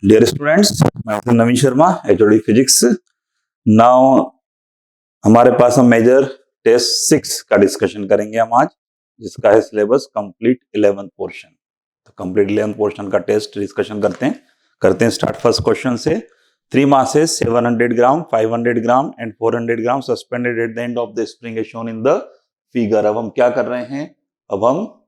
Dear students, मैं हूं नवीन Sharma, HOD physics. Now हमारे पास हम मेजर टेस्ट 6 का डिस्कशन करेंगे हम आज, जिसका है सिलेबस कंप्लीट 11th पोर्शन। तो कंप्लीट 11th पोर्शन का टेस्ट डिस्कशन करते हैं स्टार्ट फर्स्ट क्वेश्चन से। 3 masses 700 gram, 500 gram and 400 gram suspended eight the end of the spring is shown in the figure. अब हम क्या कर रहे हैं, अब हम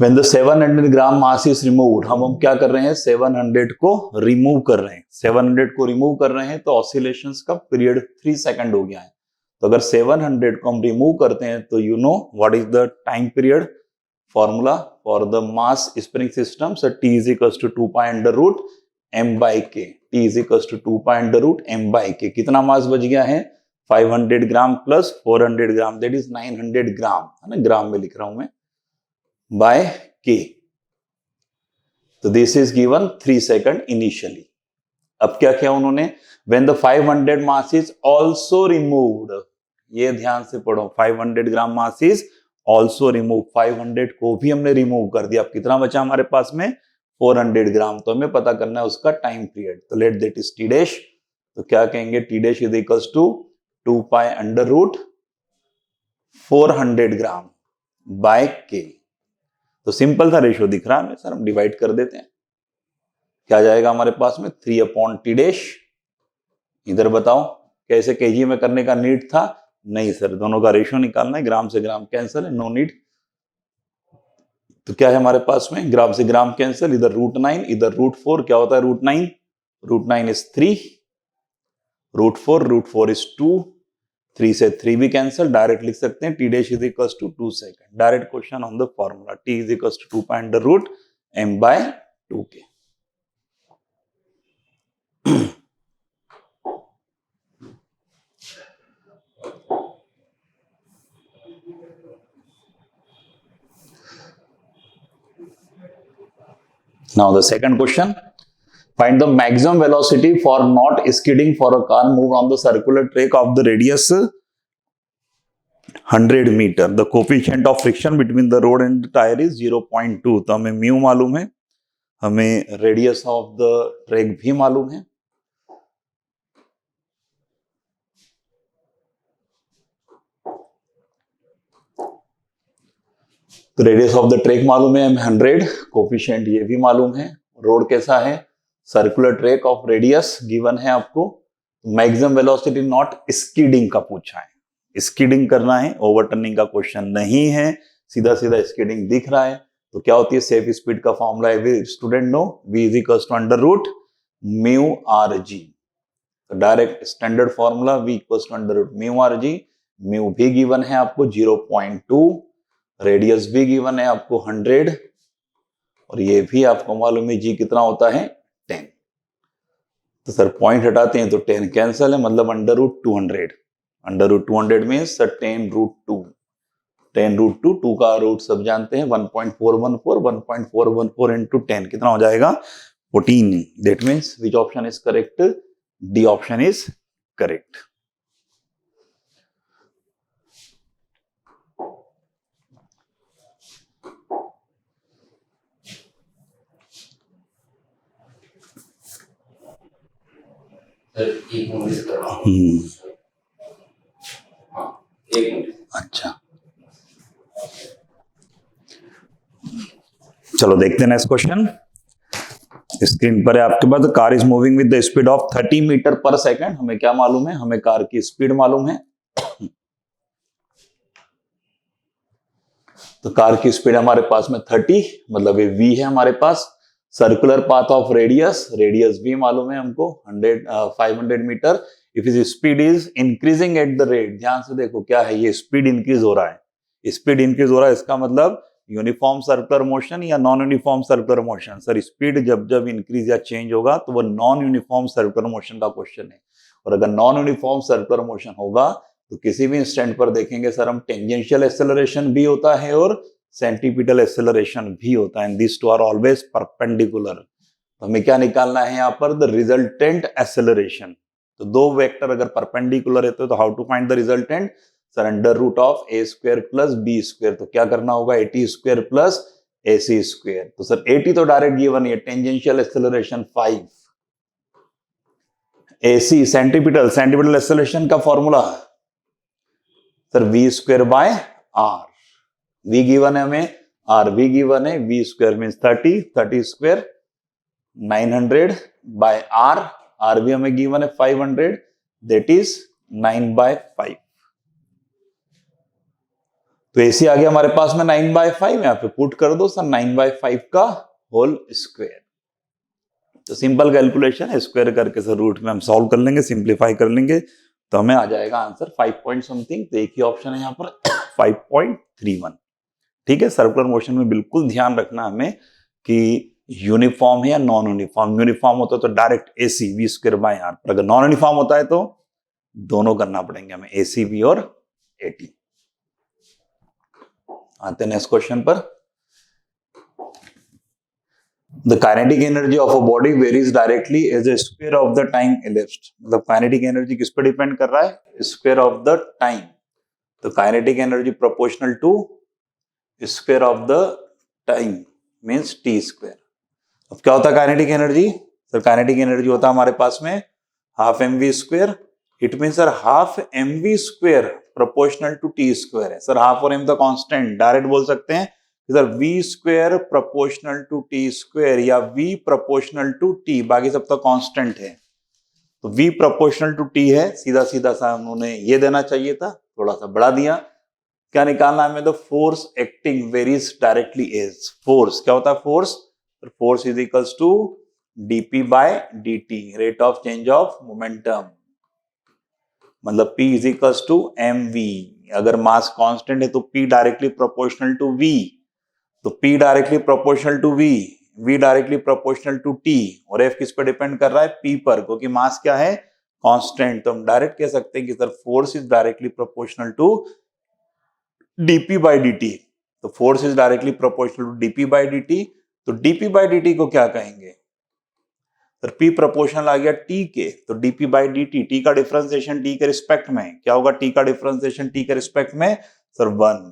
When the 700 gram mass is removed, हम क्या कर रहे हैं, 700 को रिमूव कर रहे हैं। 700 को रिमूव कर रहे हैं तो ऑसिलेशंस का पीरियड 3 सेकंड हो गया है। तो अगर 700 को हम रिमूव करते हैं तो you know what is the time period formula for the mass spring system. So T is equals to 2 pi under root m by k। T is equals to 2 pi under root m by k। कितना मास बच गया है, 500 gram plus 400 gram, that is 900 ग्राम, है ना, ग्राम में लिख रहा हूं मैं, by k। तो this is given 3 second initially. अब क्या किया उन्होंने, when the 500 mass is also removed, ये ध्यान से पढ़ो, 500 ग्राम मास इज ऑल्सो रिमूव, 500 को भी हमने रिमूव कर दिया। अब कितना बचा हमारे पास में, 400 ग्राम। तो हमें पता करना है उसका टाइम पीरियड। तो let that is T dash. तो क्या कहेंगे, T dash is equals to 2 pi under root 400 gram by K. तो सिंपल सा रेशियो दिख रहा है हमें, सर हम डिवाइड कर देते हैं। क्या जाएगा हमारे पास में, 3 अपॉन टी डैश। इधर बताओ कैसे, केजी में करने का नीड था, नहीं सर, दोनों का रेशियो निकालना है, ग्राम से ग्राम कैंसिल है, नो नीड। तो क्या है हमारे पास में, ग्राम से ग्राम कैंसिल, इधर √9 इधर √4, क्या होता है √9, √9 इज 3, √4 इज 2, 3 से 3 भी कैंसिल, डायरेक्ट लिख सकते हैं T dash is equal to 2 second. Direct question on the formula, T is equal to 2 pi under root m by 2k। Now the second question, find the maximum velocity for not skidding for a car moved on the circular track of the radius 100 meter. The coefficient of friction between the road and the tire is 0.2। तो हमें mu मालूम है, हमें radius of the track भी मालूम है। तो radius of the track मालूम है हमें 100, कोफिशिएंट ये भी मालूम है। रोड कैसा है, circular track of radius given है आपको। मैक्सिमम वेलोसिटी नॉट स्कीडिंग का पूछा है, स्कीडिंग करना है, ओवरटर्निंग का क्वेश्चन नहीं है, सीधा सीधा स्कीडिंग दिख रहा है। तो क्या होती है, सेफ स्पीड का फॉर्मूला है, student know, v is equals to under root mu R G. तो direct standard formula v equals to under root mu R G. Mu भी गिवन है आपको 0.2, रेडियस भी गिवन है आपको 100, और ये भी आपको मालूम है जी कितना होता है 10। तो सर पॉइंट हटाते हैं तो 10 कैंसिल है, मतलब under root 200। Under root 200 means 10√2। 10√2, 2 का रूट सब जानते हैं 1.414, 1.414 इंटू 10 कितना हो जाएगा 14। That means which option is correct, d option is correct. अच्छा, चलो देखते हैं नेक्स्ट क्वेश्चन। स्क्रीन पर है आपके पास, car is moving with the speed of 30 metre per second. हमें क्या मालूम है, हमें कार की स्पीड मालूम है। तो कार की स्पीड हमारे पास में 30, मतलब ये v है हमारे पास। Circular path of radius, radius भी मालूम है हमको 500 metre. If is speed is increasing at the rate, ध्यान से देखो क्या है, ये स्पीड इंक्रीज हो रहा है, स्पीड इंक्रीज हो रहा है, इसका मतलब यूनिफॉर्म सर्कुलर मोशन या non uniform circular motion. Sir speed जब जब इंक्रीज या चेंज होगा तो वो नॉन यूनिफॉर्म सर्कुलर मोशन का क्वेश्चन है। और अगर नॉन यूनिफॉर्म सर्कुलर मोशन होगा तो किसी भी इंस्टेंट पर देखेंगे सर हम, टेंजेंशियल एक्सेलरेशन भी होता है और सेंटीपिटल एक्सेलरेशन भी होता है, and this two are always perpendicular. तो हमें क्या निकालना है यहाँ पर, द रिजल्टेंट एक्सेलरेशन। तो दो वेक्टर अगर परपेंडिकुलर है तो how to find the resultant, sir under root of A square plus B square, तो क्या करना होगा, AT square plus AC square. तो सर एटी तो डायरेक्ट गिवन है, tangential acceleration 5, AC centripetal acceleration का formula sir V square by R, V given है हमें, आर वी गिवन है, V square means 30 square 900 by R, R भी हमें given है 500, दैट इज 9/5। तो एसी आ गया हमारे पास में 9/5, यहां पे पुट कर दो सर 9/5 का होल स्क्वायर। तो सिंपल कैलकुलेशन है, स्क्वायर करके सर रूट में हम सॉल्व कर लेंगे, सिंप्लीफाई कर लेंगे, तो हमें आ जाएगा आंसर 5 पॉइंट समथिंग। तो एक ही ऑप्शन है यहाँ पर 5.31। ठीक है, सर्कुलर मोशन में बिल्कुल ध्यान रखना हमें कि यूनिफॉर्म है या नॉन यूनिफॉर्म। यूनिफॉर्म होता है तो direct AC v square by R, पर अगर नॉन यूनिफॉर्म होता है तो दोनों करना पड़ेंगे हमें, एसी वी और एटी। आते हैं नेक्स्ट क्वेश्चन पर। The kinetic energy of a body varies directly as a square of the time elapsed। मतलब kinetic energy किस पे डिपेंड कर रहा है, square of the time। तो kinetic energy proportional to square of the time means t square। अब क्या होता है kinetic energy, sir kinetic energy होता है हमारे पास में half mv square, it mean sir half mv square proportional to T square है। सर हाफ और m तो कांस्टेंट, डायरेक्ट बोल सकते हैं इधर v square proportional to T square या v प्रोपोर्शनल टू t, बाकी सब तो कांस्टेंट है। तो v प्रोपोर्शनल टू t है, सीधा सीधा सा उन्होंने ये देना चाहिए था, थोड़ा सा बढ़ा दिया। क्या निकालना है हमें, the force acting varies directly as. Force क्या होता है, force is equals to dp by dt, rate of change of momentum, मतलब p is equals to mv। अगर मास कांस्टेंट है तो p directly proportional to v, तो p directly proportional to v, v directly proportional to t, और f किस पर depend कर रहा है, p पर, क्योंकि मास क्या है, कांस्टेंट। तो हम डायरेक्ट कह सकते हैं कि sir force is directly proportional to dp by dt। तो force is directly proportional to dp by dt, तो dp बाय dt को क्या कहेंगे, सर p प्रोपोर्शनल आ गया t के, तो dp बाय dt, t का डिफरेंशिएशन t के रिस्पेक्ट में क्या होगा, t का डिफरेंशिएशन t के रिस्पेक्ट में सर 1,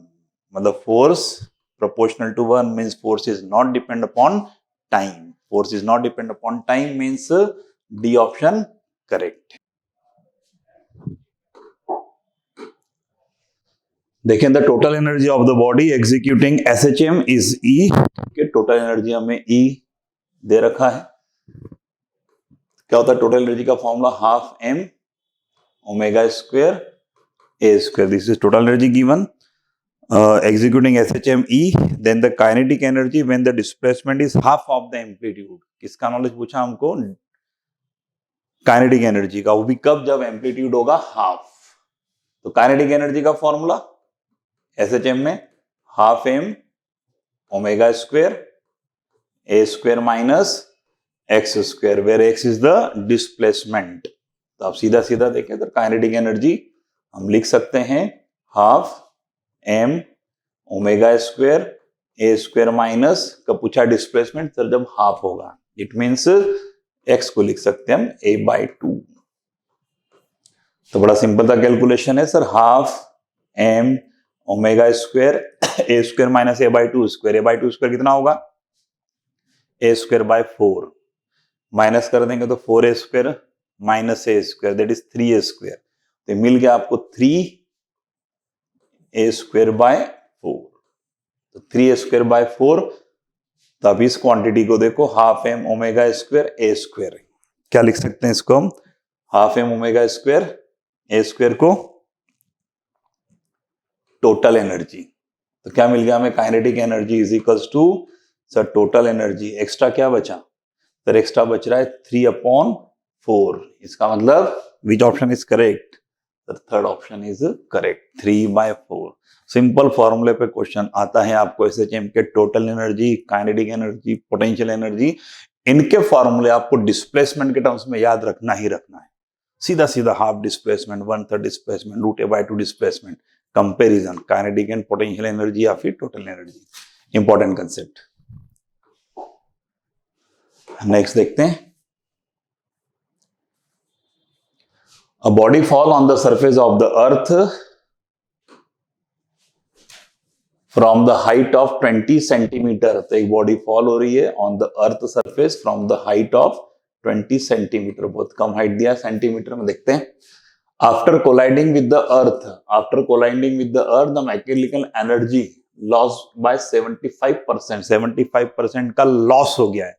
मतलब force proportional to 1 means force is not depend upon time, force is not depend upon time means D option correct। देखें the total energy of the body executing SHM is E के, total energy हमें E दे रखा है। क्या होता है total energy का formula, half m omega square a square, this is total energy given. Executing SHM E, then the kinetic energy when the displacement is half of the amplitude। किसका knowledge पूछा हमको, kinetic energy का, वो भी कब, जब amplitude होगा half. तो काइनेटिक एनर्जी का फॉर्मूला SHM में half m omega square a square minus x square, where x is the displacement. तो आप सीधा सीधा देखें तो काइनेटिक एनर्जी हम लिख सकते हैं half m omega square a square minus का पूछा डिस्प्लेसमेंट, सर जब हाफ होगा, इट मींस x को लिख सकते हैं हम a/2। तो बड़ा सिंपल सा कैलकुलेशन है sir, half m omega square a square minus a/2 square, a/2 square कितना होगा, a स्क्वायर बाय 4, माइनस कर देंगे तो 4a square minus a square, that is 3a square. तो मिल गया आपको 3a स्क्वायर बाय 4, तो 3a स्क्वायर बाय 4। तो अब इस क्वांटिटी को देखो, half m omega square a square, क्या लिख सकते हैं इसको हम, half m omega square a square को टोटल एनर्जी। तो क्या मिल गया हमें, kinetic energy is equals to sir total energy, extra क्या बचा, सर एक्स्ट्रा बच रहा है 3/4। इसका मतलब विच option is correct, third option is correct, 3/4। Simple फॉर्मूले पे क्वेश्चन आता है आपको SHM के, total energy, kinetic energy, potential energy, इनके फॉर्मूले आपको डिस्प्लेसमेंट के टर्म्स में याद रखना ही रखना है। सीधा सीधा half displacement, 1/3 displacement, √a/2 displacement, comparison kinetic and potential energy या फिर total energy, important concept. Next देखते हैं, A body fall on the surface of the earth from the height of 20 centimetre, तो एक बॉडी फॉल हो रही है on the earth surface from the height of 20 centimetre, बहुत कम हाइट दिया centimetre में, देखते हैं। After colliding with the earth, after colliding with the earth the mechanical energy loss by 75%, 75% का लॉस हो गया है,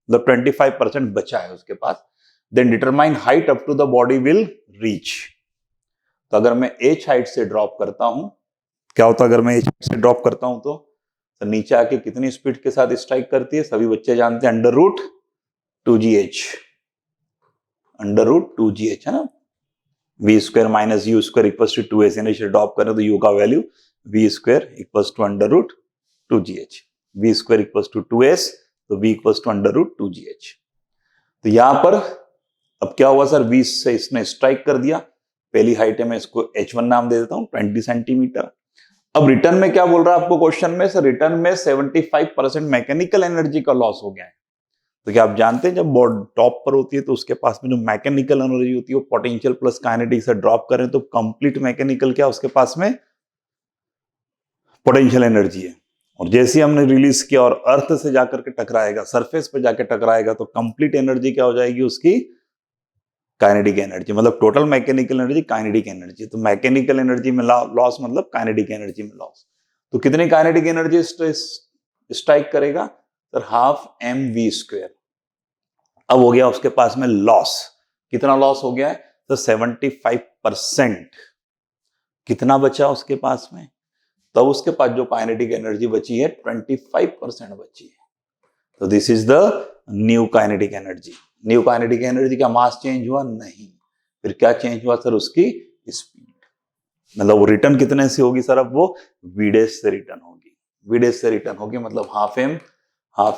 मतलब 25% बचा है उसके पास। Then determine height up to the body will reach, तो अगर मैं h हाइट से ड्रॉप करता हूं, क्या होता है अगर मैं h हाइट से ड्रॉप करता हूं तो नीचे आके कितनी स्पीड के साथ स्ट्राइक करती है, सभी बच्चे जानते हैं, √2gh, √2gh है ना, v square minus u square equals to 2s, यानी इसे ड्रॉप करें तो u का value v square equals to √2gh, v square equals to 2s, तो v इक्वल्स टू √2gh। तो यहां पर अब क्या हुआ सर, 20 से इसने स्ट्राइक कर दिया, पहली हाइट है, मैं इसको h1 नाम दे देता हूं, 20 सेंटीमीटर। अब रिटर्न में क्या बोल रहा है आपको क्वेश्चन में, सर रिटर्न में 75% मैकेनिकल एनर्जी का लॉस हो गया है। तो क्या आप जानते हैं जब बॉडी टॉप पर होती है तो उसके पास में जो मैकेनिकल एनर्जी होती है वो पोटेंशियल प्लस काइनेटिक से ड्रॉप करें तो कंप्लीट मैकेनिकल क्या उसके पास में पोटेंशियल एनर्जी है, और जैसे हमने रिलीज किया और अर्थ से जाकर के टकराएगा, सरफेस पे जाकर टकराएगा, तो कंप्लीट एनर्जी क्या हो जाएगी उसकी, काइनेटिक एनर्जी, मतलब total mechanical energy kinetic energy. तो मैकेनिकल एनर्जी में लॉस मतलब काइनेटिक एनर्जी में लॉस। तो कितनी काइनेटिक एनर्जी स्ट्राइक करेगा सर, ½mv²। अब हो गया उसके पास में लॉस, कितना लॉस हो गया है तो 75%, कितना बचा उसके पास में, तब उसके पास जो काइनेटिक एनर्जी बची है 25% बची है। तो this is the new kinetic energy. New kinetic energy का मास चेंज हुआ नहीं, फिर क्या चेंज हुआ सर, उसकी स्पीड, मतलब वो रिटर्न कितने से होगी सर, अब वो v' से रिटर्न होगी, v' से रिटर्न होगी, मतलब ½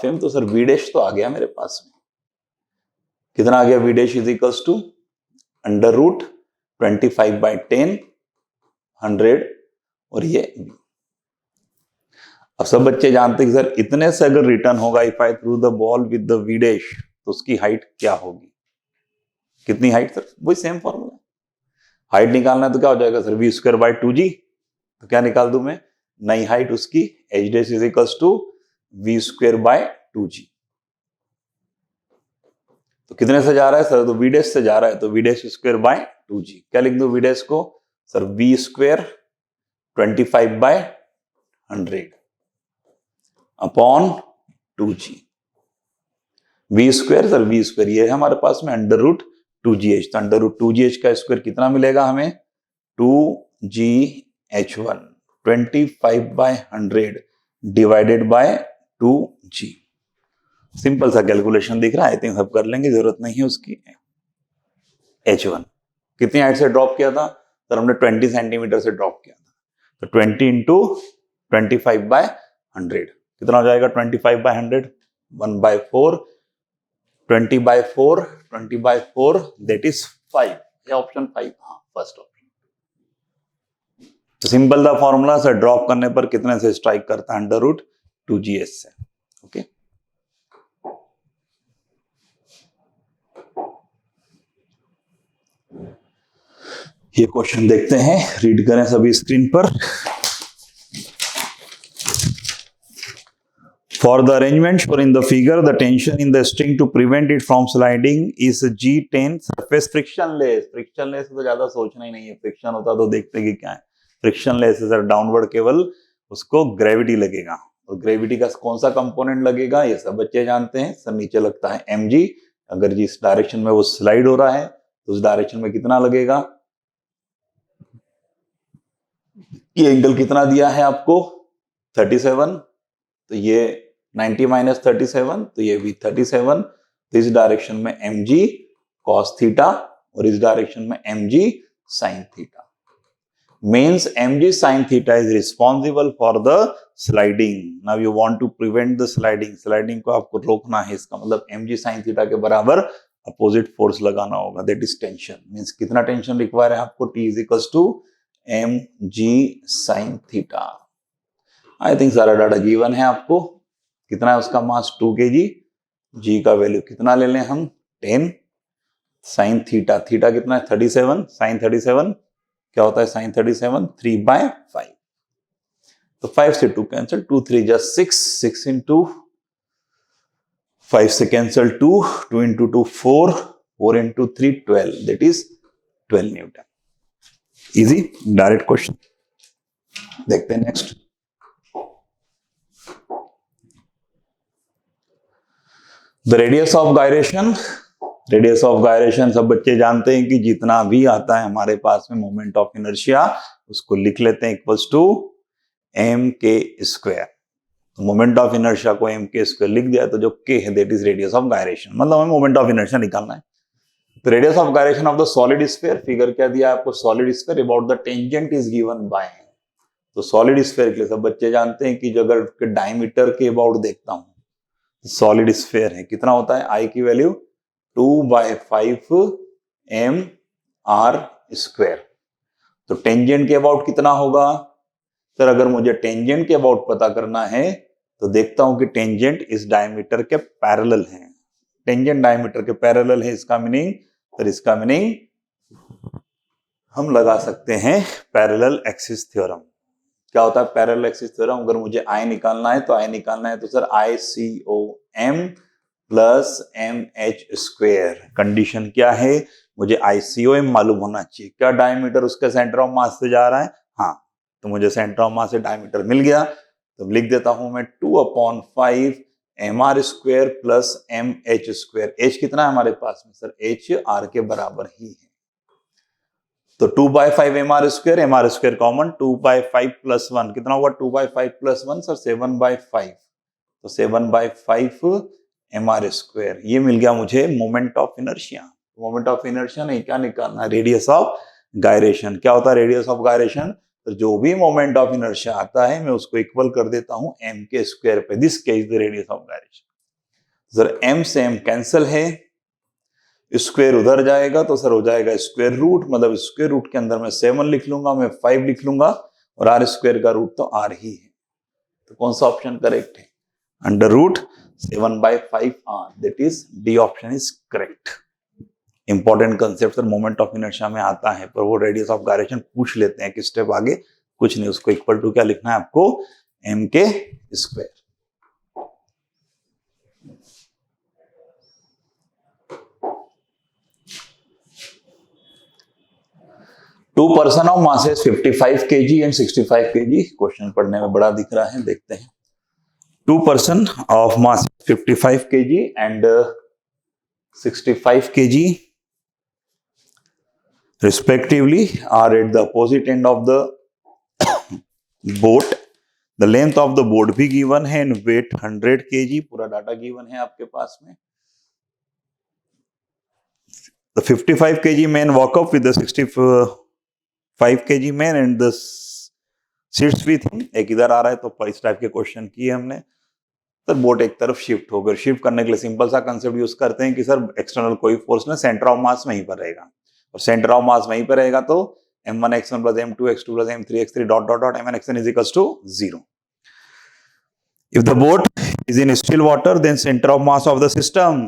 m, तो सर v' तो आ गया मेरे पास में, कितना आ गया, v' इज इक्वल्स टू √25/10 100, और ये v। अब सब बच्चे जानते हैं कि सर इतने से अगर रिटर्न होगा, if I through the ball with the v', तो उसकी हाइट क्या होगी, कितनी हाइट सर, वही सेम फॉर्मूला, हाइट निकालना है तो क्या हो जाएगा सर, v²/2g, तो क्या निकाल दूं मैं, नई हाइट उसकी h' is equals to v²/2g। तो कितने से जा रहा है सर, तो v' से जा रहा है, तो v'²/2g, क्या लिख दूं v' को sir, v² 25/100 upon 2g, v² sir, v² ये है हमारे पास में √2gh, तो √2gh का स्क्वायर कितना मिलेगा हमें, 2gh1 25/100 divided by 2g। Simple सा कैलकुलेशन दिख रहा है, आई थिंक सब कर लेंगे, जरूरत नहीं है उसकी। h1 कितनी हाइट से ड्रॉप किया था सर, हमने 20 सेंटीमीटर से ड्रॉप किया था, तो 20 इंटू 25/100 कितना हो जाएगा, 25/100 1/4, 20/4 दैट इज 5, ये ऑप्शन 5, हाँ फर्स्ट ऑप्शन। तो simple the formula sir, drop करने पर कितने से स्ट्राइक करता है, √2gh से, ओके। ये क्वेश्चन देखते हैं, रीड करें सभी स्क्रीन पर। For the arrangement shown in the figure, the tension in the string to prevent it from sliding is G10, surface frictionless। frictionless तो ज्यादा सोचना ही नहीं है, फ्रिक्शन होता तो देखते कि क्या है, frictionless है सर, डाउनवर्ड केवल उसको ग्रेविटी लगेगा, और ग्रेविटी का कौन सा कंपोनेंट लगेगा ये सब बच्चे जानते हैं सर, नीचे लगता है mg, अगर जिस डायरेक्शन में वो स्लाइड हो रहा है तो उस डायरेक्शन में कितना लगेगा, ये एंगल कितना दिया है आपको 37, तो ये 90 - 37, तो ये भी 37, तो इस डायरेक्शन में mg cos थीटा और इस डायरेक्शन में mg sin theta, means mg sin theta is responsible for the sliding। now you want to prevent the sliding को आपको रोकना है, इसका मतलब mg sin theta के बराबर अपोजिट फोर्स लगाना होगा, दैट इज टेंशन, मींस कितना टेंशन रिक्वायर है आपको, T = mg sin theta. I think सारा डाटा गिवन है आपको, कितना है उसका मास 2 kg, g का वैल्यू कितना ले लें हम 10, sin थीटा, थीटा कितना है 37, sin 37 क्या होता है sin 37 3/5, तो 5 से 2 कैंसिल, 2 3 जा 6, 6 इंटू 5 से cancel 2, 2 into 2 4, 4 into 3 12, that is 12 Newton. Easy direct question. देखते हैं next. The radius of gyration, radius of gyration सब बच्चे जानते हैं कि जितना भी आता है हमारे पास में मोमेंट ऑफ इनर्शिया उसको लिख लेते हैं इक्वल्स टू एम के स्क्वायर। मोमेंट ऑफ इनर्शिया को एम के स्क्वायर लिख दिया तो जो के है that is radius of gyration, मतलब हमें मोमेंट ऑफ इनर्शिया निकालना है। तो radius of gyration of the solid sphere, figure क्या दिया आपको, solid sphere about the tangent is given by. तो सॉलिड स्फीयर के लिए सब बच्चे जानते हैं कि जो अगर डायमीटर के अबाउट देखता हूं, सॉलिड स्फीयर है कितना होता है, आई की वैल्यू 2/5 mr स्क्वायर। तो टेंजेंट के अबाउट कितना होगा सर, अगर मुझे टेंजेंट के अबाउट पता करना है तो देखता हूं कि टेंजेंट इस डायमीटर के पैरेलल है, टेंजेंट डायमीटर के पैरेलल है, इसका मीनिंग सर, इसका मीनिंग हम लगा सकते हैं पैरेलल एक्सिस थ्योरम। क्या होता है पैरेलल एक्सिस थ्योरम, अगर मुझे आई निकालना है तो आई निकालना है तो sir ICOM plus MH square. Condition क्या है, मुझे ICOM मालूम होना चाहिए, क्या डायमीटर उसके सेंटर ऑफ मास से जा रहा है, हाँ, तो मुझे सेंटर ऑफ मास से डायमीटर मिल गया, तो लिख देता हूं मैं 2/5 mr square plus MH square. H कितना है हमारे पास में सर, H R के बराबर ही है, तो 2/5 mr स्क्वायर कॉमन, 2/5 प्लस 1 कितना हुआ, 2/5 प्लस 1 सर 7/5, तो 7/5 mr स्क्वायर। ये मिल गया मुझे moment of inertia. Moment of inertia नहीं, क्या निकालना है, रेडियस ऑफ गायरेशन। क्या होता है रेडियस ऑफ गायरेशन, तो जो भी मोमेंट ऑफ इनर्शिया आता है मैं उसको इक्वल कर देता हूं m के स्क्वायर पे, this case the radius of gyration. Sir m से m कैंसिल है, स्क्वायर उधर जाएगा तो सर हो जाएगा स्क्वायर रूट, मतलब स्क्वायर रूट के अंदर मैं 7 लिख लूंगा, मैं 5 लिख लूंगा, और r स्क्वायर का रूट तो r ही है, तो कौन सा ऑप्शन करेक्ट है, under root 7/5 r, that is D option is correct. Important concept sir moment of inertia में आता है, पर वो रेडियस ऑफ गायरेशन पूछ लेते हैं कि स्टेप आगे कुछ नहीं, उसको इक्वल टू क्या लिखना है आपको, m के square. Two person of masses 55 kg and 65 kg, question पढ़ने में बड़ा दिख रहा है, देखते हैं। Two person of mass 55 kg and 65 kg respectively are at the opposite end of the boat. The length of the boat भी given है and weight 100 kg, पूरा डाटा given है आपके पास में। The 55 kg man walk up with the 65 kg man and the sits with him। एक इधर आ रहा है तो इस टाइप के क्वेश्चन किए हमने। सर बोट एक तरफ शिफ्ट होकर, शिफ्ट करने के लिए सिंपल सा कंसेप्ट यूज करते हैं कि सर एक्सटर्नल कोई फोर्स ना, सेंटर ऑफ मास वहीं पर रहेगा, और सेंटर ऑफ मास वहीं पर रहेगा तो m1x1 plus m2x2 plus m3x3 dot dot dot mn(x(n) is equals to 0। If the boat is in still water then center of mass of the system,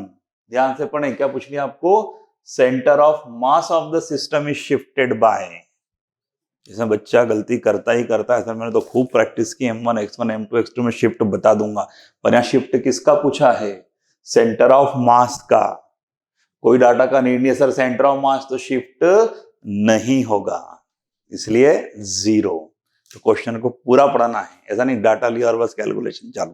ध्यान से पढ़ें, क्या पूछ लिया आपको, centre of mass of the system is shifted by. इसमें बच्चा गलती करता ही करता है, सर मैंने तो खूब प्रैक्टिस की, m1x1 m2x2 में शिफ्ट बता दूंगा, पर यहाँ शिफ्ट किसका पूछा है, सेंटर ऑफ मास का। कोई डाटा का नीड नहीं है सर, सेंटर ऑफ मास तो शिफ्ट नहीं होगा, इसलिए 0। तो क्वेश्चन को पूरा पढ़ना है, ऐसा नहीं डाटा लिया और बस कैलकुलेशन चालू,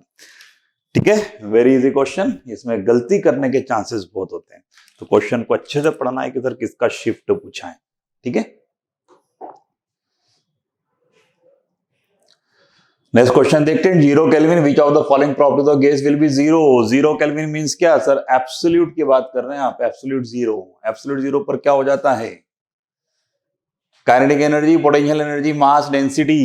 ठीक है। वेरी इजी क्वेश्चन, इसमें गलती करने के चांसेस बहुत होते हैं, तो क्वेश्चन को अच्छे से पढ़ना है कि सर किसका शिफ्ट पूछा है, ठीक है। नेक्स्ट क्वेश्चन देखते हैं, 0 kelvin which of the following properties of gas will be 0। 0 kelvin means क्या सर, एब्सोल्यूट की बात कर रहे हैं आप, एब्सोल्यूट 0। एब्सोल्यूट 0 पर क्या हो जाता है, काइनेटिक एनर्जी, पोटेंशियल एनर्जी, मास, डेंसिटी।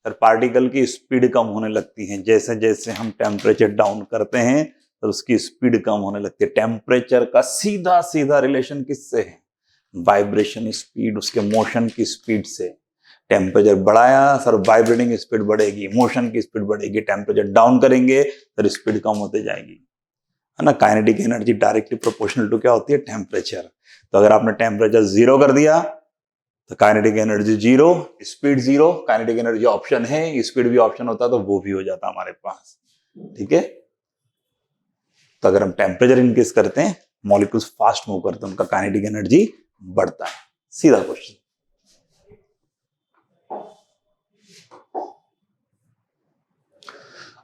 सर पार्टिकल की स्पीड कम होने लगती है, जैसे जैसे हम टेम्परेचर डाउन करते हैं तो उसकी स्पीड कम होने लगती है। टेम्परेचर का सीधा सीधा रिलेशन किससे है, वाइब्रेशन स्पीड, उसके मोशन की स्पीड से। टेम्परेचर बढ़ाया सर वाइब्रेटिंग स्पीड बढ़ेगी, मोशन की स्पीड बढ़ेगी, टेम्परेचर डाउन करेंगे सर स्पीड कम होते जाएगी, है ना। Kinetic energy directly proportional to क्या होती है, टेम्परेचर। तो अगर आपने टेम्परेचर 0 कर दिया तो kinetic energy zero, speed zero, kinetic energy option है, स्पीड भी ऑप्शन होता तो वो भी हो जाता हमारे पास। ठीक है, तो अगर हम टेम्परेचर इंक्रीज करते हैं, मॉलिक्यूल्स फास्ट मूव करते हैं, उनका काइनेटिक एनर्जी बढ़ता है। सीधा question.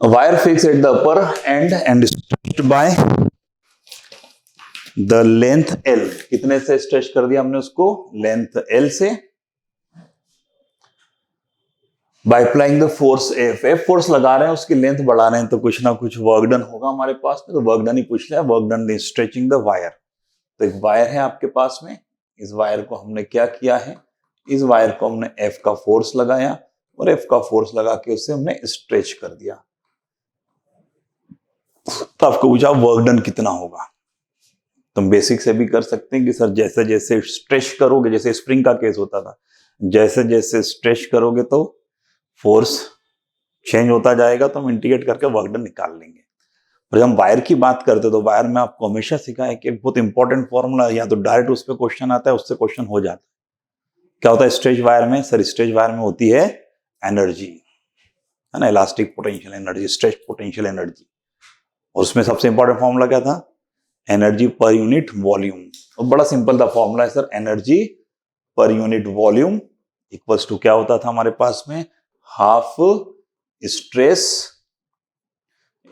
Wire fix at the upper and and stretched by the length L, कितने से स्ट्रेच कर दिया हमने उसको, लेंथ एल से, by applying the force F, F force लगा रहे हैं, उसकी लेंथ बढ़ा रहे हैं, तो कुछ ना कुछ वर्क डन होगा हमारे पास में, तो वर्क डन ही पूछ लिया, work done is stretching the wire. तो एक वायर है आपके पास में, इस वायर को हमने क्या किया है, इस वायर को हमने एफ का फोर्स लगाया और एफ का फोर्स लगा के उससे हमने स्ट्रेच कर दिया। तो आपको पूछा वर्क डन कितना होगा, तुम बेसिक से भी कर सकते हैं कि सर जैसे जैसे स्ट्रेच करोगे, जैसे स्प्रिंग का केस होता था, जैसे जैसे स्ट्रेच करोगे तो फोर्स चेंज होता जाएगा, तो हम इंटीग्रेट करके वर्क डन निकाल लेंगे। पर जब हम वायर की बात करते तो वायर में आपको हमेशा सिखा है कि बहुत इंपॉर्टेंट फॉर्मूला, या तो डायरेक्ट उस पर क्वेश्चन आता है, उससे क्वेश्चन हो जाता है। क्या होता है स्ट्रेच वायर में, सर स्ट्रेच वायर में होती है एनर्जी, है ना, elastic potential energy, stretch potential energy, और उसमें सबसे इंपॉर्टेंट फॉर्मूला क्या था, एनर्जी पर यूनिट वॉल्यूम। और बड़ा सिंपल था फॉर्मूला है sir, energy per unit volume equals to क्या होता था हमारे पास में, हाफ स्ट्रेस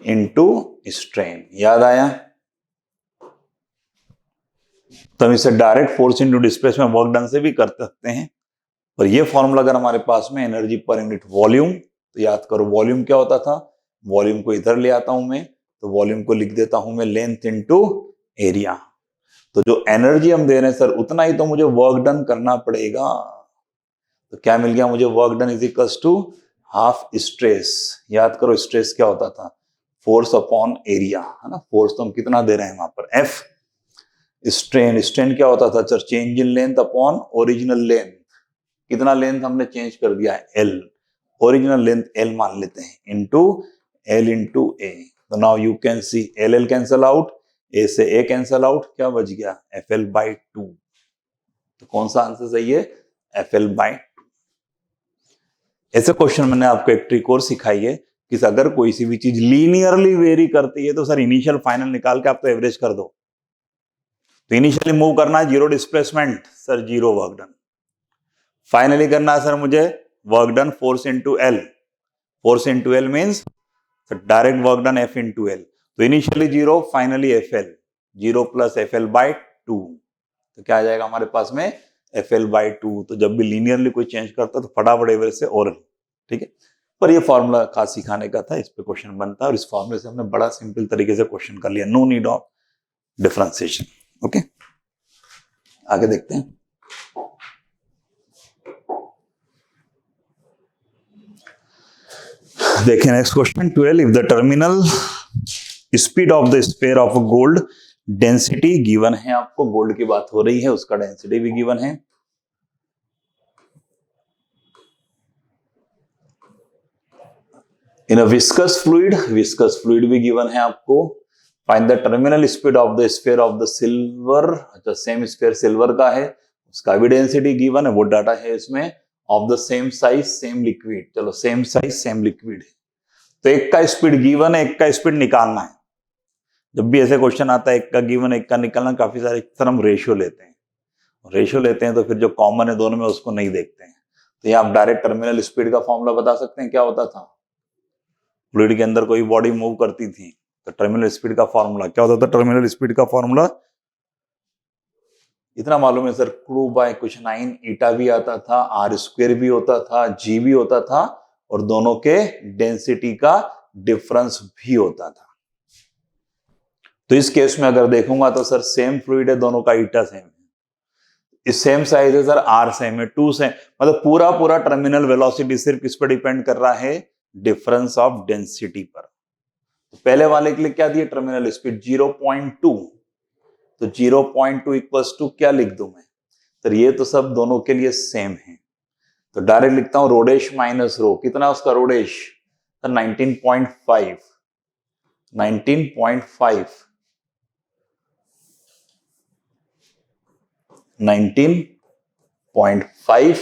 इनटू स्ट्रेन। याद आया, तो हम इसे direct force into displacement work done से भी कर सकते हैं। पर ये फॉर्मूला अगर हमारे पास में एनर्जी पर यूनिट वॉल्यूम, तो याद करो वॉल्यूम क्या होता था, वॉल्यूम को इधर ले आता हूं मैं, तो वॉल्यूम को लिख देता हूं मैं लेंथ इनटू एरिया। तो जो एनर्जी हम दे रहे हैं सर उतना ही तो मुझे वर्क डन करना पड़ेगा। तो क्या मिल गया मुझे, work done is equals to half stress. याद करो स्ट्रेस क्या होता था, फोर्स अपॉन एरिया, है ना, फोर्स तो हम कितना दे रहे हैं वहां पर एफ, स्ट्रेन, स्ट्रेन क्या होता था sir, change in length upon original length, कितना लेंथ हमने चेंज कर दिया है एल, ओरिजिनल लेंथ एल मान लेते हैं, इनटू एल इंटू ए। तो now you can see L L cancel out, A से ए कैंसल आउट, क्या बच गया एफ एल बाई टू। तो कौन सा आंसर सही है, एफ एल बाई टू। ऐसे क्वेश्चन मैंने आपको एक ट्रिक और सिखाई है कि अगर कोई सी भी चीज लीनियरली वेरी करती है तो सर इनिशियल फाइनल निकाल के आप तो एवरेज कर दो। तो इनिशियली मूव करना है zero displacement, sir zero work done. Finally करना है सर मुझे work done force into L, force into L means direct work done F into L. तो initially zero, finally F L, zero plus F L by two. तो क्या आ जाएगा हमारे पास में एफ एल बाई टू। तो जब भी लीनियरली कोई चेंज करता तो फटाफट एवरेज से ओरल, ठीक है। पर ये फॉर्मूला खास सिखाने का था, इस पे क्वेश्चन बनता है और इस फॉर्मूले से हमने बड़ा सिंपल तरीके से क्वेश्चन कर लिया, no need of differentiation. Okay, आगे देखते हैं। देखें next question 12, if the terminal speed of the sphere of gold density given है, आपको गोल्ड की बात हो रही है, उसका डेंसिटी भी गिवन है। इन अ विस्कस फ्लूइड भी गिवन है आपको। Find the terminal speed of the sphere of the silver, अच्छा सेम स्फीयर सिल्वर का है, उसका भी डेंसिटी गिवन है, वो डाटा है इसमें, of the same size same liquid. चलो सेम साइज सेम लिक्विड है, तो एक का स्पीड गिवन है, एक का स्पीड निकालना है। जब भी ऐसे क्वेश्चन आता है एक का गिवन एक का निकालना, काफी सारे सर हम रेशियो लेते हैं, तो फिर जो कॉमन है दोनों में उसको नहीं देखते हैं। तो ये आप डायरेक्ट टर्मिनल स्पीड का फॉर्मूला बता सकते हैं, क्या होता था, फ्लूइड के अंदर कोई बॉडी मूव करती थी तो टर्मिनल स्पीड का फॉर्मूला क्या होता था, टर्मिनल स्पीड का फॉर्मूला इतना मालूम है सर, क्रू बाय कुछ 9 ईटा भी आता था, आर स्क्वेयर भी होता था, जी भी होता था, और दोनों के डेंसिटी का डिफरेंस भी होता था। तो इस केस में अगर देखूंगा तो सर सेम फ्लूइड है, दोनों का ईटा सेम है, इस सेम साइज है सर, आर सेम है, टू सेम, मतलब पूरा पूरा टर्मिनल वेलोसिटी सिर्फ किस पर डिपेंड कर रहा है, डिफरेंस ऑफ डेंसिटी पर। तो पहले वाले के लिए क्या दिया, टर्मिनल स्पीड 0.2, तो 0.2 इक्वल्स टू क्या लिख दूं मैं, तो ये तो सब दोनों के लिए सेम है, तो डायरेक्ट लिखता हूं रोडेश माइनस रो, कितना उसका रोडेश, 19.5, 19.5 0.5,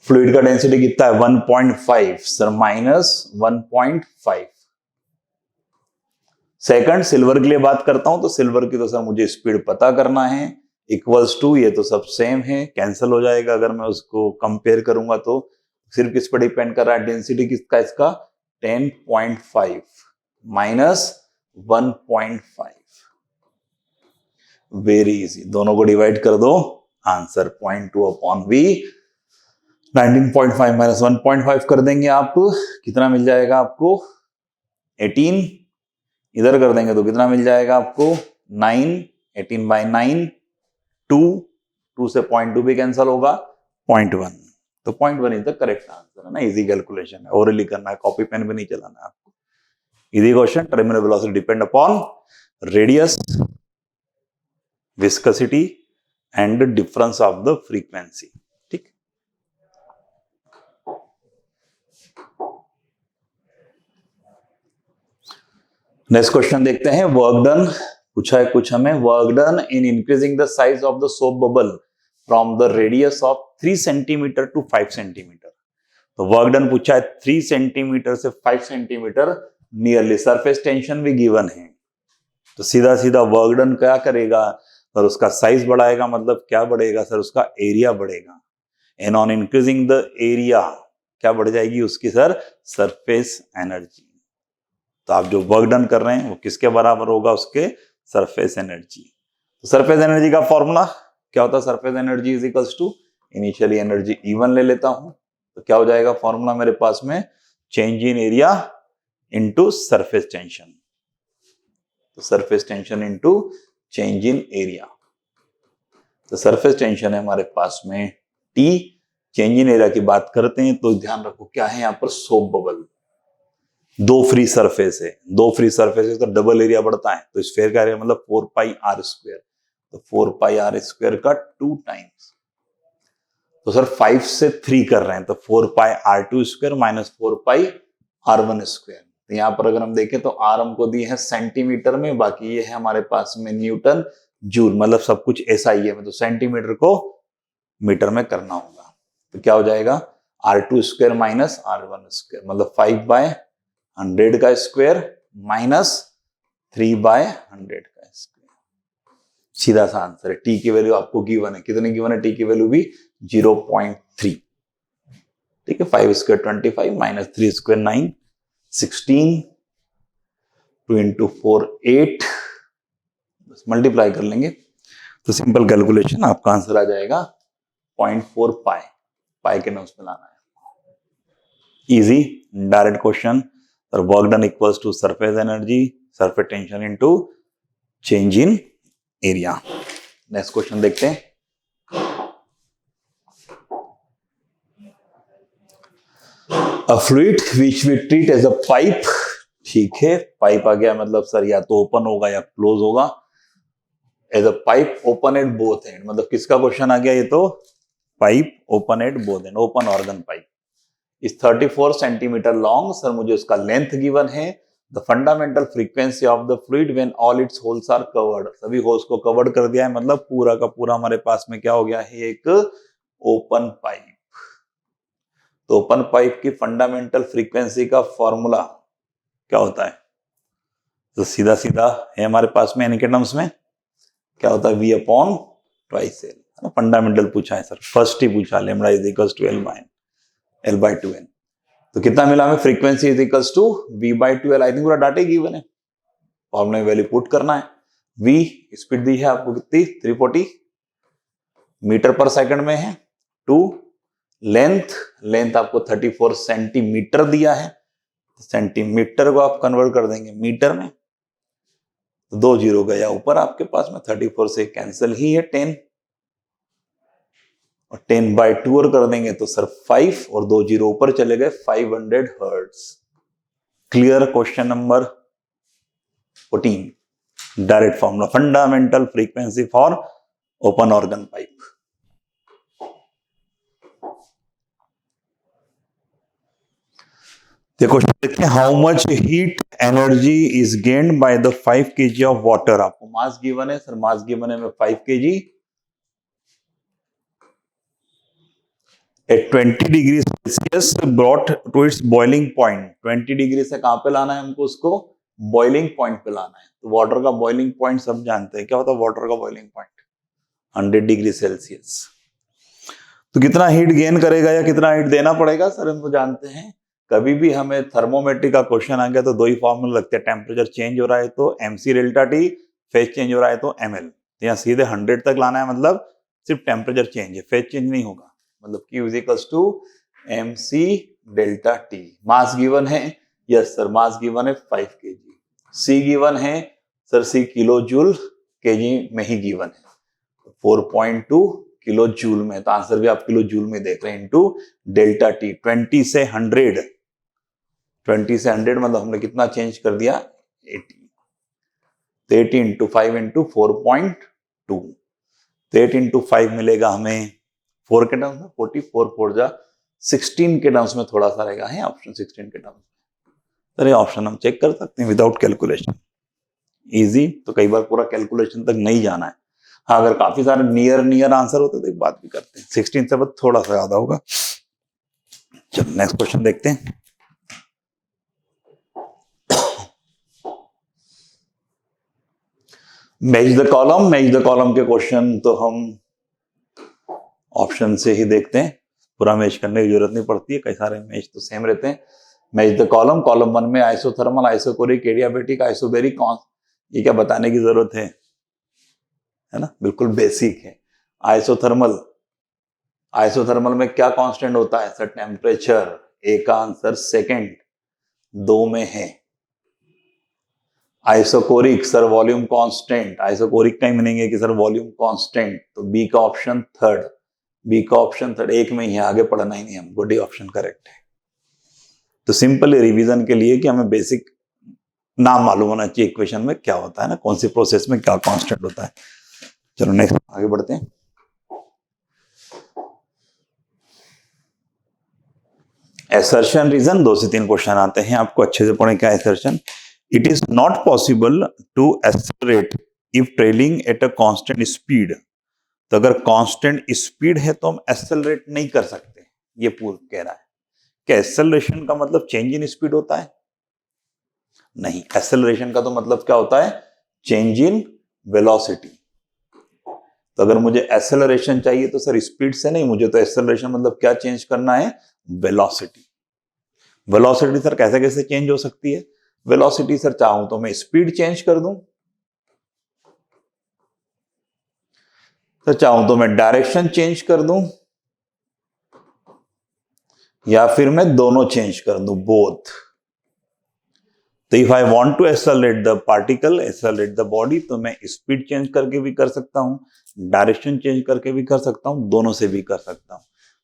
फ्लूइड का डेंसिटी कितना है 1.5 सर, -1.5 सेकंड। सिल्वर के लिए बात करता हूं तो सिल्वर की तो सर मुझे स्पीड पता करना है, इक्वल्स टू, ये तो सब सेम है, कैंसिल हो जाएगा अगर मैं उसको कंपेयर करूंगा तो। सिर्फ किस पर डिपेंड कर रहा है, डेंसिटी किसका, इसका 10.5 -1.5, वेरी इजी, दोनों को डिवाइड कर दो, आंसर 0.2/v, 19.5 -1.5 कर देंगे आप, कितना मिल जाएगा आपको 18, इधर कर देंगे तो कितना मिल जाएगा आपको 9, 18/9, 2 से 0.2 भी कैंसिल होगा, 0.1, तो 0.1 इज द करेक्ट आंसर है ना। इजी कैलकुलेशन है, ओरली करना है, कॉपी पेन भी नहीं चलाना है आपको। Easy question, terminal velocity depend upon radius, viscosity and difference of the frequency, ठीक। नेक्स्ट क्वेश्चन देखते हैं, वर्क डन पूछा है कुछ हमें, work done in increasing the size of the soap bubble from the radius of 3 centimetre to 5 centimetre. तो work done पूछा है 3 सेंटीमीटर से 5 सेंटीमीटर नियरली, सरफेस टेंशन भी गिवन है, तो सीधा सीधा वर्क डन क्या करेगा सर, उसका साइज बढ़ाएगा, मतलब क्या बढ़ेगा सर, उसका एरिया बढ़ेगा। And on increasing the area क्या बढ़ जाएगी उसकी सर, सरफेस एनर्जी। तो आप जो वर्क डन कर रहे हैं वो किसके बराबर होगा, उसके सरफेस एनर्जी। तो सरफेस एनर्जी का फॉर्मूला क्या होता है, surface energy is equals to, initially energy E1 ले लेता हूं, तो क्या हो जाएगा फॉर्मूला मेरे पास में, change in area into surface tension, तो surface tension into change in area. तो सरफेस टेंशन है हमारे पास में T, चेंज इन एरिया की बात करते हैं तो ध्यान रखो क्या है यहाँ पर, सोप बबल, 2 फ्री सरफेस है, 2 फ्री सरफेस का डबल एरिया बढ़ता है, तो स्फीयर का एरिया मतलब 4πr², तो 4πr² का 2 टाइम्स, तो सर 5 से 3 कर रहे हैं तो 4πr² - 4πr1²। तो यहां पर अगर हम देखें तो आर हमको दी है सेंटीमीटर में, बाकी ये है हमारे पास में न्यूटन जूल, मतलब सब कुछ ऐसा ही है, मतलब तो को मीटर में करना होगा, तो क्या हो जाएगा r2² - r1², मतलब 5/100 का स्क्वायर माइनस 3/100 का स्क्वायर, सीधा सा आंसर है। टी की वैल्यू आपको गिवन है, कितनी गिवन है, टी की वैल्यू भी 0.3, ठीक है। 5² 25 - 3² 9, 16, 2 × 4 8, बस मल्टीप्लाई कर लेंगे तो सिंपल कैलकुलेशन आपका आंसर आ जाएगा 0.4 पाई, पाई के नोट्स में लाना है, इजी डायरेक्ट क्वेश्चन। और work done equals to surface energy, surface tension into change in area. Next question देखते हैं, a fluid which we treat as a pipe, ठीक है, पाइप आ गया, मतलब सर या तो ओपन होगा या क्लोज होगा, as a pipe open at both end, मतलब किसका क्वेश्चन आ गया, ये तो pipe open at both end, open organ pipe is 34 centimetre long, sir मुझे उसका लेंथ गिवन है, the fundamental frequency of the fluid when all its holes are covered, सभी होल्स को कवर्ड कर दिया है, मतलब पूरा का पूरा हमारे पास में क्या हो गया है, एक ओपन पाइप। तो ओपन पाइप की फंडामेंटल फ्रीक्वेंसी का फॉर्मूला क्या होता है, तो सीधा सीधा है हमारे पास में, इनके टर्म्स में क्या होता है, V/2L, फंडामेंटल पूछा है सर, फर्स्ट ही पूछा, lambda is equals to L/2n, तो कितना मिला हमें, frequency is equals to V/2L, I think पूरा डाटा गिवन है, फॉर्मूला में वैल्यू पुट करना है। V स्पीड दी है आपको कितनी, 340 मीटर पर सेकंड में है, 2 लेंथ आपको 34 सेंटीमीटर दिया है, सेंटीमीटर को आप कन्वर्ट कर देंगे मीटर में, तो 2 जीरो गया ऊपर आपके पास में, 34 से कैंसिल ही है 10, और 10/2 और कर देंगे तो सर 5, और 2 जीरो ऊपर चले गए, 500 hertz. Clear. Question number 14, direct formula, fundamental frequency for open organ pipe. देखो देखते हैं, how much heat energy is gained by the 5 kg of water, आपको मास गिवन है सर, मास गिवन है में 5 kg, at 20 degree Celsius brought to its boiling point. 20 degree से कहां पे लाना है हमको, उसको बॉइलिंग पॉइंट पे लाना है। तो वाटर का बॉइलिंग पॉइंट सब जानते हैं, क्या होता है वाटर का बॉइलिंग पॉइंट, 100 डिग्री सेल्सियस। तो कितना हीट गेन करेगा या कितना हीट देना पड़ेगा सर, हम तो जानते हैं। कभी भी हमें थर्मोमेट्री का क्वेश्चन आ गया तो दो ही फॉर्मूला लगते हैं, टेम्परेचर चेंज हो रहा है तो mc delta T, phase change हो रहा है तो ml। तो यहाँ सीधे 100 तक लाना है, मतलब सिर्फ टेम्परेचर चेंज है, फेज चेंज नहीं होगा। मतलब Q is equals to mc delta t. Mass given है, यस सर मास गिवन है 5 kg। C गिवन है sir, C kilo joule kg में ही गिवन है, 4.2 किलो जूल में। तो आंसर भी आप किलो जूल में देख रहे हैं, इनटू डेल्टा टी। 20 से 100, 20 से 100 मतलब हमने कितना चेंज कर दिया, 80। तो 80 इंटू 5 इंटू 4.2, तो 8 इंटू 5 मिलेगा हमें 4 के टर्म्स में 44, 4 जा 16 के टर्म्स में थोड़ा सा रहेगा, है ऑप्शन 16 के टर्म्स में। तो ये ऑप्शन हम चेक कर सकते हैं विदाउट कैलकुलेशन, इजी। तो कई बार पूरा कैलकुलेशन तक नहीं जाना है। हाँ, अगर काफी सारे नियर आंसर होते तो एक बात भी करते हैं, 16 से बस थोड़ा सा ज्यादा होगा। चलो नेक्स्ट क्वेश्चन देखते हैं। Match the column, match the column के क्वेश्चन तो हम ऑप्शन से ही देखते हैं, पूरा मैच करने की जरूरत नहीं पड़ती है, कई सारे मैच तो सेम रहते हैं। मैच द कॉलम, कॉलम 1 में आइसोथर्मल, आइसोकोरिक, एडियाबेटिक, आइसोबेरिक, ये क्या बताने की जरूरत है ना, बिल्कुल बेसिक है। आइसोथर्मल, आइसोथर्मल में क्या कांस्टेंट होता है सर, टेम्परेचर। ए का आंसर सेकंड, 2 में है। Isochoric sir volume constant, isochoric का ही मीनिंग है कि सर वॉल्यूम कांस्टेंट, तो बी का ऑप्शन थर्ड, बी का ऑप्शन थर्ड, एक में ही है, आगे पढ़ना ही नहीं हमको, डी ऑप्शन करेक्ट है। तो सिंपल रिवीजन के लिए कि हमें बेसिक नाम मालूम होना चाहिए इक्वेशन में क्या होता है ना, कौन सी प्रोसेस में क्या कांस्टेंट होता है। चलो नेक्स्ट आगे बढ़ते हैं। एसर्शन रीजन, 2 से 3 क्वेश्चन आते हैं, आपको अच्छे से पढ़ें क्या assertion. It is not possible to accelerate if trailing at a constant speed. तो अगर कांस्टेंट स्पीड है तो हम एक्सेलरेट नहीं कर सकते, ये पूर्व कह रहा है। क्या एक्सेलरेशन का मतलब चेंज इन स्पीड होता है? नहीं, एक्सेलरेशन का तो मतलब क्या होता है, चेंज इन वेलोसिटी। तो अगर मुझे एक्सेलरेशन चाहिए तो सर स्पीड से नहीं, मुझे तो एक्सेलरेशन मतलब क्या चेंज करना है, वेलोसिटी। वेलोसिटी सर कैसे कैसे चेंज हो सकती है? वेलोसिटी सर चाहूं तो मैं स्पीड चेंज कर दूं, तो चाहूं तो मैं डायरेक्शन चेंज कर दूं, या फिर मैं दोनों चेंज कर दूं, बोथ। तो if I want to accelerate the particle, accelerate the body, तो मैं स्पीड चेंज करके भी कर सकता हूं, डायरेक्शन चेंज करके भी कर सकता हूं, दोनों से भी कर सकता हूं।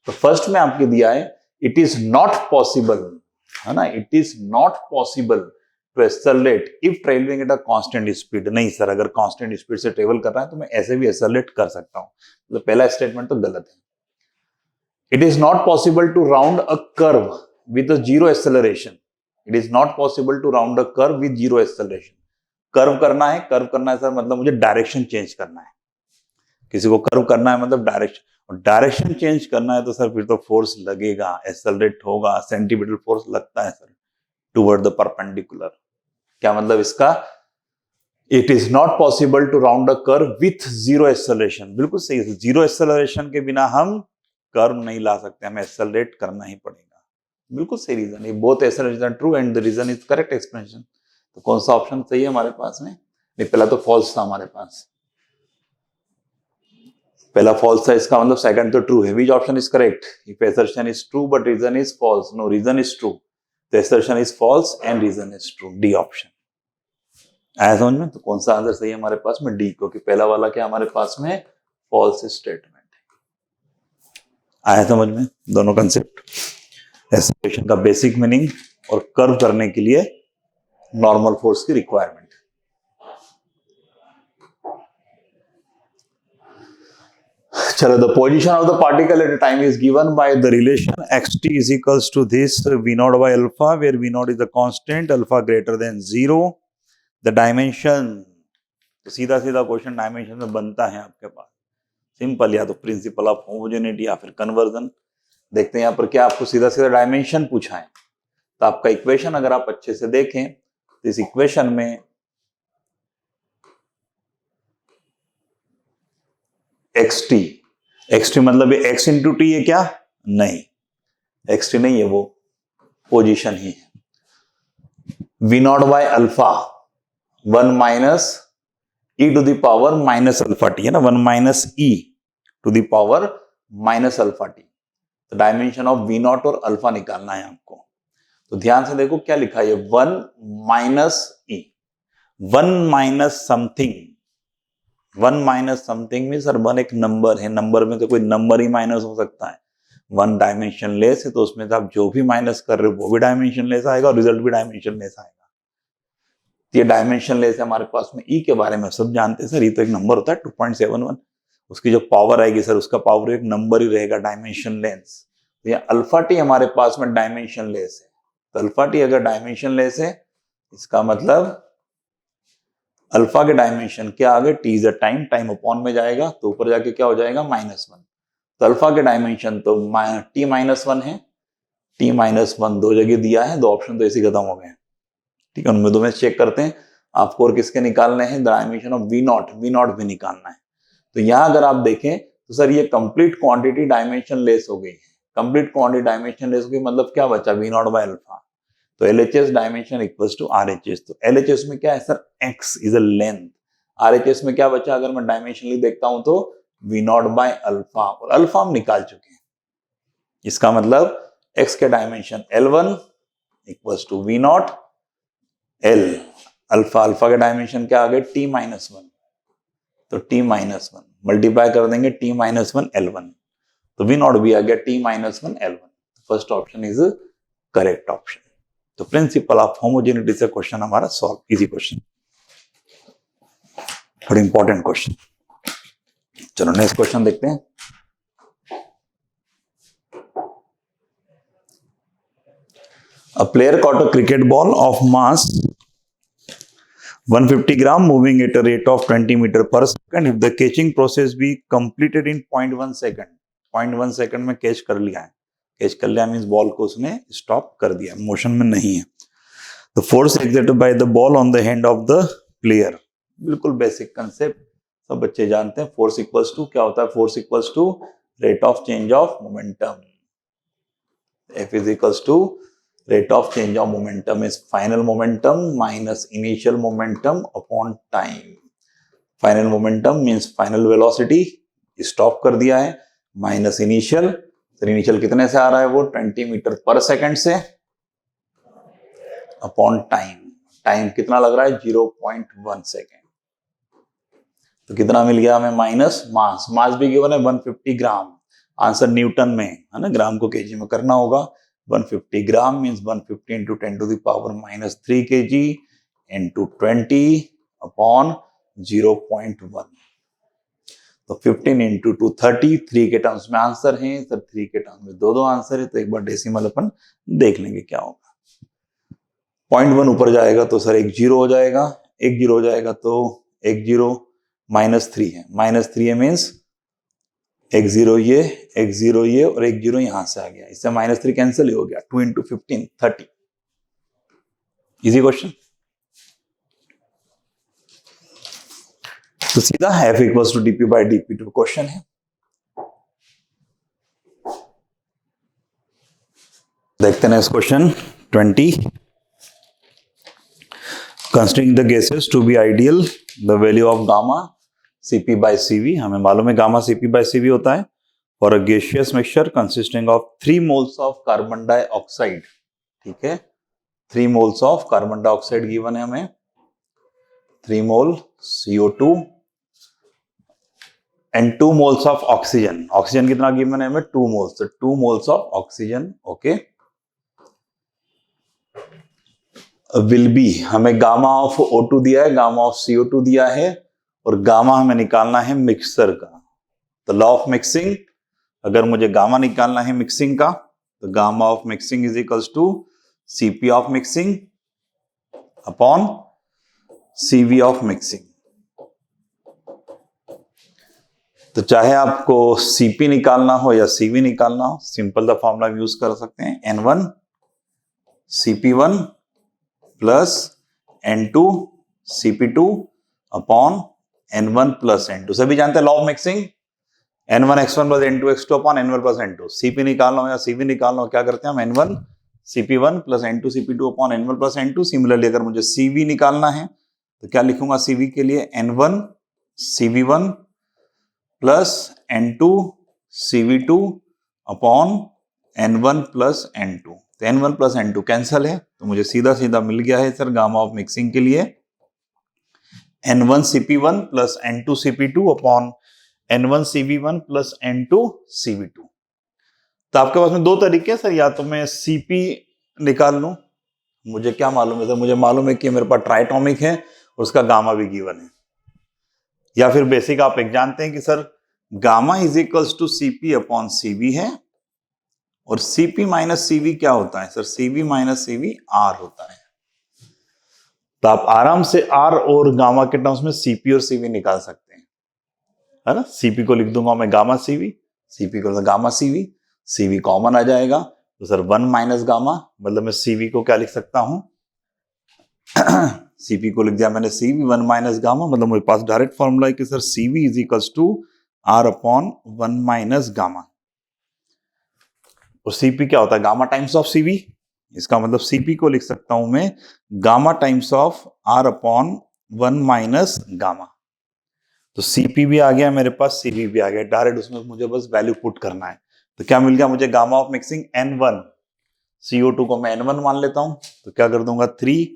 तो फर्स्ट में आपके दिया है इट इज नॉट पॉसिबल, है ना, it is not possible to accelerate if travelling at a constant speed. नहीं सर, अगर कांस्टेंट स्पीड से ट्रेवल कर रहा है तो मैं ऐसे भी एक्सेलरेट कर सकता हूं, मतलब पहला स्टेटमेंट तो गलत है। It is not possible to round a curve with a zero acceleration. It is not possible to round a curve with zero acceleration. Curve करना है, कर्व करना है सर मतलब मुझे डायरेक्शन चेंज करना है, किसी को कर्व करना है मतलब डायरेक्शन, और डायरेक्शन चेंज करना है तो सर फिर तो फोर्स लगेगा, एक्सेलरेट होगा, सेंटीमीटर फोर्स लगता है सर टुवर्ड द परपेंडिकुलर। क्या मतलब इसका, it is not possible to round a curve with zero acceleration. बिल्कुल सही है, जीरो एक्सेलरेशन के बिना हम कर्व नहीं ला सकते, हमें एक्सेलरेट करना ही पड़ेगा। बिल्कुल सही रीजन है, both acceleration true and the reason is correct explanation. तो कौन सा ऑप्शन सही है हमारे पास में, नहीं पहला तो फॉल्स था हमारे पास, पहला फॉल्स था, इसका मतलब सेकंड तो ट्रू है। विच option is correct, if assertion is true but reason is false, no reason is true, the assertion is false and reason is true, D option. आया समझ में? तो कौन सा आंसर सही है हमारे पास में, डी, क्योंकि पहला वाला क्या हमारे पास में फॉल्स स्टेटमेंट है। आया समझ में दोनों कंसेप्ट, एक्सेलरेशन का बेसिक मीनिंग और कर्व करने के लिए नॉर्मल फोर्स की रिक्वायरमेंट। चलो, the position of the particle at a time is given by the relation xt is equals to this v naught by alpha, where v naught is the constant, alpha greater than 0, the dimension। तो सीधा सीधा question dimension में बनता है आपके पास, simple, या तो principle of homogeneity या फिर कन्वर्जन। देखते हैं यहाँ पर क्या आपको सीधा सीधा डायमेंशन पूछा है। तो आपका इक्वेशन अगर आप अच्छे से देखें तो इस इक्वेशन में एक्स टी मतलब ये एक्स इंटू टी है क्या? नहीं, एक्स टी नहीं है, वो पोजीशन ही है। V naught by alpha 1 minus e to the power minus alpha t है ना, 1 minus e to the power minus alpha t. तो डायमेंशन ऑफ वी नॉट और अल्फा निकालना है आपको। तो ध्यान से देखो क्या लिखा है, 1 माइनस ई, 1 माइनस समथिंग, 1 माइनस समथिंग में सर 1 एक नंबर है, नंबर में तो कोई नंबर ही माइनस हो सकता है। 1 डायमेंशन लेस है तो उसमें तो आप जो भी माइनस कर रहे हो वो भी डायमेंशन लेस आएगा और रिजल्ट भी डायमेंशन लेस आएगा। ये डायमेंशन लेस है हमारे पास में। ई के बारे में सब जानते हैं सर, ये तो एक नंबर होता है 2.71, उसकी जो पावर आएगी सर उसका पावर एक नंबर ही रहेगा, डायमेंशन लेस। तो ये अल्फा टी हमारे पास में डायमेंशन लेस है। तो अल्फा टी अगर डायमेंशन लेस है इसका मतलब अल्फा के डायमेंशन क्या आ गए, T is a time, time upon में जाएगा तो ऊपर जाके क्या हो जाएगा -1। तो अल्फा के डायमेंशन तो टी -1 है, टी -1 दो जगह दिया है, दो ऑप्शन तो ऐसे खत्म हो गए। ठीक है, उनमें दो में चेक करते हैं आपको और किसके निकालने हैं, डायमेंशन ऑफ वी नॉट भी निकालना है। तो यहां अगर आप देखें तो सर ये कंप्लीट क्वांटिटी डायमेंशन लेस हो गई है। कंप्लीट क्वांटिटी डायमेंशन लेस हो गई मतलब क्या बचा, वी नॉट बाय अल्फा। तो LHS dimension equals to RHS। तो LHS में क्या है sir, x is a length. RHS में क्या बचा, अगर मैं डायमेंशनली देखता हूं तो वी नॉट बाय अल्फा, और अल्फा हम निकाल चुके हैं। इसका मतलब x के dimension L1 equals to v naught L, alpha के डायमेंशन क्या आ गए t-1, तो t-1 मल्टीप्लाई कर देंगे t-1 L1, तो वी नॉट भी आ गया t-1 L1। First option is correct option. तो प्रिंसिपल ऑफ होमोजेनिटी से क्वेश्चन हमारा सॉल्व, इजी क्वेश्चन, थोड़ा इंपॉर्टेंट क्वेश्चन। चलो नेक्स्ट क्वेश्चन देखते हैं। A player caught a cricket ball of mass 150 gram moving at a rate of 20 meter per second. If the catching process be completed in 0.1 second, 0.1 second में catch कर लिया है, catch कर लिया means ball को उसने स्टॉप कर दिया, मोशन में नहीं है। The force exerted by the ball on the hand of the player, बिल्कुल बेसिक कंसेप्ट सब बच्चे जानते हैं। फोर्स इक्वल्स टू क्या होता है, force equals to rate of change of momentum. F is equals to rate of change of momentum is final momentum minus initial momentum upon time. Final momentum means final velocity, stop कर दिया है, minus initial, तो initial कितने से आ रहा है वो 20 metre per second से, upon time, टाइम कितना लग रहा है 0.1 सेकेंड। तो कितना मिल गया हमें, माइनस मास, मास भी गिवन है 150 ग्राम, आंसर न्यूटन में है ना, ग्राम को केजी में करना होगा। 150 gram means 150 into 10 to the power -3 kg into 20 upon 0.1, तो 15 इंटू 2 30, 3 के टर्म्स में आंसर है सर, 3 के टर्म्स में दो आंसर है, तो एक बार डेसिमल अपन देख लेंगे क्या होगा। 0.1 ऊपर जाएगा तो सर 1 0 हो जाएगा, 1 0 हो जाएगा तो 1 0 -3 है, -3 है मीन्स 1 0 ये, 1 0 ये और 1 0 यहां से आ गया, इससे -3 कैंसिल ही हो गया, 2 इंटू 15 30। Easy question. तो सीधा F equals to dp by dp2 question है। देखते हैं इस question 20। Considering the gases to be ideal, the value of gamma Cp by Cv, हमें मालूम है गामा Cp बाई Cv होता है for a gaseous mixture consisting of 3 moles of carbon dioxide. ठीक है, 3 moles of carbon dioxide given है हमें, 3 मोल CO2 and 2 moles of oxygen. Oxygen कितना गिवन है हमें, 2 मोल्स, तो 2 moles of oxygen. Okay, will be, हमें गामा ऑफ O2 दिया है, गामा ऑफ CO2 दिया है, और गामा हमें निकालना है मिक्सर का। तो लॉ ऑफ मिक्सिंग, अगर मुझे गामा निकालना है मिक्सिंग का, तो gamma of mixing is equals to Cp of mixing upon Cv of mixing. तो चाहे आपको Cp निकालना हो या Cv निकालना हो, सिंपल द फॉर्मूला यूज कर सकते हैं, N1 Cp1 plus N2 Cp2 upon N1 plus N2। सभी जानते हैं law of mixing, N1 x1 plus N2 x2 upon N1 plus N2। Cp निकालना हो या Cv निकालना हो, क्या करते हैं हम, N1 Cp1 plus N2 Cp2 upon N1 plus N2। Similarly अगर मुझे Cv निकालना है तो क्या लिखूंगा Cv के लिए, N1 Cv1 plus N2 Cv2 upon N1 plus N2। तो N1 प्लस N2 कैंसल है, तो मुझे सीधा सीधा मिल गया है सर गामा ऑफ मिक्सिंग के लिए N1 Cp1 plus N2 Cp2 upon N1 Cv1 plus N2 Cv2। तो आपके पास में दो तरीके हैं सर, या तो मैं Cp निकाल लूं, मुझे क्या मालूम है सर, मुझे मालूम है कि मेरे पास ट्राइटोमिक है और उसका गामा भी गिवन है, या फिर बेसिक आप एक जानते हैं कि sir gamma is equals to Cp upon Cv है, और Cp माइनस Cv क्या होता है sir, Cv minus Cv R होता है। तो आप आराम से R और गामा के टर्म्स में Cp और Cv निकाल सकते हैं, है ना। Cp को लिख दूंगा मैं गामा Cv, Cp को गामा Cv, Cv कॉमन आ जाएगा, तो सर 1 माइनस गामा, मतलब मैं Cv को क्या लिख सकता हूं Cp को लिख दिया मैंने Cv 1 माइनस गामा, मतलब मेरे पास डायरेक्ट फॉर्मूला है कि sir Cv is equals to R upon 1 minus gamma. और Cp क्या होता है, गामा टाइम्स ऑफ Cv, इसका मतलब Cp को लिख सकता हूं मैं gamma times of R upon 1 minus gamma. तो Cp भी आ गया मेरे पास, Cv भी आ गया, डायरेक्ट उसमें मुझे बस वैल्यू पुट करना है। तो क्या मिल गया मुझे, gamma of mixing N1, CO2 को मैं N1 मान लेता हूं, तो क्या कर दूंगा 3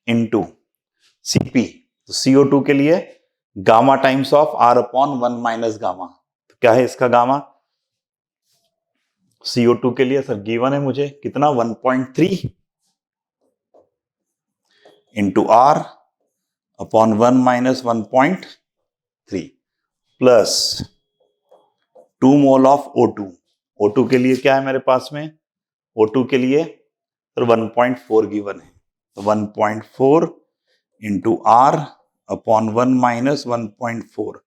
इंटू Cp, तो CO2 के लिए gamma times of R upon 1 minus gamma. तो क्या है इसका गामा CO2 के लिए सर गिवन है मुझे कितना, 1.3 into R upon 1 minus 1.3 plus 2 mole of O2। O2 के लिए क्या है मेरे पास में, O2 के लिए सर 1.4 गिवन है, तो 1.4 into R upon 1 minus 1.4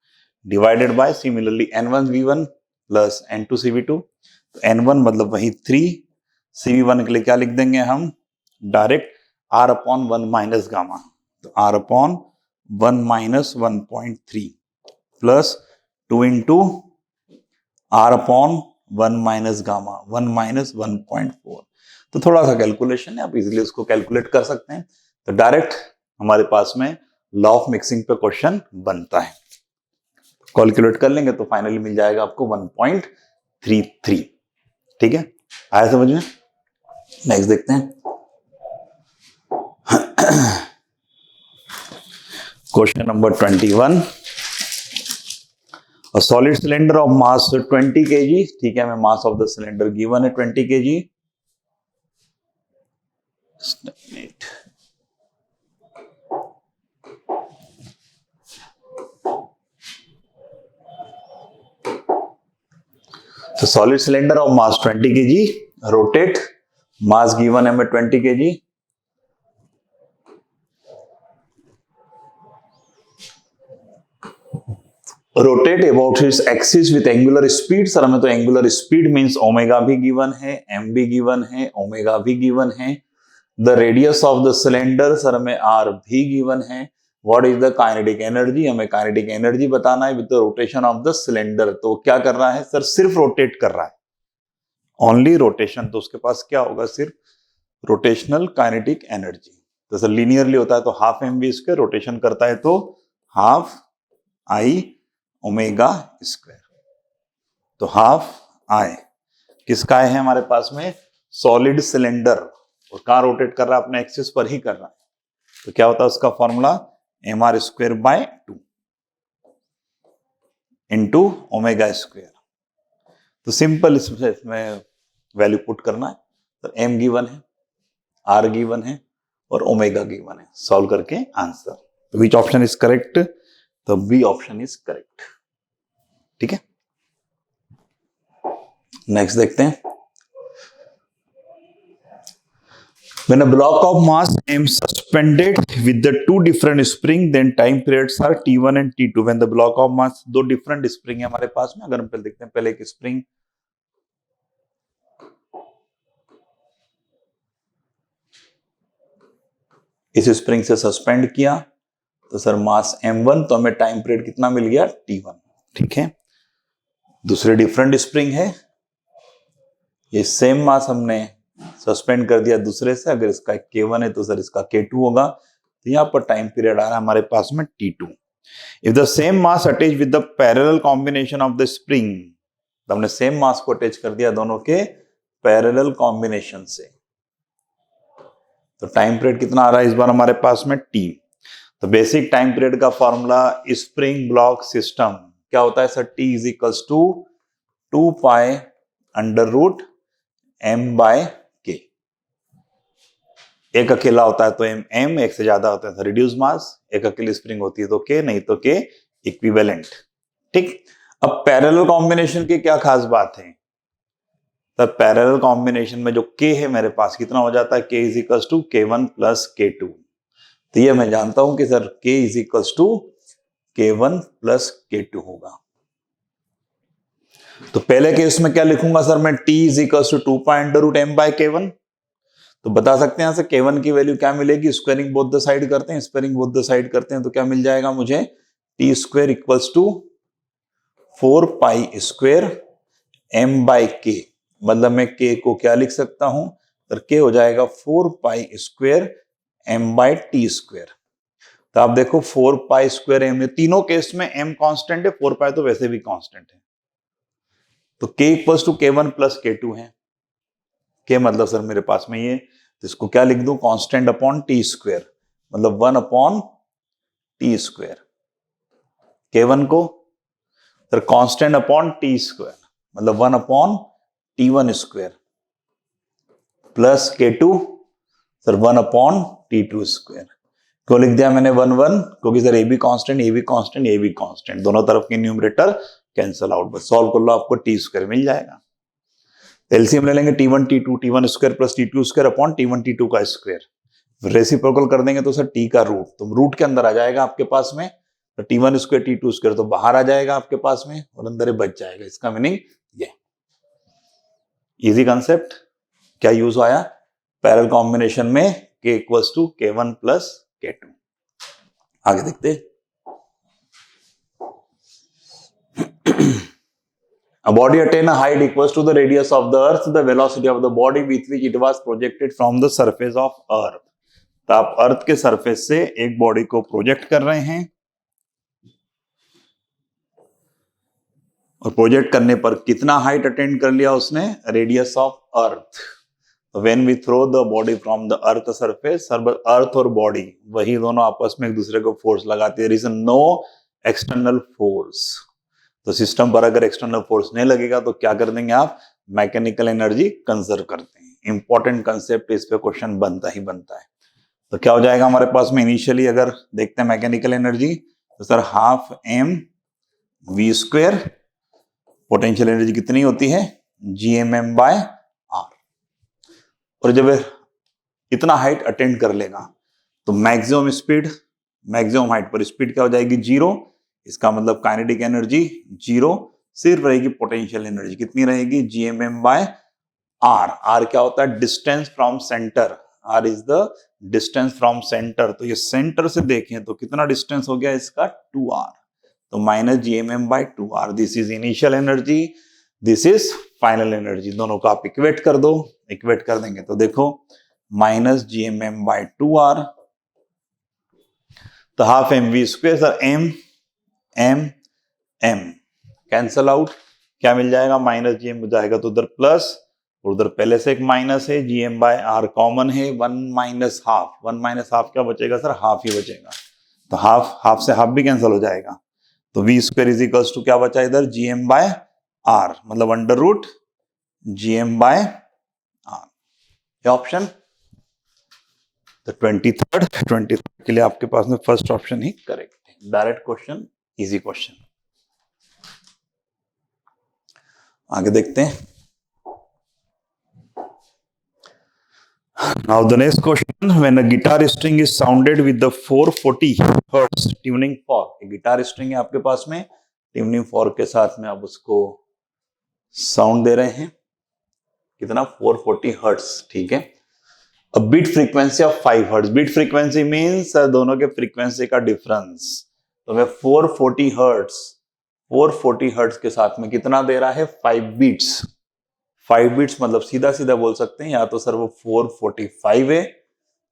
divided by similarly N1 V1 plus N2 CV2। तो N1 मतलब वही 3, CV1 के लिए क्या लिख देंगे हम, direct R upon 1 minus gamma, तो R upon 1 minus 1.3 plus 2 into R upon 1 minus gamma, 1 minus 1.4। तो थोड़ा सा कैलकुलेशन है, आप इजीली उसको कैलकुलेट कर सकते हैं। तो डायरेक्ट हमारे पास में लॉ ऑफ मिक्सिंग पे क्वेश्चन बनता है, कैलकुलेट कर लेंगे तो फाइनली मिल जाएगा आपको 1.33। ठीक है, आया समझ में। नेक्स्ट देखते हैं question number 21। A solid cylinder of mass 20 kg, ठीक है, मैं मास ऑफ द सिलेंडर गिवन है 20 kg। तो solid cylinder of mass 20 kg, rotate, mass given है मैं 20 kg, rotate about his axis with angular speed. Sir हमें तो एंगुलर स्पीड मींस ओमेगा भी गिवन है, एम भी गिवन है, ओमेगा भी गिवन है। The radius of the cylinder, sir हमें आर भी गिवन है। What is the kinetic energy, हमें काइनेटिक एनर्जी बताना है with the rotation of the cylinder. तो क्या कर रहा है सर, सिर्फ रोटेट कर रहा है, ओनली रोटेशन। तो उसके पास क्या होगा, सिर्फ रोटेशनल काइनेटिक एनर्जी। तो सर लीनियरली होता है तो half m v square, rotation करता है तो हाफ आई ओमेगा स्क्वायर। तो हाफ आई किसका है हमारे पास में, सॉलिड सिलेंडर, और कहां रोटेट कर रहा है, अपने एक्सिस पर ही कर रहा है। तो क्या होता है उसका formula, m are square by 2 into omega square. तो सिंपल इसमें वैल्यू पुट करना है। तो एम गिवन है, आर गिवन है और ओमेगा गिवन है, सॉल्व करके आंसर। तो विच ऑप्शन इज करेक्ट, तो बी ऑप्शन इज करेक्ट। ठीक है, नेक्स्ट देखते हैं When a block of mass m suspended with the two different spring, then time periods are t1 and t2. When the block of mass, दो different spring है हमारे पास में, अगर हम पहले देखते हैं, पहले एक spring इस स्प्रिंग से सस्पेंड किया तो सर मास m1, तो हमें टाइम पीरियड कितना मिल गया t1, ठीक है। दूसरे डिफरेंट स्प्रिंग है, ये सेम मास हमने सस्पेंड कर दिया दूसरे से, अगर इसका k1 है तो सर इसका k2 होगा, तो यहां पर टाइम पीरियड आ रहा है हमारे पास में t2। If the same mass attach with the parallel combination of the spring, तो हमने सेम मास को अटैच कर दिया दोनों के पैरेलल कॉम्बिनेशन से, तो टाइम पीरियड कितना आ रहा है इस बार हमारे पास में t। तो बेसिक टाइम पीरियड का फॉर्मूला स्प्रिंग ब्लॉक सिस्टम क्या होता है sir, t is equals to 2 pi under root m by k। एक अकेला होता है तो m, एक से ज्यादा होता है तो रिड्यूस मास, एक अकेली स्प्रिंग होती है तो k, नहीं तो k इक्विवेलेंट, ठीक। अब पैरेलल कॉम्बिनेशन की क्या खास बात है, तब पैरेलल कॉम्बिनेशन में जो k है मेरे पास कितना हो जाता है, k is equals to k1 plus k2। तो ये मैं जानता हूं कि sir k is equals to k1 plus k2 होगा। तो पहले केस में क्या लिखूंगा सर मैं, t is equals to 2 pi under root m by k1। तो बता सकते हैं यहां से k1 की वैल्यू क्या मिलेगी, स्क्वायरिंग बोथ द साइड करते हैं, स्क्वायरिंग बोथ द साइड करते हैं तो क्या मिल जाएगा मुझे, t square equals to 4 pi square m by k। मतलब मैं k को क्या लिख सकता हूं सर, k हो जाएगा 4 pi square m by t square. तो आप देखो 4 पाई स्क्वायर m, तीनों केस में m कांस्टेंट है, 4 पाई तो वैसे भी कांस्टेंट है, तो k equals to k1 plus k2 है। k मतलब सर मेरे पास में ये, तो इसको क्या लिख दूं, कांस्टेंट अपॉन टी स्क्वायर, मतलब 1 अपॉन टी स्क्वायर। k1 को sir constant upon T square, मतलब 1 upon t1 square, plus k2 sir 1 upon t2 square. क्यों लिख दिया मैंने 1 1, क्योंकि सर ए भी कांस्टेंट, ए भी कांस्टेंट, ए भी कांस्टेंट, दोनों तरफ के न्यूमरेटर कैंसल आउट, बस सॉल्व कर लो आपको टी स्क्वायर मिल जाएगा। एलसीएम ले लेंगे t1 t2, t1 square plus t2 square upon t1 t2 का स्क्वायर। रेसिप्रोकल कर देंगे तो सर t का रूट, तो रूट के अंदर आ जाएगा आपके पास में, तो t1 स्क्वायर t2 स्क्वायर तो बाहर आ जाएगा आपके पास में और अंदर ही बच जाएगा। इसका मीनिंग ये इजी कंसेप्ट क्या यूज आया, पैरेलल कॉम्बिनेशन में k equals to k1 plus k2। आगे देखते A body attain a height equals to the radius of the earth, the velocity of the body with which it was projected from the surface of earth। तो आप अर्थ के surface से एक body को project कर रहे हैं और प्रोजेक्ट करने पर कितना हाइट अटेंड कर लिया उसने, radius of earth. When we throw the body from the earth surface, earth और बॉडी वही दोनों आपस में एक दूसरे को फोर्स लगाते हैं, there is no external force. तो सिस्टम पर अगर एक्सटर्नल फोर्स नहीं लगेगा तो क्या कर देंगे आप, मैकेनिकल एनर्जी कंजर्व करते हैं। इंपॉर्टेंट कंसेप्ट, इस पे क्वेश्चन बनता ही बनता है। तो क्या हो जाएगा हमारे पास में, इनिशियली अगर देखते हैं मैकेनिकल एनर्जी, तो sir half m v square, potential energy कितनी होती है gmm बाय r। और जब इतना हाइट अटेंड कर लेगा तो मैक्सिमम स्पीड, मैक्सिमम हाइट पर स्पीड क्या हो जाएगी, 0। इसका मतलब काइनेटिक एनर्जी 0, सिर्फ रहेगी पोटेंशियल एनर्जी कितनी रहेगी, gmm बाय r। r क्या होता है, distance from centre, r is the distance from centre. तो ये सेंटर से देखें तो कितना डिस्टेंस हो गया इसका, 2r, तो minus gmm by 2r। This is initial energy, this is final energy, दोनों को आप इक्वेट कर दो। इक्वेट कर देंगे तो देखो माइनस gmm बाय 2r, तो half m v square, sir m m m cancel out, क्या मिल जाएगा, माइनस जीएम हो जाएगा तो उधर प्लस, और उधर पहले से एक माइनस है, जीएम बाय आर कॉमन है, 1 माइनस हाफ, 1 माइनस हाफ क्या बचेगा सर, हाफ ही बचेगा। तो हाफ, हाफ से हाफ भी कैंसिल हो जाएगा, तो v square is equals to क्या बचा इधर, जीएम बाय आर, मतलब under root GM by r. क्या ऑप्शन, तो 23rd के लिए आपके पास में फर्स्ट ऑप्शन ही करेक्ट है। Direct question, easy question. आगे देखते हैं। Now the next question, when a guitar string is sounded with the 440 hertz tuning fork, guitar string है आपके पास में, ट्यूनिंग फॉर्क के साथ में आप उसको साउंड दे रहे हैं, कितना 440 हर्ट्ज, ठीक है। अब beat frequency of 5 hertz, beat frequency means दोनों के फ्रीक्वेंसी का डिफरेंस, तो मैं 440 हर्ट्ज के साथ में कितना दे रहा है 5 बीट्स, 5 बीट्स मतलब सीधा सीधा बोल सकते हैं या तो सर वो 445 है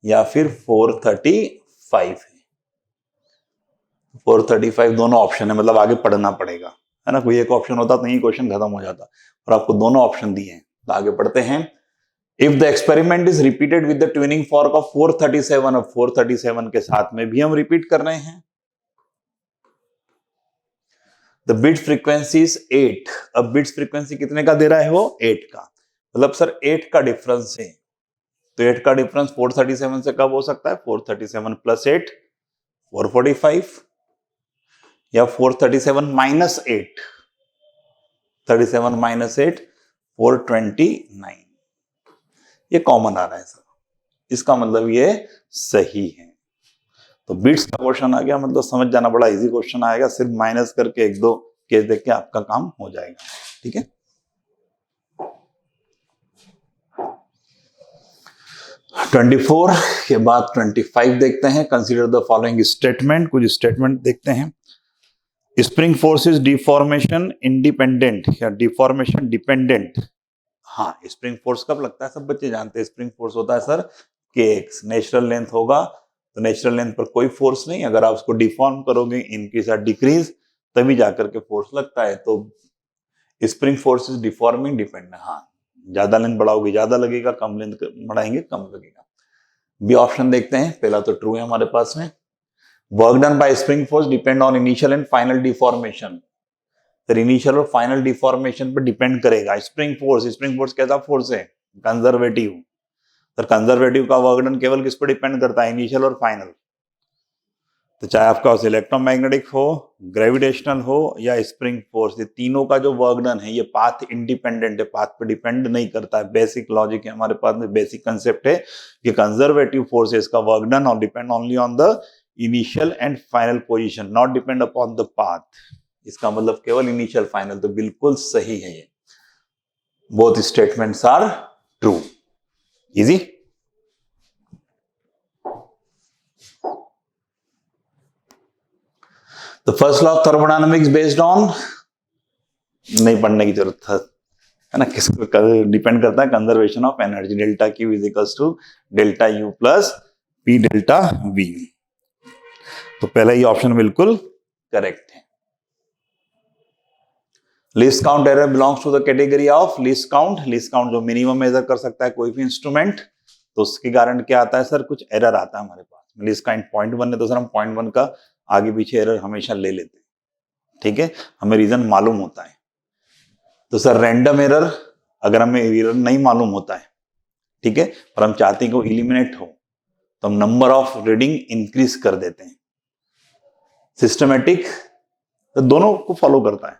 या फिर 435 है। 435 दोनों ऑप्शन है, मतलब आगे पढ़ना पड़ेगा, है ना, कोई एक ऑप्शन होता तो यही क्वेश्चन खत्म हो जाता, और आपको दोनों ऑप्शन दिए हैं, तो आगे पढ़ते हैं। If the experiment is repeated with the tuning fork of 437, अब 437 के साथ में भी हम रिपीट कर रहे हैं। द बीट फ्रीक्वेंसी इज 8, अब बीट्स फ्रीक्वेंसी कितने का दे रहा है वो 8 का, मतलब सर 8 का डिफरेंस है, तो 8 का डिफरेंस 437 से कब हो सकता है, 437 प्लस 8 445, या 437 माइनस 8, 37 माइनस 8 429, ये कॉमन आ रहा है सर, इसका मतलब ये सही है। तो बीट्स का क्वेश्चन आ गया, मतलब समझ जाना, बड़ा इजी क्वेश्चन आएगा, सिर्फ माइनस करके एक दो केस देख के आपका काम हो जाएगा, ठीक है। ट्वेंटी 24 के बाद 25 देखते हैं। कंसीडर द फॉलोइंग स्टेटमेंट, कुछ स्टेटमेंट देखते हैं। Spring force is deformation independent या डिफॉर्मेशन डिपेंडेंट। हाँ, स्प्रिंग फोर्स कब लगता है, सब बच्चे जानते हैं, स्प्रिंग फोर्स होता है सर kx, नेचुरल लेंथ होगा तो नेचुरल लेंथ पर कोई फोर्स नहीं, अगर आप उसको डिफॉर्म करोगे इंक्रीज या डिक्रीज तभी जाकर के फोर्स लगता है, तो spring force is deforming dependent. हाँ, ज्यादा लेंथ बढ़ाओगे ज्यादा लगेगा, कम लेंथ बढ़ाएंगे कम लगेगा। बी ऑप्शन देखते हैं, पहला तो ट्रू है हमारे पास में। Work done by spring force depend on initial and final deformation, फिर इनिशियल और फाइनल डिफॉर्मेशन पर डिपेंड करेगा। स्प्रिंग फोर्स कैसा फोर्स है, कंजर्वेटिव, तो कंजर्वेटिव का वर्क डन केवल किस पर डिपेंड करता है, इनिशियल और फाइनल। तो चाहे आपका इलेक्ट्रोमैग्नेटिक हो, ग्रेविटेशनल हो या स्प्रिंग फोर्स, ये तीनों का जो वर्क डन है ये पाथ इंडिपेंडेंट है, पाथ पे डिपेंड नहीं करता है। बेसिक लॉजिक है हमारे पास में, बेसिक कंसेप्ट है कि कंजर्वेटिव फोर्सेस का वर्क डन और depend only on the initial and final position, not depend upon the path. इसका मतलब केवल इनिशियल फाइनल, तो बिल्कुल सही है ये, both statements are true. Easy. तो first law of thermodynamics based on, नहीं पढ़ने की जरूरत है ना, किस पर डिपेंड करता है, conservation of energy, delta Q is equals to delta you plus p delta v. तो पहला ही ऑप्शन बिल्कुल करेक्ट है। Least count error belongs to the category of least count, least count जो मिनिमम मेजर कर सकता है कोई भी इंस्ट्रूमेंट, तो उसके कारण क्या आता है सर, कुछ एरर आता है हमारे पास। लीस्ट काउंट 0.1 है तो सर हम 0.1 का आगे पीछे एरर हमेशा ले लेते हैं, ठीक है, हमें रीजन मालूम होता है। तो सर रैंडम एरर, अगर हमें एरर नहीं मालूम होता है, ठीक है, पर हम चाहते हैं कि वो इलिमिनेट हो, तो हम नंबर ऑफ रीडिंग इंक्रीज कर देते हैं। सिस्टमेटिक तो दोनों को फॉलो करता है।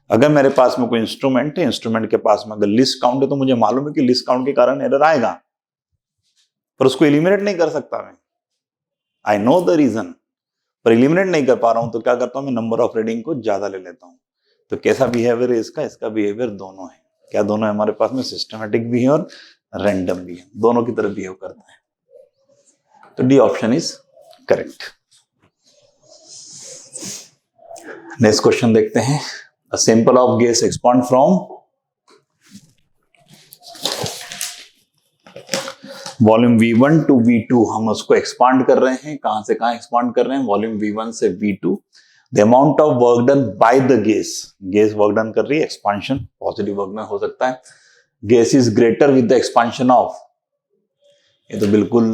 अगर मेरे पास में कोई इंस्ट्रूमेंट है, इंस्ट्रूमेंट के पास में अगर लिस्ट काउंट है तो मुझे मालूम है कि लिस्ट काउंट के कारण एरर आएगा, पर उसको एलिमिनेट नहीं कर सकता मैं, आई नो द रीजन, पर एलिमिनेट नहीं कर पा रहा हूं, तो क्या करता हूं मैं, नंबर ऑफ रीडिंग को ज्यादा ले लेता हूं। तो कैसा बिहेवियर है इसका, इसका बिहेवियर दोनों है, क्या दोनों है हमारे पास में, सिस्टमेटिक भी है और रैंडम भी है, दोनों की तरफ बिहेव करता है। तो d option is correct. Next question देखते हैं। A sample of gas expand from volume V1 to V2, हम उसको एक्सपांड कर रहे हैं, कहां से कहां एक्सपांड कर रहे हैं, वॉल्यूम V1 से V2। The amount of work done by the gas, gas work done कर रही है, एक्सपांशन पॉजिटिव वर्क डन हो सकता है। Gas is greater with the expansion of, ये तो बिल्कुल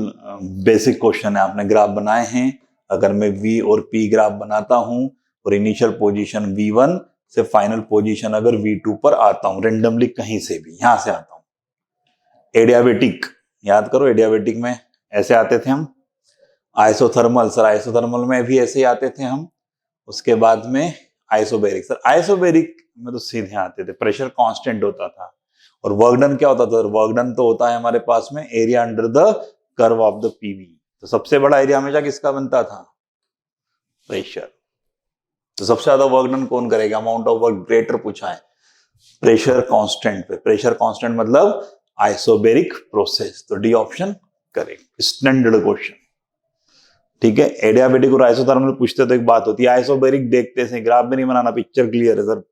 बेसिक क्वेश्चन है, आपने ग्राफ बनाए हैं। अगर मैं V और P ग्राफ बनाता हूं और इनिशियल पोजीशन V1 से फाइनल पोजीशन अगर V2 पर आता हूं, रेंडमली कहीं से भी यहां से आता हूं। एडियाबेटिक याद करो, एडियाबेटिक में ऐसे आते थे हम। आइसोथर्मल, सर आइसोथर्मल में भी ऐसे ही आते थे हम। उसके बाद में आइसोबेरिक, सर आइसोबेरिक में तो सीधे आते थे, प्रेशर कांस्टेंट होता था और वर्क डन क्या होता था? वर्क डन तो होता है हमारे पास में area under the curve of the PV. तो सबसे बड़ा एरिया हमेशा किसका बनता था? प्रेशर। तो सबसे ज्यादा वर्क डन कौन करेगा? अमाउंट ऑफ वर्क ग्रेटर पूछा है प्रेशर कांस्टेंट पे। प्रेशर कांस्टेंट मतलब आइसोबेरिक प्रोसेस। तो d option correct, standard question. ठीक है, एडियाबेटिक और आइसोथर्मल पूछते तो एक बात होती है, आइसोबेरिक देखते से ग्राफ भी नहीं बनाना, पिक्चर क्लियर है सर।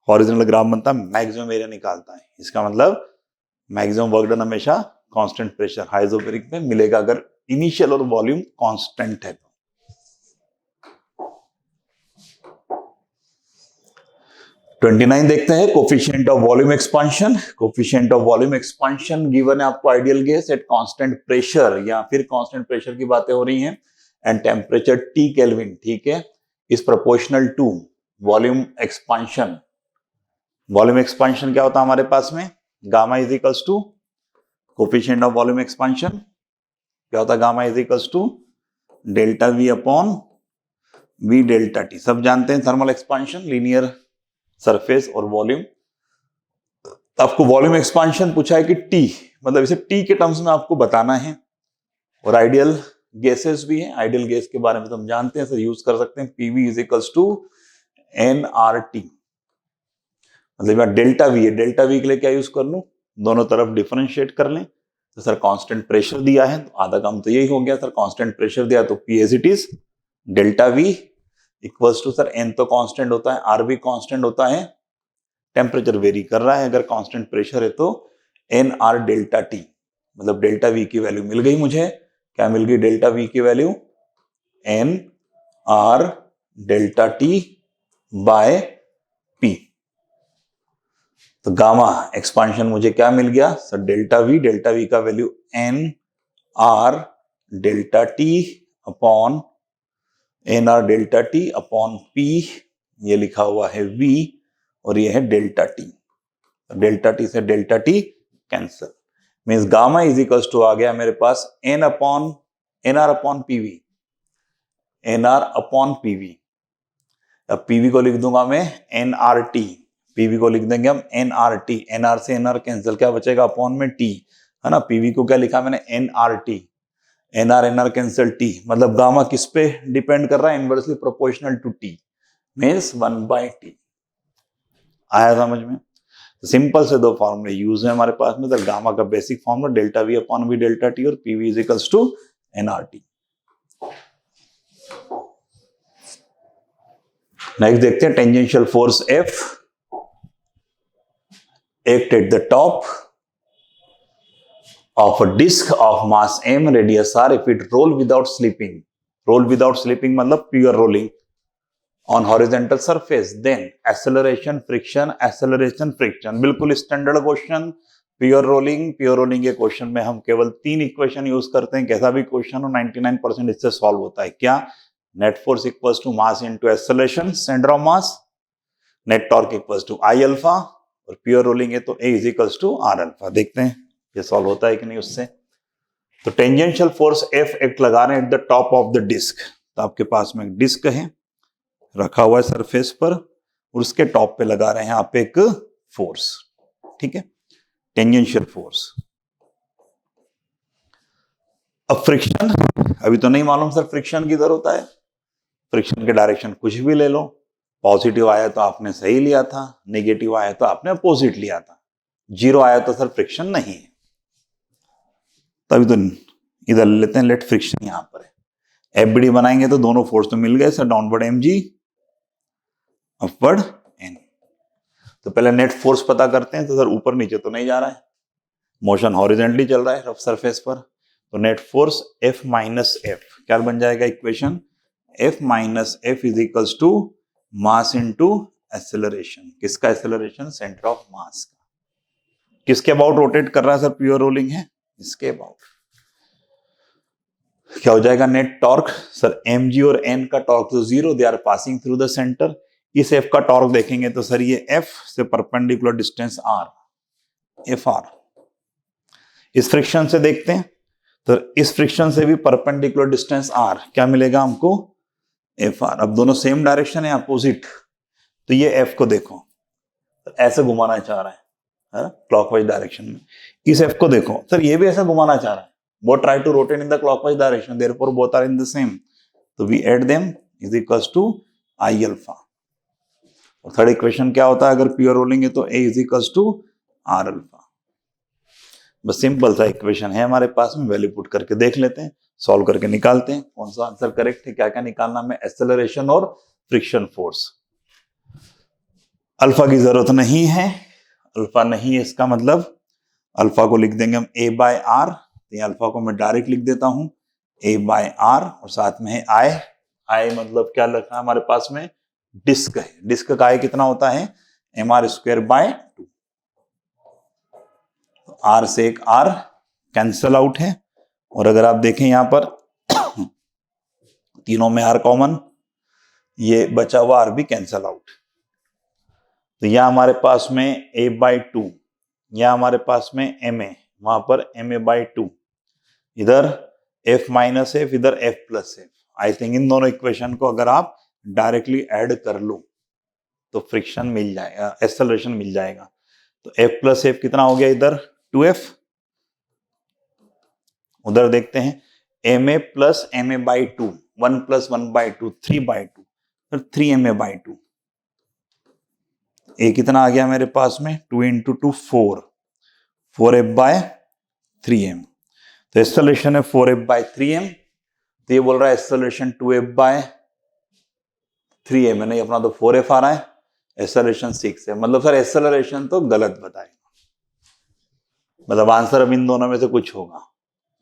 हॉरिजॉन्टल ग्राफ बनता है, मैक्सिमम एरिया निकालता है, इसका मतलब मैक्सिमम वर्क डन हमेशा कांस्टेंट प्रेशर आइसोबेरिक में मिलेगा अगर इनिशियल और वॉल्यूम कांस्टेंट है। 29 देखते हैं, coefficient of volume expansion. Coefficient of volume expansion given है आपको ideal gas at constant pressure, या फिर कांस्टेंट प्रेशर की बातें हो रही हैं, एंड टेम्परेचर टी केल्विन, ठीक है, is proportional to volume expansion. Volume expansion क्या होता है हमारे पास में? Gamma is equals to coefficient of volume expansion क्या होता है? Gamma is equals to delta we upon we delta t. सब जानते हैं थर्मल एक्सपांशन, लीनियर सरफेस और वॉल्यूम। आपको वॉल्यूम एक्सपांशन पूछा है कि टी, मतलब इसे टी के टर्म्स में आपको बताना है। और आइडियल गैसेस भी है, आइडियल गैस के बारे में तो हम जानते हैं सर, यूज कर सकते हैं PV is equals to N R t. मतलब डेल्टा वी है, डेल्टा वी के लिए क्या यूज कर लूं? दोनों तरफ डिफरेंशिएट कर लें। तो सर कांस्टेंट प्रेशर दिया है तो आधा काम तो यही हो गया सर, कांस्टेंट प्रेशर दिया तो p as it is delta v equals to, sir n तो कांस्टेंट होता है, आर भी कांस्टेंट होता है, टेम्परेचर वेरी कर रहा है, अगर कांस्टेंट प्रेशर है तो एन आर डेल्टा टी। मतलब डेल्टा वी की वैल्यू मिल गई मुझे, क्या मिल गई? डेल्टा वी की value n r delta t by p. तो गामा एक्सपांशन मुझे क्या मिल गया सर? डेल्टा वी का value n r delta t upon n r delta t upon p, ये लिखा हुआ है वी और ये है डेल्टा टी। डेल्टा टी से delta t cancel, means gamma is equal to आ गया मेरे पास N R upon PV, N R upon PV. अब पीवी को लिख दूंगा मैं एन आर टी, पीवी को लिख देंगे हम n are t, n r से एन आर कैंसिल, क्या बचेगा? अपॉन में टी, है ना। पीवी को क्या लिखा मैंने? N are t, n r cancel t, मतलब गामा किस पे डिपेंड कर रहा है? Inversely proportional to t, means 1/t। आया समझ में? तो सिंपल से दो फॉर्मूले यूज है हमारे पास में। तो गामा का basic formula delta we upon we delta T और PV is equals to N R T. Next देखते हैं tangential force F act at the top of a disk of mass m radius r if it roll without slipping, roll without slipping मतलब pure rolling on horizontal surface, then acceleration friction। बिल्कुल standard question, pure rolling के question में हम केवल 3 equation use करते हैं, कैसा भी क्वेश्चन हो 99% इससे सॉल्व होता है। क्या? Net force equals to mass into acceleration centre of mass, net torque equals to I alpha, और प्योर रोलिंग है तो A is equals to R alpha. देखते हैं ये सॉल्व होता है कि नहीं उससे। तो टेंजेंशियल फोर्स एफ एक्ट लगा रहे हैं at the top of the disc. तो आपके पास में एक डिस्क है रखा हुआ है सरफेस पर, और उसके टॉप पे लगा रहे हैं आप एक फोर्स, ठीक है, टेंजेंशियल फोर्स। अब फ्रिक्शन अभी तो नहीं मालूम सर फ्रिक्शन किधर होता है। फ्रिक्शन के डायरेक्शन कुछ भी ले लो, पॉजिटिव आया तो आपने सही लिया था, नेगेटिव आया तो आपने अपोजिट लिया था, जीरो आया तो सर फ्रिक्शन नहीं है। तभी तो इधर लेते हैं, लेट फ्रिक्शन यहां पर है। एफबीडी बनाएंगे तो दोनों फोर्स तो मिल गए sir, downward mg, upward n। तो पहले नेट फोर्स पता करते हैं। तो सर ऊपर नीचे तो नहीं जा रहा है, मोशन हॉरिजॉन्टली चल रहा है रफ सरफेस पर। तो net force F minus f क्या बन जाएगा equation? F minus f is equals to mass into acceleration. किसका एक्सेलरेशन? सेंटर ऑफ मास का। किसके अबाउट रोटेट कर रहा है सर? प्योर रोलिंग है, इसके अबाउट। क्या हो जाएगा नेट टॉर्क? सर mg और n का टॉर्क तो zero, they are passing through the centre. इस f का टॉर्क देखेंगे तो सर ये f से परपेंडिकुलर डिस्टेंस r, fr। इस फ्रिक्शन से देखते हैं तो इस फ्रिक्शन से भी परपेंडिकुलर डिस्टेंस r, क्या मिलेगा हमको? fr। अब दोनों सेम डायरेक्शन है, अपोजिट। तो ये f को देखो, तो ऐसे घुमाना चाह रहा है, है ना, क्लॉकवाइज डायरेक्शन में। इस एफ को देखो सर, ये भी ऐसा घुमाना चाह रहा है, वो try to rotate in the clockwise direction, therefore both are in the same, तो we add them is equals to I alpha. और थर्ड इक्वेशन क्या होता है अगर प्योर रोलिंग है, तो A is equals to R alpha. बस simple सा इक्वेशन है हमारे पास में, वैल्यू पुट करके देख लेते हैं, सॉल्व करके निकालते हैं कौन सा आंसर करेक्ट है। क्या क्या निकालना में, एक्सेलरेशन और फ्रिक्शन फोर्स। अल्फा की जरूरत नहीं है, अल्फा नहीं है इसका मतलब अल्फा को लिख देंगे हम ए बाय आर, तो अल्फा को मैं डायरेक्ट लिख देता हूं ए बाय आर, और साथ में है आई। आई मतलब क्या लिखा है हमारे पास में, डिस्क है, डिस्क का आई कितना होता है एम आर स्क्वायर बाय 2, तो आर से एक आर कैंसल आउट है, और अगर आप देखें यहां पर तीनों में आर कॉमन, ये बचा हुआ आर भी कैंसल आउट, तो यहां हमारे पास में ए बाई 2, यहां हमारे पास में एम ए, वहां पर एम ए बाई 2, इधर एफ माइनस एफ, इधर F plus F. I think in दोनों इक्वेशन को अगर आप डायरेक्टली ऐड कर लो तो फ्रिक्शन मिल जाएगा, एक्सेलरेशन मिल जाएगा। तो एफ प्लस एफ कितना हो गया इधर 2f, उधर देखते हैं m a plus m a by 2, 1 plus 1 by 2, 3 by 2, फिर 3 एम ए बाई 2, ए कितना आ गया मेरे पास में 2 इंटू 2 4, 4f बाय 3m, तो एक्सेलरेशन है 4f बाय 3m, तो ये बोल रहा है एक्सेलरेशन 2f बाय 3m, नहीं अपना तो 4f आ रहा है, एक्सेलरेशन 6 है, मतलब सर एक्सेलरेशन तो गलत बताएगा, मतलब आंसर अब इन दोनों में से कुछ होगा।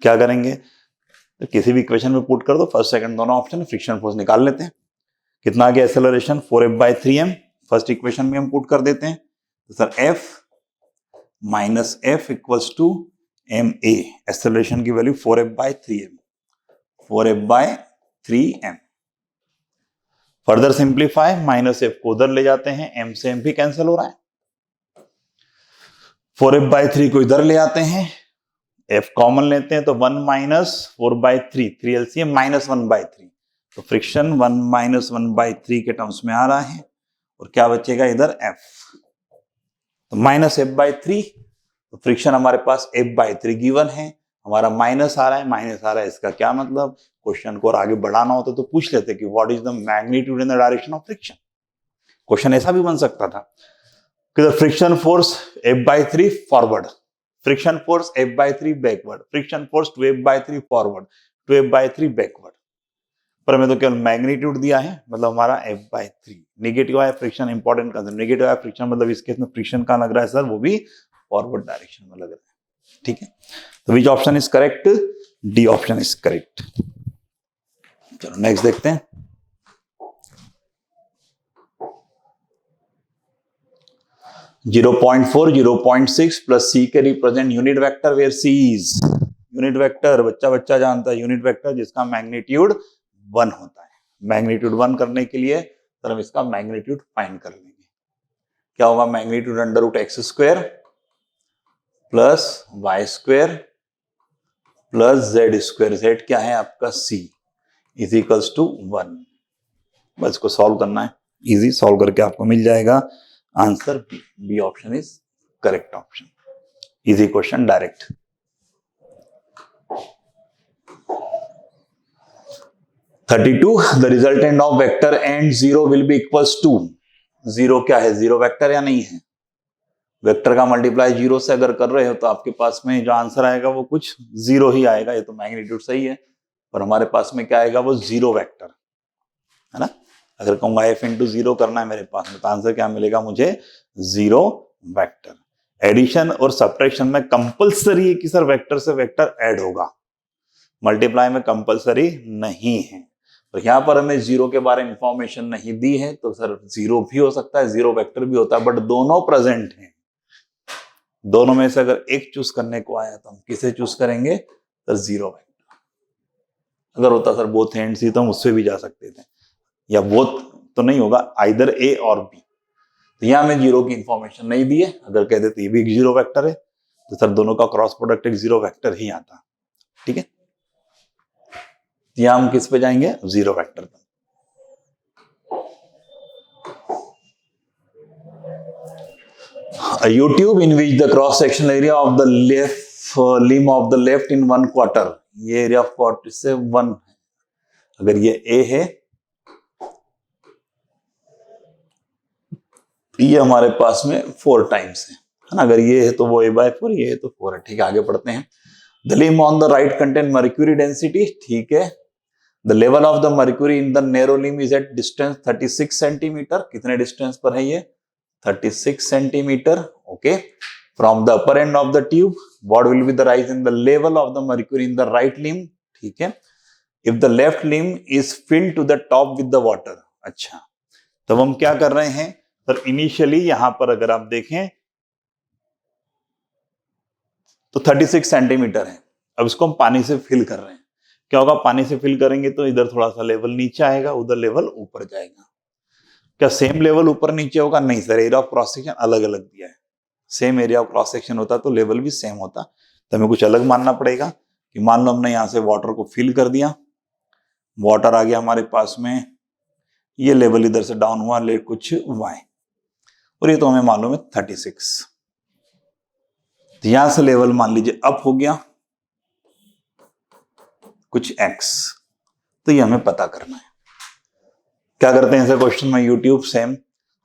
क्या करेंगे, तो किसी भी इक्वेशन में पुट कर दो, फर्स्ट सेकंड दोनों ऑप्शन, फ्रिक्शन फोर्स निकाल लेते हैं। कितना आ गया acceleration 4f by 3m, first equation में हम पुट कर देते हैं, तो sir f minus F equals to M A, acceleration की value 4f by 3m, 4f by 3m। Further simplify, minus F को उधर ले जाते हैं, m से m भी कैंसिल हो रहा है, 4f बाय 3 को इधर ले आते हैं, f कॉमन लेते हैं तो 1 minus 4 by 3, 3 LCM minus 1 by 3, तो फ्रिक्शन 1 माइनस 1 बाई 3 के टर्म्स में आ रहा है, और क्या बचेगा इधर f, तो माइनस f बाई 3, तो फ्रिक्शन हमारे पास f बाई 3 गिवन है, हमारा माइनस आ रहा है, माइनस आ रहा है, इसका क्या मतलब, क्वेश्चन को और आगे बढ़ाना होता तो पूछ लेते कि what is the magnitude in the direction of friction. Question ऐसा भी बन सकता था कि friction force f by 3 forward, friction force f by 3 backward, friction force 2f by 3 forward, 2f by 3 backward, पर हमें तो केवल मैग्नीट्यूड दिया है, मतलब हमारा f बाई 3। नेगेटिव आया फ्रिक्शन, इंपॉर्टेंट कंसेप्ट, नेगेटिव आया फ्रिक्शन मतलब इस केस में फ्रिक्शन कहां लग रहा है सर, वो भी फॉरवर्ड डायरेक्शन में लग रहा है, ठीक है। तो which option is correct, d option is correct. चलो नेक्स्ट देखते हैं। जीरो 0.4, 0.6 प्लस सी के represent unit vector where c is, unit vector बच्चा जानता है, यूनिट वेक्टर जिसका मैग्नीट्यूड 1 होता है। मैग्नीट्यूड 1 करने के लिए सर हम इसका मैग्नीट्यूड फाइंड कर लेंगे। क्या होगा, magnitude under root x square plus y square plus z square, z क्या है आपका सी, इज इक्वल्स टू 1। बस इसको सॉल्व करना है, इजी, सॉल्व करके आपको मिल जाएगा answer b, b option is correct option, easy question direct. 32, the resultant of vector and 0 will be equals to, 0 क्या है, 0 वेक्टर या नहीं है, वेक्टर का मल्टीप्लाई 0 से अगर कर रहे हो तो आपके पास में जो आंसर आएगा वो कुछ 0 ही आएगा, ये तो मैग्नीट्यूड सही है, पर हमारे पास में क्या आएगा, वो 0 वेक्टर है ना। अगर कहूंगा f इंटू 0 करना है मेरे पास में, तो आंसर क्या मिलेगा मुझे, 0 वेक्टर। एडिशन और सब्ट्रैक्शन में कंपलसरी है कि सर वेक्टर से वेक्टर ऐड होगा, मल्टीप्लाई में कंपलसरी नहीं है। तो यहां पर हमें 0 के बारे में इंफॉर्मेशन नहीं दी है, तो सर 0 भी हो सकता है, 0 वेक्टर भी होता है, बट दोनों प्रेजेंट हैं। दोनों में से अगर एक चूज करने को आया तो हम किसे चूज करेंगे, तो 0 वेक्टर। अगर होता सर बोथ एंड सी तो हम उससे भी जा सकते थे, या बोथ तो नहीं होगा, आइदर ए और बी। तो यहां हमें 0 की इंफॉर्मेशन नहीं दी है, अगर कह देते ये भी एक 0 वेक्टर है तो सर दोनों का क्रॉस प्रोडक्ट एक 0 वेक्टर ही आता, ठीक है। यहां हम किस पे जाएंगे, 0 वेक्टर पे। U tube in which the cross sectional area of the left limb of the left in 1/4, ये एरिया ऑफ क्वार्टर से 1 है। अगर ये A है, ये हमारे पास में 4 टाइम्स है ना। अगर ये है तो वो A/4, ये है तो 4 है। ठीक है, आगे पढ़ते हैं। The limb on the right contain mercury density, ठीक है। The level of the mercury in the narrow limb is at distance 36 centimetre. कितने डिस्टेंस पर है ये? 36 centimetre. Okay, from the upper end of the tube what will be the rise in the level of the mercury in the right limb, ठीक है। If the left limb is filled to the top with the water. अच्छा, तो हम क्या कर रहे हैं sir? Initially यहां पर अगर आप देखें तो 36 सेंटीमीटर है। अब इसको हम पानी से फिल कर रहे हैं। क्या होगा? पानी से फिल करेंगे तो इधर थोड़ा सा लेवल नीचे आएगा, उधर लेवल ऊपर जाएगा। क्या सेम लेवल ऊपर नीचे होगा? नहीं sir, area of cross section अलग अलग दिया है। Same area of cross section होता तो लेवल भी सेम होता, तो हमें कुछ अलग मानना पड़ेगा। कि मान लो हमने यहां से वाटर को फिल कर दिया, वाटर आ गया हमारे पास में, ये लेवल इधर से डाउन हुआ ले कुछ y, और ये तो हमें मालूम है 36। तो यहां से लेवल मान लीजिए अप हो गया कुछ x, तो ये हमें पता करना है। क्या करते हैं ऐसे क्वेश्चन में? यूट्यूब सेम,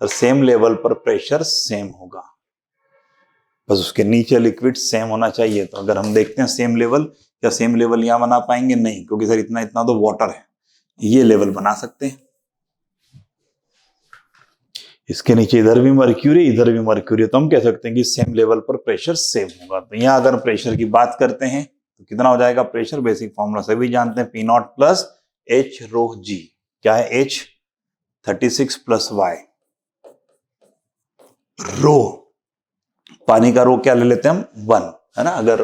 और सेम लेवल पर प्रेशर सेम होगा, बस उसके नीचे लिक्विड सेम होना चाहिए। तो अगर हम देखते हैं सेम लेवल, क्या सेम लेवल यहां बना पाएंगे? नहीं, क्योंकि सर इतना इतना तो वाटर है। ये लेवल बना सकते हैं, इसके नीचे इधर भी मर्क्यूरी, इधर भी मर्क्यूरी, तो हम कह सकते हैं कि सेम लेवल पर प्रेशर सेम होगा। तो यहां अगर प्रेशर की बात करते हैं तो कितना हो जाएगा प्रेशर? बेसिक फॉर्मूला सभी जानते हैं, P naught plus H rho G। क्या है H? 36 प्लस Y रो, पानी का रो क्या ले लेते हैं हम? 1, है ना, अगर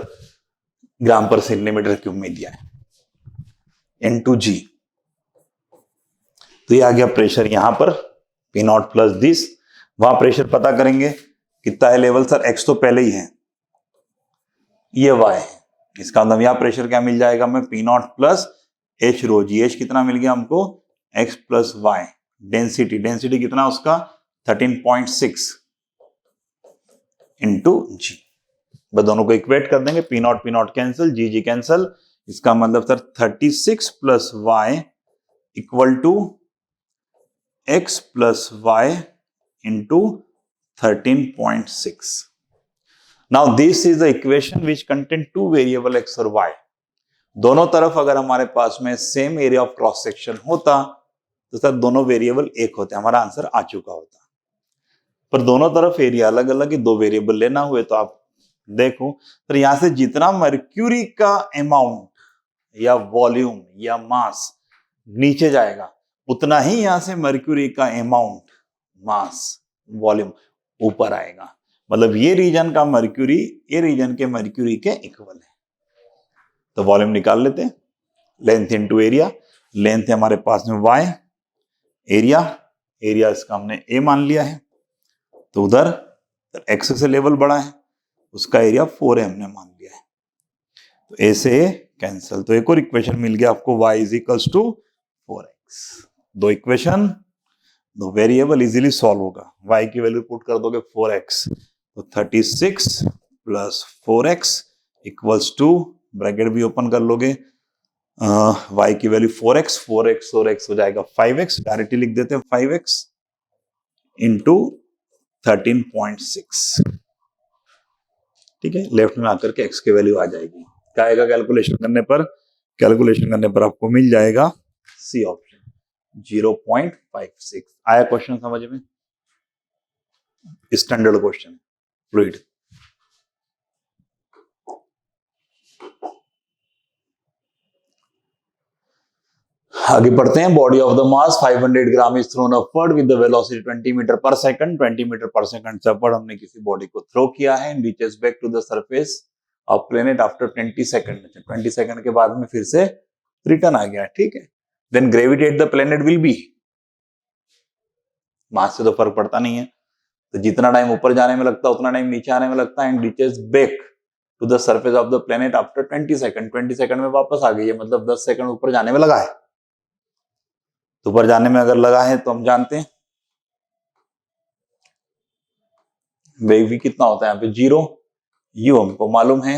ग्राम पर सेंटीमीटर क्यूब में दिया है, इनटू G। तो ये आ गया प्रेशर यहां पर P नॉट प्लस दिस। वहां प्रेशर पता करेंगे कितना है लेवल? सर x तो पहले ही है, ये y है। इसका मतलब यहां प्रेशर क्या मिल जाएगा हमें? P naught plus H rho G। H कितना मिल गया हमको? x plus y। Density, density कितना उसका? 13.6 इंटू G। बस दोनों को इक्वेट कर देंगे, P naught cancel, G cancel. इसका मतलब sir 36 plus y equal to x plus y into 13.6. Now this is the equation which contain two variable x और y. दोनों तरफ अगर हमारे पास में same area of cross section होता तो सर दोनों वेरिएबल एक होते, हमारा आंसर आ चुका होता। पर दोनों तरफ एरिया अलग अलग है, 2 वेरिएबल लेना हुए, तो आप देखो तो यहां से जितना मर्क्यूरी का अमाउंट या वॉल्यूम या मास नीचे जाएगा, उतना ही यहां से मर्क्यूरी का अमाउंट, मास, वॉल्यूम ऊपर आएगा। मतलब ये रीजन का मर्क्यूरी ये रीजन के मर्क्यूरी के इक्वल है। तो वॉल्यूम निकाल लेते हैं, लेंथ इनटू एरिया। लेंथ है हमारे पास में y, एरिया, एरिया इसका हमने a मान लिया है, तो उधर x से लेवल बड़ा है, उसका एरिया 4 है हमने मान लिया है, तो a से a कैंसिल। तो एक और इक्वेशन मिल गया आपको, y is equals to 4x। 2 equation, 2 variable, easily solve होगा। y की वैल्यू पुट कर दोगे 4x, तो 36 plus 4x equals to, bracket भी ओपन कर लोगे, y की वैल्यू 4x, 4x और x हो जाएगा 5x, डायरेक्टली लिख देते हैं 5x इंटू 13.6। ठीक है, लेफ्ट में आकर के x की वैल्यू आ जाएगी। क्या आएगा कैलकुलेशन करने पर? कैलकुलेशन करने पर आपको मिल जाएगा सी ऑप्शन, 0.56। आया क्वेश्चन समझ में? Standard question, fluid. आगे बढ़ते हैं। Body of the mass 500 gram is thrown upward with the velocity 20 metre per second. 20 metre per second से अपवर्ड हमने किसी बॉडी को थ्रो किया है, and reaches back to the surface of planet after 20 second. 20 second के बाद में फिर से रिटर्न आ गया, ठीक है। Then gravity at the planet will be, mass से तो फर्क पड़ता नहीं है, तो जितना टाइम ऊपर जाने में लगता है उतना टाइम नीचे आने में लगता है, and reaches back to the surface of the planet after 20 second. 20 second में वापस आ गई है, मतलब 10 सेकंड ऊपर जाने में लगा है। तो ऊपर जाने में अगर लगा है तो हम जानते हैं वेग v कितना होता है यहाँ पे 0, u हमको मालूम है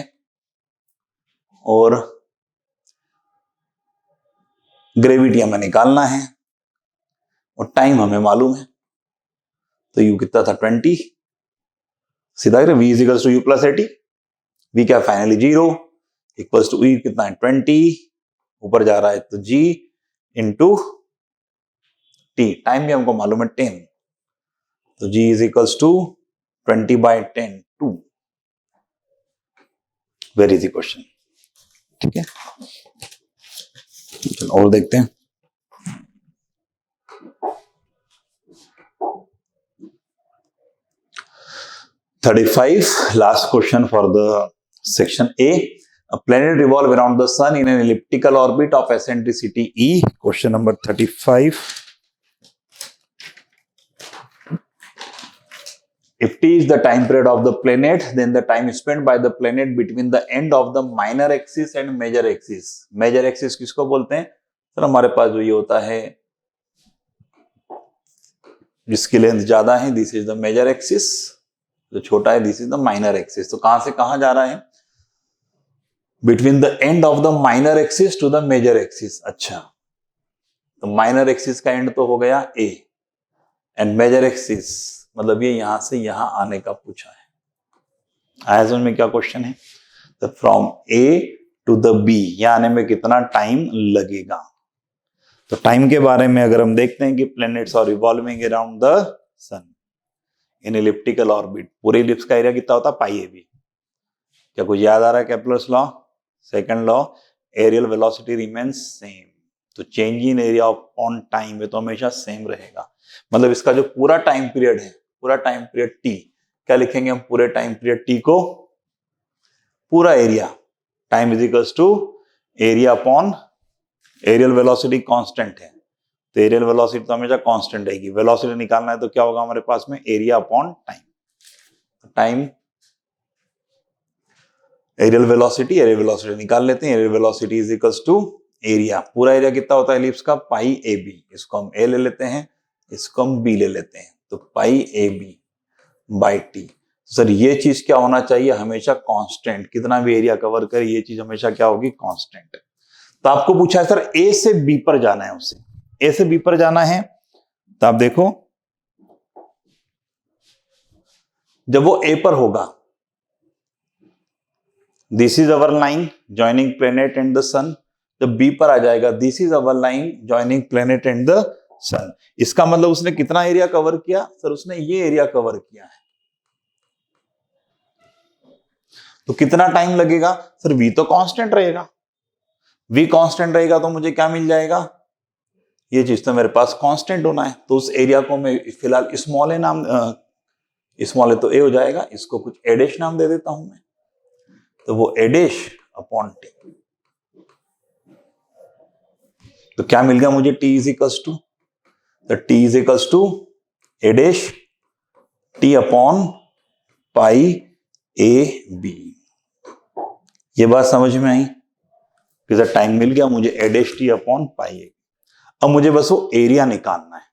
और ग्रेविटी हमें निकालना है और टाइम हमें मालूम है, तो u कितना था 20, सीधा v is equals to u plus 80, v क्या फाइनली 0 इक्वल्स टू u कितना है 20, ऊपर जा रहा है तो g इंटू t, टाइम भी हमको मालूम है 10, तो g is equals to 20/10 2, where is the question. ठीक है, चलो और देखते हैं। (35) last question for the section A. A planet revolve around the sun in an elliptical orbit of eccentricity E. Question number 35. If t is the time period of the planet, then the time spent by the planet between the end of the minor axis and major axis. Major axis किसको बोलते हैं sir? हमारे पास जो ये होता है जिसकी length ज्यादा है, this is the major axis, जो छोटा है this is the minor axis. तो कहां से कहां जा रहा है? Between the end of the minor axis to the major axis. अच्छा, तो माइनर एक्सिस का एंड तो हो गया ए, एंड मेजर एक्सिस मतलब ये यहां से यहां आने का पूछा है। आया समझ में क्या क्वेश्चन है? तो from A to the B यहां आने में कितना टाइम लगेगा? तो टाइम के बारे में अगर हम देखते हैं कि planets are revolving around the sun in elliptical orbit, पूरे इलिप्स का एरिया कितना होता है? पाई ए बी। क्या कुछ याद आ रहा है? Kepler's law, second law, areal velocity remains same, तो change in area on time तो हमेशा सेम रहेगा। मतलब इसका जो पूरा टाइम पीरियड है, पूरा टाइम पीरियड टी, क्या लिखेंगे हम? पूरे टाइम पीरियड टी को पूरा area, time is equals to area upon areal velocity constant है, तो एरियल वेलोसिटी तो हमेशा कांस्टेंट रहेगी। वेलोसिटी निकालना है तो क्या होगा हमारे पास में? Area upon time. Time areal velocity निकाल लेते हैं। Areal velocity is equals to area, पूरा एरिया कितना होता है एलिप्स का? पाई ए बी। इसको हम ए ले लेते हैं, इसको हम बी ले लेते हैं, तो pi A B by T. Sir ये चीज क्या होना चाहिए? हमेशा कांस्टेंट, कितना भी एरिया कवर करे ये चीज हमेशा क्या होगी? कांस्टेंट। तो आपको पूछा है सर ए से बी पर जाना है, उसे ए से बी पर जाना है, तो आप देखो जब वो ए पर होगा, this is our line joining planet and the sun, जब बी पर आ जाएगा this is our line joining planet and the sun. इसका मतलब उसने कितना एरिया कवर किया? सर उसने ये एरिया कवर किया है, तो कितना टाइम लगेगा? सर वी तो कांस्टेंट रहेगा, वी कांस्टेंट रहेगा तो मुझे क्या मिल जाएगा? ये चीज तो मेरे पास कांस्टेंट होना है, तो उस एरिया को मैं फिलहाल स्मॉल ए नाम, स्मॉल ए तो ए हो जाएगा, इसको कुछ ए डैश नाम दे देता हूं मैं, तो वो ए डैश अपॉन टी। तो क्या मिल गया मुझे? टी इज इक्वल्स टू, तो t is equals to a dash t upon pi A b. ये बात समझ में आई कि सर टाइम मिल गया मुझे ए डैश टी अपॉन पाई ए। अब मुझे बस वो एरिया निकालना है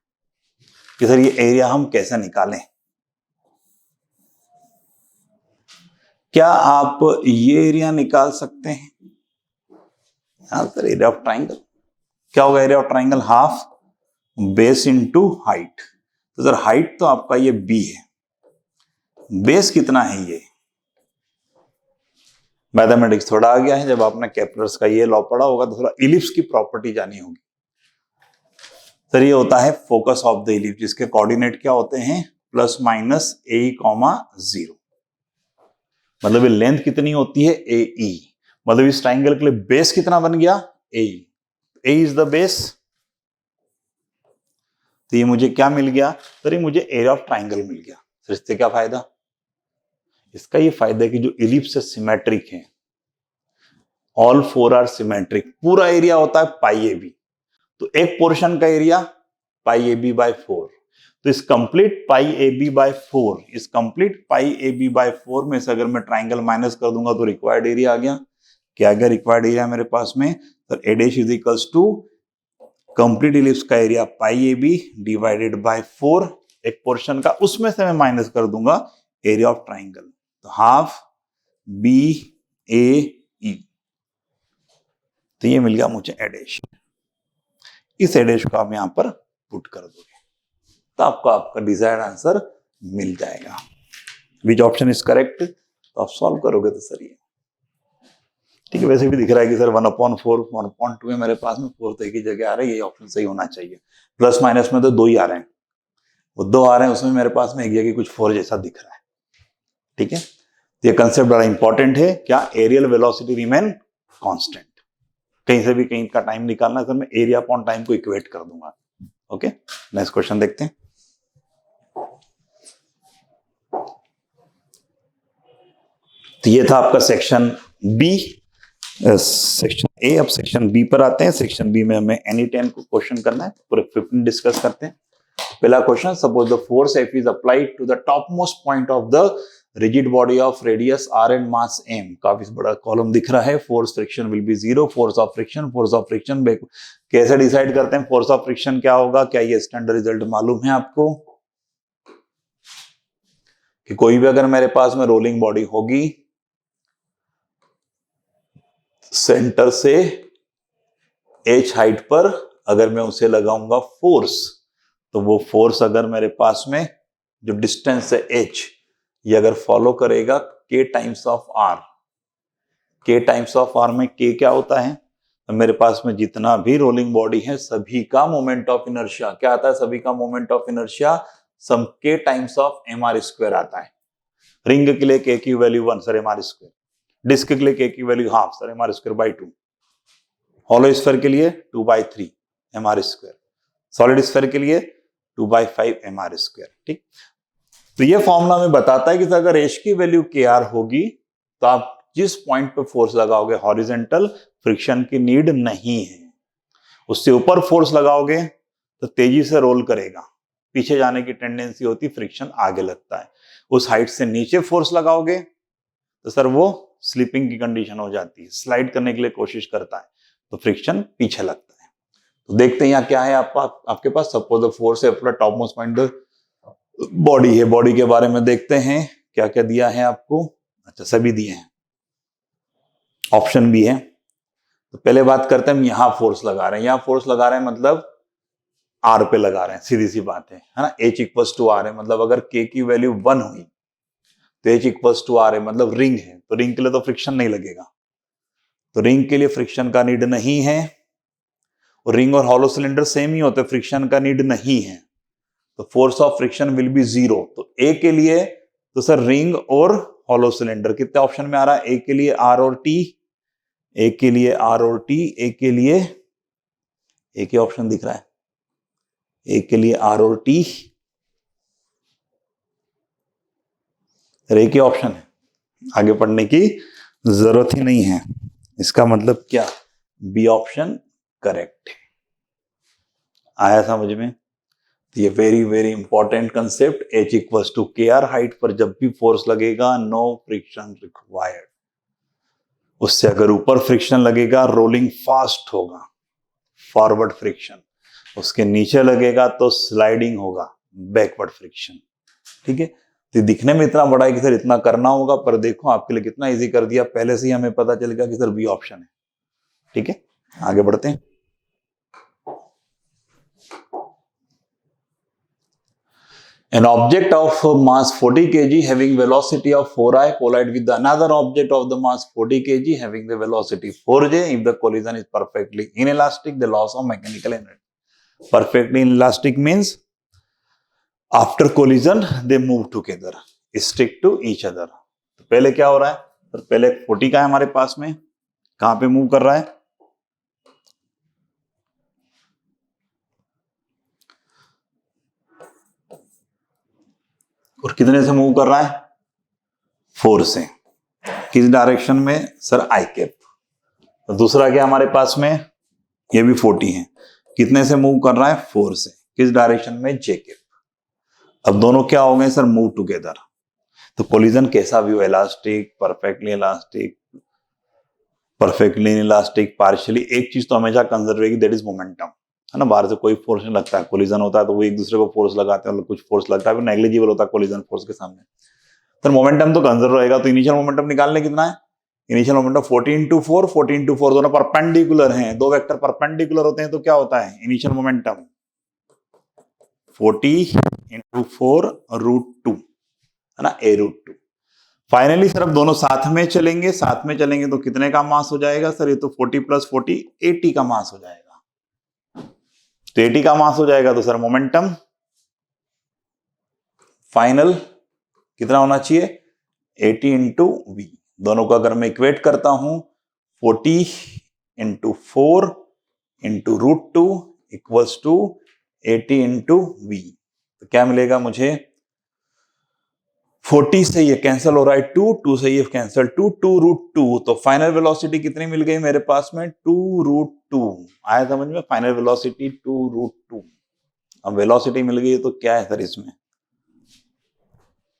कि सर ये एरिया हम कैसे निकालें। क्या आप ये एरिया निकाल सकते हैं? हाँ सर, एरिया ऑफ ट्राइंगल क्या होगा? Area of triangle half base into height. तो सर हाइट तो आपका ये बी है, बेस कितना है? ये मैथमेटिक्स थोड़ा आ गया है, जब आपने केपलर्स का ये लॉ पढ़ा होगा तो थोड़ा इलिप्स की प्रॉपर्टी जानी होगी। सर ये होता है फोकस ऑफ द इलिप्स, जिसके कोऑर्डिनेट क्या होते हैं? प्लस माइनस ए कॉमा 0। मतलब ये लेंथ कितनी होती है? ए ई। मतलब इस ट्राइंगल के लिए बेस कितना बन गया? ए ई। ए इज द बेस, तो ये मुझे क्या मिल गया? सर ये मुझे एरिया ऑफ ट्राइंगल मिल गया। सर इससे क्या फायदा? इसका ये फायदा है कि जो इलिप्स सिमेट्रिक है, ऑल फोर आर सिमेट्रिक, पूरा एरिया होता है पाई ए बी, तो एक पोर्शन का area pi A b by 4, तो इस complete pi A b by 4, इस complete pi A b by 4 में से अगर मैं ट्राइंगल माइनस कर दूंगा तो रिक्वायर्ड एरिया आ गया। क्या आ गया रिक्वायर्ड एरिया मेरे पास में? तो A dash is equals to complete ellipse का area pi A B divided by 4, एक पोर्शन का, उसमें से मैं माइनस कर दूंगा एरिया ऑफ ट्राइंगल, तो हाफ BAE, तो ये मिल गया मुझे एडेश। इस एडेश को आप यहां पर पुट कर दोगे तो आपको आपका डिजायर्ड आंसर मिल जाएगा। विच ऑप्शन इज करेक्ट, तो आप सॉल्व करोगे तो सर ये ठीक है। वैसे भी दिख रहा है कि सर 1/4 1/2 है मेरे पास में, 4 तो एक ही जगह आ रहा है, ये ऑप्शन सही होना चाहिए। प्लस माइनस में तो 2 ही आ रहे हैं, वो 2 आ रहे हैं, उसमें मेरे पास में एक जगह कुछ 4 जैसा दिख रहा है। ठीक है, तो ये कंसेप्ट बड़ा इंपॉर्टेंट है। क्या एरियल वेलोसिटी रिमेन कांस्टेंट, कहीं से भी कहीं का टाइम निकालना है सर, मैं एरिया अपॉन टाइम को इक्वेट कर दूंगा। ओके, नेक्स्ट क्वेश्चन देखते हैं। तो ये था आपका सेक्शन बी, सेक्शन ए। अब सेक्शन बी पर आते हैं। सेक्शन बी में हमें एनी 10 को क्वेश्चन करना है, पूरे 15 डिस्कस करते हैं। पहला question, suppose the force F is applied to the top most point of the rigid body of radius R and mass M। काफी बड़ा कॉलम दिख रहा है। Force friction will be 0, force of friction कैसे decide करते हैं force of friction क्या होगा? क्या ये स्टैंडर्ड रिजल्ट मालूम है आपको कि कोई भी अगर मेरे पास में रोलिंग बॉडी होगी, सेंटर से h हाइट पर अगर मैं उसे लगाऊंगा फोर्स, तो वो फोर्स अगर मेरे पास में जो डिस्टेंस है h, ये अगर फॉलो करेगा k times of r। k times of r में k क्या होता है? तो मेरे पास में जितना भी रोलिंग बॉडी है सभी का मोमेंट ऑफ इनर्शिया क्या आता है? सभी का moment of inertia some k times of mr² आता है। रिंग के लिए k की वैल्यू 1 सर mr², डिस्क के लिए k की value half sir mr²/2, hollow sphere के लिए 2/3 mr², सॉलिड स्फीयर के लिए 2/5 mr²। ठीक, तो ये फॉर्मूला में बताता है कि अगर h की वैल्यू kr होगी तो आप जिस पॉइंट पे फोर्स लगाओगे हॉरिजॉन्टल, फ्रिक्शन की नीड नहीं है। उससे ऊपर फोर्स लगाओगे तो तेजी से रोल करेगा, पीछे जाने की टेंडेंसी होती, फ्रिक्शन आगे लगता है। उस हाइट से नीचे फोर्स लगाओगे तो सर वो स्लिपिंग की कंडीशन हो जाती है, स्लाइड करने के लिए कोशिश करता है, तो फ्रिक्शन पीछे लगता है। तो देखते हैं यहाँ क्या है आपके पास। सपोज द फोर्स है टॉप मोस्ट पॉइंट बॉडी है, बॉडी के बारे में देखते हैं क्या क्या दिया है आपको। अच्छा, सभी दिए हैं, ऑप्शन भी है। तो पहले बात करते हैं, हम यहां फोर्स लगा रहे हैं, यहां फोर्स लगा रहे हैं मतलब R पे लगा रहे हैं, सीधी सी बात है ना। H = R है, मतलब अगर K की वैल्यू 1 हुई तो H = R है, मतलब रिंग है, तो रिंग के लिए तो फ्रिक्शन नहीं लगेगा, तो रिंग के लिए फ्रिक्शन का नीड नहीं है। और रिंग और हॉलो सिलेंडर सेम ही होते, फ्रिक्शन का नीड नहीं है, तो force of friction will be 0। तो ए के लिए तो सर रिंग और हॉलो सिलेंडर कितने ऑप्शन में आ रहा है? ए के लिए R और T, ए के लिए R और T, ए के लिए एक ही ऑप्शन दिख रहा है, ए के लिए R और T, एक ही ऑप्शन है, आगे पढ़ने की जरूरत ही नहीं है। इसका मतलब क्या? बी ऑप्शन करेक्ट है। आया समझ में? तो ये very very important concept, H = KR, height पर जब भी फोर्स लगेगा नो फ्रिक्शन रिक्वायर्ड। उससे अगर ऊपर फ्रिक्शन लगेगा रोलिंग फास्ट होगा, फॉरवर्ड फ्रिक्शन, उसके नीचे लगेगा तो स्लाइडिंग होगा, बैकवर्ड फ्रिक्शन। ठीक है, तो दिखने में इतना बड़ा है कि सर इतना करना होगा, पर देखो आपके लिए कितना इजी कर दिया, पहले से ही हमें पता चल गया कि सर बी ऑप्शन है। ठीक है, आगे बढ़ते हैं। An object of mass 40 kg having velocity of 4i collide with another object of the mass 40 kg having the velocity 4j. If the collision is perfectly inelastic, the loss of mechanical energy. Perfectly inelastic means after collision they move together, stick to each other. तो पहले क्या हो रहा है? तो पहले 40 का है हमारे पास में, कहां पे मूव कर रहा है? और कितने से मूव कर रहा है? 4 से। किस डायरेक्शन में? Sir I cap. तो दूसरा क्या हमारे पास में? ये भी 40 है, कितने से मूव कर रहा है? 4 से। किस डायरेक्शन में? जे कैप। अब दोनों क्या हो गए सर? Move together. तो कोलिजन कैसा भी हो, elastic, perfectly elastic, perfectly elastic, partially, एक चीज तो हमेशा कंजर्व रहेगी, दैट इज मोमेंटम, है ना। बाहर से कोई फोर्स नहीं लगता है, कोलिजन होता है तो वो एक दूसरे को फोर्स लगाते हैं, कुछ फोर्स लगता है, नेग्लिजिबल होता है कोलिजन फोर्स के सामने। सर मोमेंटम तो कंजर्व रहेगा, तो इनिशियल मोमेंटम निकालने कितना है, इनिशियल मोमेंटम 40 × 4 दोनों परपेंडिकुलर हैं, दो वेक्टर परपेंडिकुलर होते हैं तो क्या होता है, इनिशियल मोमेंटम 40 × 4√2 है ना, a√2। फाइनली सर अब दोनों साथ में चलेंगे, साथ में चलेंगे तो कितने का मास हो जाएगा सर, ये तो 40 + 40 80 का मास हो जाएगा। तो 80 का मास हो जाएगा तो सर मोमेंटम फाइनल कितना होना चाहिए, 80 × v। दोनों को अगर मैं इक्वेट करता हूं 40 × 4 × √2 = 80 × v। तो क्या मिलेगा मुझे, 40 से ये कैंसिल हो रहा है 2 से ये कैंसिल 2√2, तो फाइनल वेलोसिटी कितनी मिल गई मेरे पास में, 2√2 आया समझ में, फाइनल वेलोसिटी 2√2। अब वेलोसिटी मिल गई तो क्या है सर, इसमें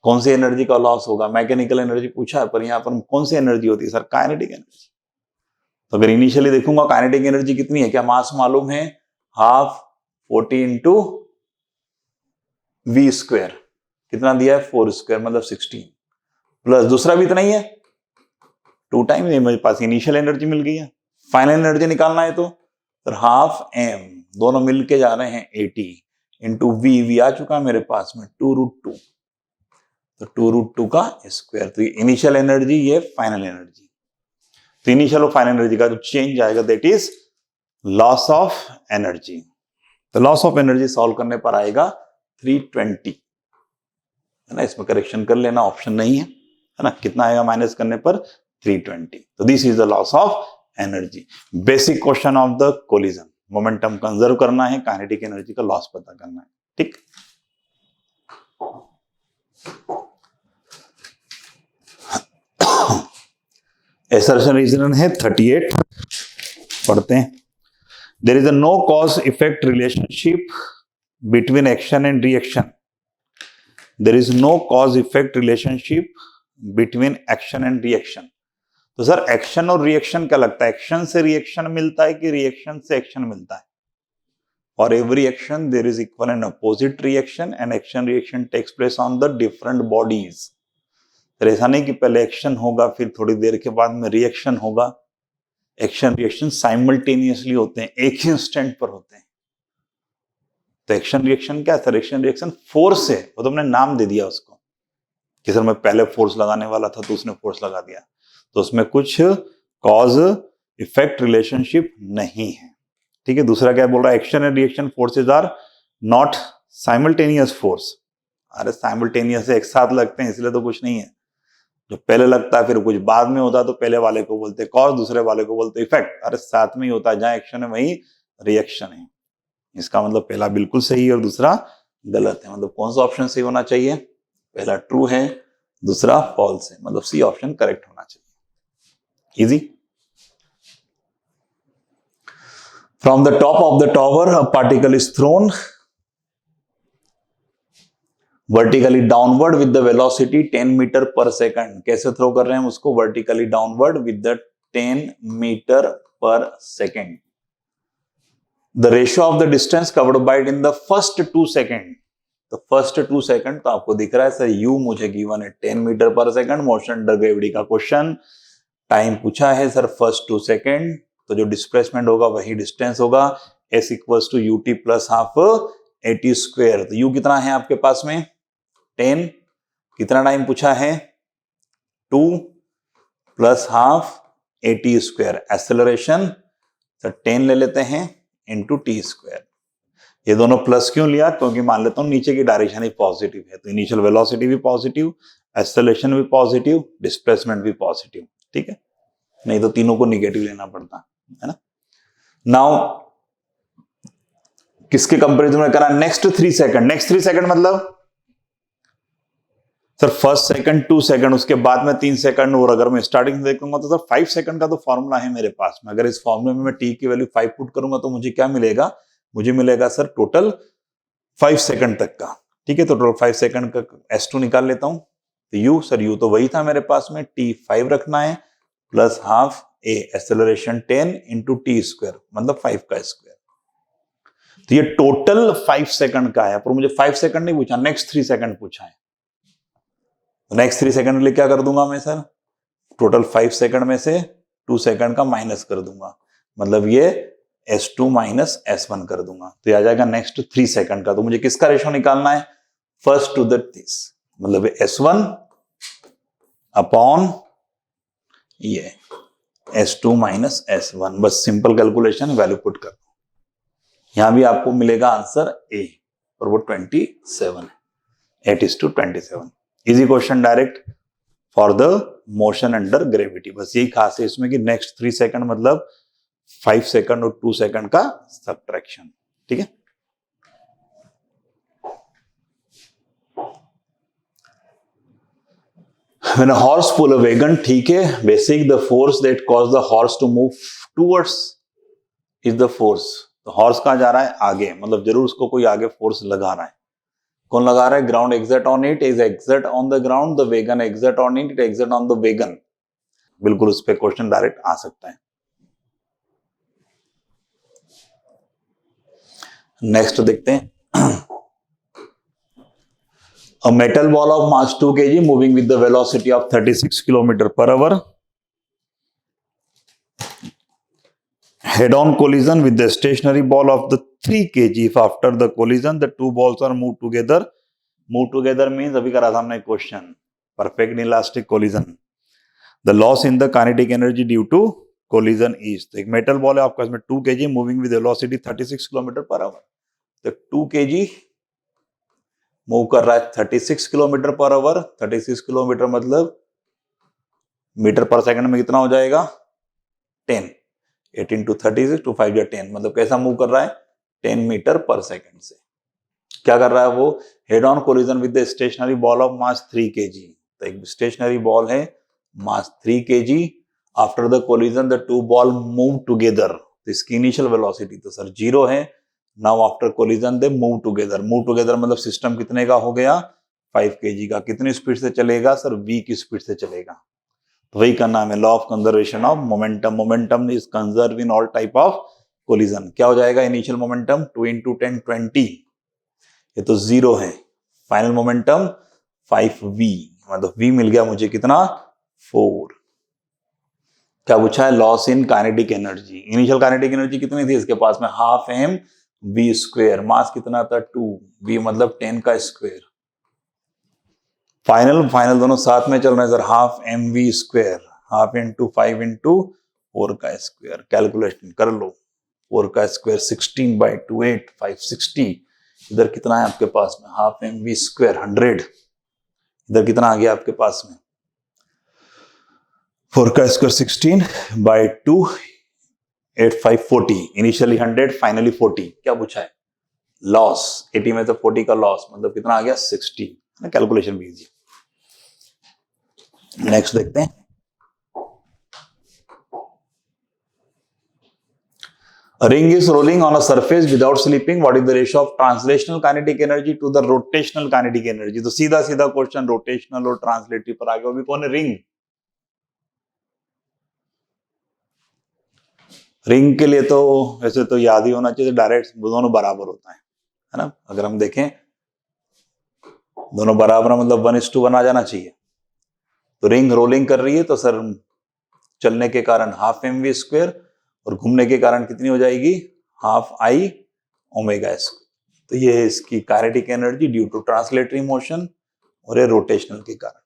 कौन सी एनर्जी का लॉस होगा, मैकेनिकल एनर्जी पूछा है, पर यहां पर कौन सी एनर्जी होती है सर, काइनेटिक एनर्जी। तो अगर इनिशियली देखूंगा काइनेटिक एनर्जी कितनी है, क्या मास मालूम है, हाफ 40 × v², कितना दिया है 4² मतलब 16, प्लस दूसरा भी इतना ही है 2 टाइम, मेरे पास इनिशियल एनर्जी मिल गई है। फाइनल एनर्जी निकालना है तो सर हाफ m, दोनों मिलके जा रहे हैं 80 × v आ चुका है मेरे पास में 2√2, तो 2√2 का स्क्वायर। तो ये इनिशियल एनर्जी, ये फाइनल एनर्जी। तो इनिशियल और फाइनल एनर्जी का जो चेंज आएगा that is loss of energy. तो लॉस ऑफ एनर्जी सॉल्व करने पर आएगा 320, है ना, इसमें करेक्शन कर लेना, ऑप्शन नहीं है ना, कितना आएगा माइनस करने पर 320। तो this is the loss of energy, basic question of the collision. Momentum conserve करना है, काइनेटिक एनर्जी का लॉस पता करना है, ठीक। एसर्शन रीजन है 38, पढ़ते हैं। There is a no cause effect relationship between action and reaction. There is no cause effect relationship between action and reaction. तो सर एक्शन और रिएक्शन क्या लगता है, एक्शन से रिएक्शन मिलता है कि रिएक्शन से एक्शन मिलता है? For every action there is equal and opposite reaction, and action reaction takes place on the different bodies. तो ऐसा नहीं कि पहले एक्शन होगा फिर थोड़ी देर के बाद में रिएक्शन होगा, एक्शन रिएक्शन साइमल्टेनियसली होते हैं, एक ही इंस्टेंट पर होते हैं। तो एक्शन रिएक्शन क्या है सर, एक्शन रिएक्शन फोर्स है, वो तो हमने नाम दे दिया उसको कि सर मैं पहले फोर्स लगाने वाला था तो उसने फोर्स लगा दिया, तो उसमें कुछ कॉज इफेक्ट रिलेशनशिप नहीं है, ठीक है। दूसरा क्या बोल रहा है, action and reaction forces are not simultaneous force. अरे साइमल्टेनियस एक साथ लगते हैं इसलिए तो कुछ नहीं है, जो पहले लगता है फिर कुछ बाद में होता है तो पहले वाले को बोलते हैं कॉज, दूसरे वाले को बोलते हैं इफेक्ट। अरे साथ में ही होता है, जहां एक्शन है वहीं रिएक्शन है। इसका मतलब पहला बिल्कुल सही है और दूसरा गलत है। मतलब कौन सा ऑप्शन सही होना चाहिए, पहला ट्रू है, दूसरा फॉल्स है, मतलब सी ऑप्शन करेक्ट होना चाहिए। Easy. From the top of the tower a particle is thrown vertically downward with the velocity 10 metre per second. कैसे थ्रो कर रहे हैं उसको, vertically downward with the 10 metre per second. The ratio of the distance covered by it in the first 2 second. तो first 2 second तो आपको दिख रहा है सर, यू मुझे गिवन है 10 metre per second, motion under gravity का क्वेश्चन। टाइम पूछा है सर फर्स्ट 2 सेकंड, तो जो डिस्प्लेसमेंट होगा वही डिस्टेंस होगा, s equals to ut plus half at²। तो u कितना है आपके पास में 10, कितना टाइम पूछा है 2 plus half at²। Acceleration sir 10 ले लेते हैं इंटू t²। ये दोनों प्लस क्यों लिया, क्योंकि मान लेता हूं नीचे की डायरेक्शन ही पॉजिटिव है, तो इनिशियल वेलोसिटी भी पॉजिटिव, एक्सेलरेशन भी पॉजिटिव, डिस्प्लेसमेंट भी पॉजिटिव, ठीक है। नहीं तो तीनों को निगेटिव लेना पड़ता है ना। नाउ किसके कंपैरिजन में करा, नेक्स्ट 3 सेकंड। नेक्स्ट 3 सेकंड मतलब सर फर्स्ट सेकंड 2 सेकंड, उसके बाद में 3 सेकंड, और अगर मैं स्टार्टिंग से देखूंगा तो सर 5 सेकंड का तो फॉर्मूला है मेरे पास में। अगर इस फॉर्मूले में मैं टी की वैल्यू 5 पुट करूंगा तो मुझे क्या मिलेगा, मुझे मिलेगा सर टोटल 5 सेकंड तक का, ठीक है। तो टोटल 5 सेकंड का S2 निकाल लेता हूं। तो यू सर, यू तो वही था मेरे पास में, t 5 रखना है plus half a, acceleration 10 into t², मतलब 5 का स्क्वायर। तो ये टोटल 5 सेकंड का है, पर मुझे 5 सेकंड नहीं पूछा, नेक्स्ट 3 सेकंड पूछा है। नेक्स्ट 3 सेकंड के लिए क्या कर दूंगा मैं सर, टोटल 5 सेकंड में से 2 सेकंड का माइनस कर दूंगा, मतलब ये S2 माइनस S1 कर दूंगा, तो ये आ जाएगा नेक्स्ट 3 सेकंड का। तो मुझे किसका रेशो निकालना है, फर्स्ट टू द दिस, मतलब S1 अपॉन ये S2 माइनस S1, बस सिंपल कैलकुलेशन, वैल्यू पुट कर दो। यहां भी आपको मिलेगा आंसर A और वो 27 है, 8:27। Easy question direct for the motion under gravity. बस यही खास है इसमें कि नेक्स्ट 3 सेकंड मतलब 5 सेकंड और 2 सेकंड का सब्ट्रैक्शन, ठीक है। When a horse pull a wagon, ठीक है, basic the force that cause the horse to move towards is the force। तो हॉर्स कहां जा रहा है, आगे, मतलब जरूर उसको कोई आगे फोर्स लगा रहा है। कौन लगा रहा है, ground exert on it, is exert on the ground, the wagon exert on it, exert on the wagon. बिल्कुल उस पर क्वेश्चन डायरेक्ट आ सकता है। नेक्स्ट देखते हैं, a metal ball of mass 2 kg moving with the velocity of 36 km per hour head on collision with the stationary ball of the 3 kg if after the collision the two balls are moved together means अभी करा था हमने question, perfect inelastic collision, the loss in the kinetic energy due to collision is। तो एक metal ball है आपका, इसमें 2 kg moving with velocity 36 km per hour, तो 2 kg मूव कर रहा है 36 किलोमीटर पर आवर। 36 किलोमीटर मतलब मीटर पर सेकंड में कितना हो जाएगा, 10, 8 into 36 to 5 या 10, मतलब कैसा मूव कर रहा है, 10 मीटर पर सेकंड से। क्या कर रहा है वो, head on collision with the stationary ball of mass 3 kg। तो एक स्टेशनरी बॉल है mass 3 kg, after the collision the two ball move together, तो इसकी इनिशियल वेलोसिटी तो सर 0 है। Now after collision they move together, move together मतलब system कितने का हो गया, 5 kg का। कितनी स्पीड से चलेगा सर, v की स्पीड से चलेगा। तो वही का नाम है law of conservation of momentum. Momentum is conserve in all type of collision. क्या हो जाएगा, इनिशियल मोमेंटम 2 into 10 20, ये तो 0 है। फाइनल मोमेंटम 5v, मतलब v मिल गया मुझे कितना, 4। क्या पूछा है, loss in kinetic energy. Initial kinetic energy कितनी थी इसके पास में, हाफ m v स्क्वायर, मास कितना था 2, v मतलब 10 का स्क्वायर। फाइनल दोनों साथ में चल रहे हैं sir, half m v square, half into 5 into 4 का स्क्वायर। कैलकुलेशन कर लो, 4 का स्क्वायर 16/2 8 560। इधर कितना है आपके पास में, हाफ m v स्क्वायर 100। इधर कितना आ गया आपके पास में, 4 का स्क्वायर 16/2 8 5 40। Initially 100, finally 40। क्या पूछा है, लॉस 80 में से 40 का लॉस, मतलब कितना आ गया 60। कैलकुलेशन भी इजी। नेक्स्ट देखते हैं, A ring is rolling on a surface without slipping. What is the ratio of translational kinetic energy to the rotational kinetic energy? तो सीधा सीधा क्वेश्चन रोटेशनल और ट्रांसलेटिव पर आ गया। अभी कौन है, रिंग। रिंग के लिए तो वैसे तो याद ही होना चाहिए, डायरेक्ट दोनों बराबर होता है ना। अगर हम देखें दोनों बराबर मतलब 1:1 आ जाना चाहिए। तो रिंग रोलिंग कर रही है तो सर चलने के कारण हाफ m v स्क्वायर, और घूमने के कारण कितनी हो जाएगी, हाफ i ओमेगा स्क्वायर। तो ये है इसकी kinetic energy due to translatory motion, और ये रोटेशनल के कारण।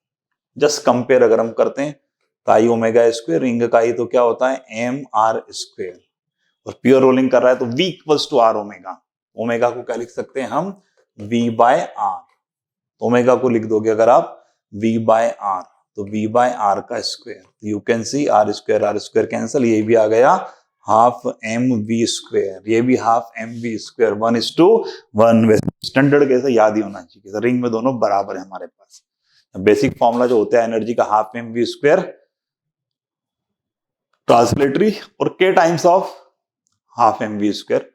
जस्ट कंपेयर अगर हम करते हैं तो आई ओमेगा स्क्वायर, रिंग का आई तो क्या होता है एम आर स्क्वायर, और प्योर रोलिंग कर रहा है तो v equals to R omega. Omega को क्या लिख सकते हैं हम, v/r। ओमेगा को लिख दोगे अगर आप v/r, तो v/r का square. You can C r square cancel, ये भी आ गया हाफ m v स्क्वायर, ये भी half m v square, 1:1। Standard कैसे याद ही होना चाहिए, रिंग में दोनों बराबर है हमारे पास। बेसिक फॉर्मूला जो होता है एनर्जी का, half m v square translatory, और k times of half m v square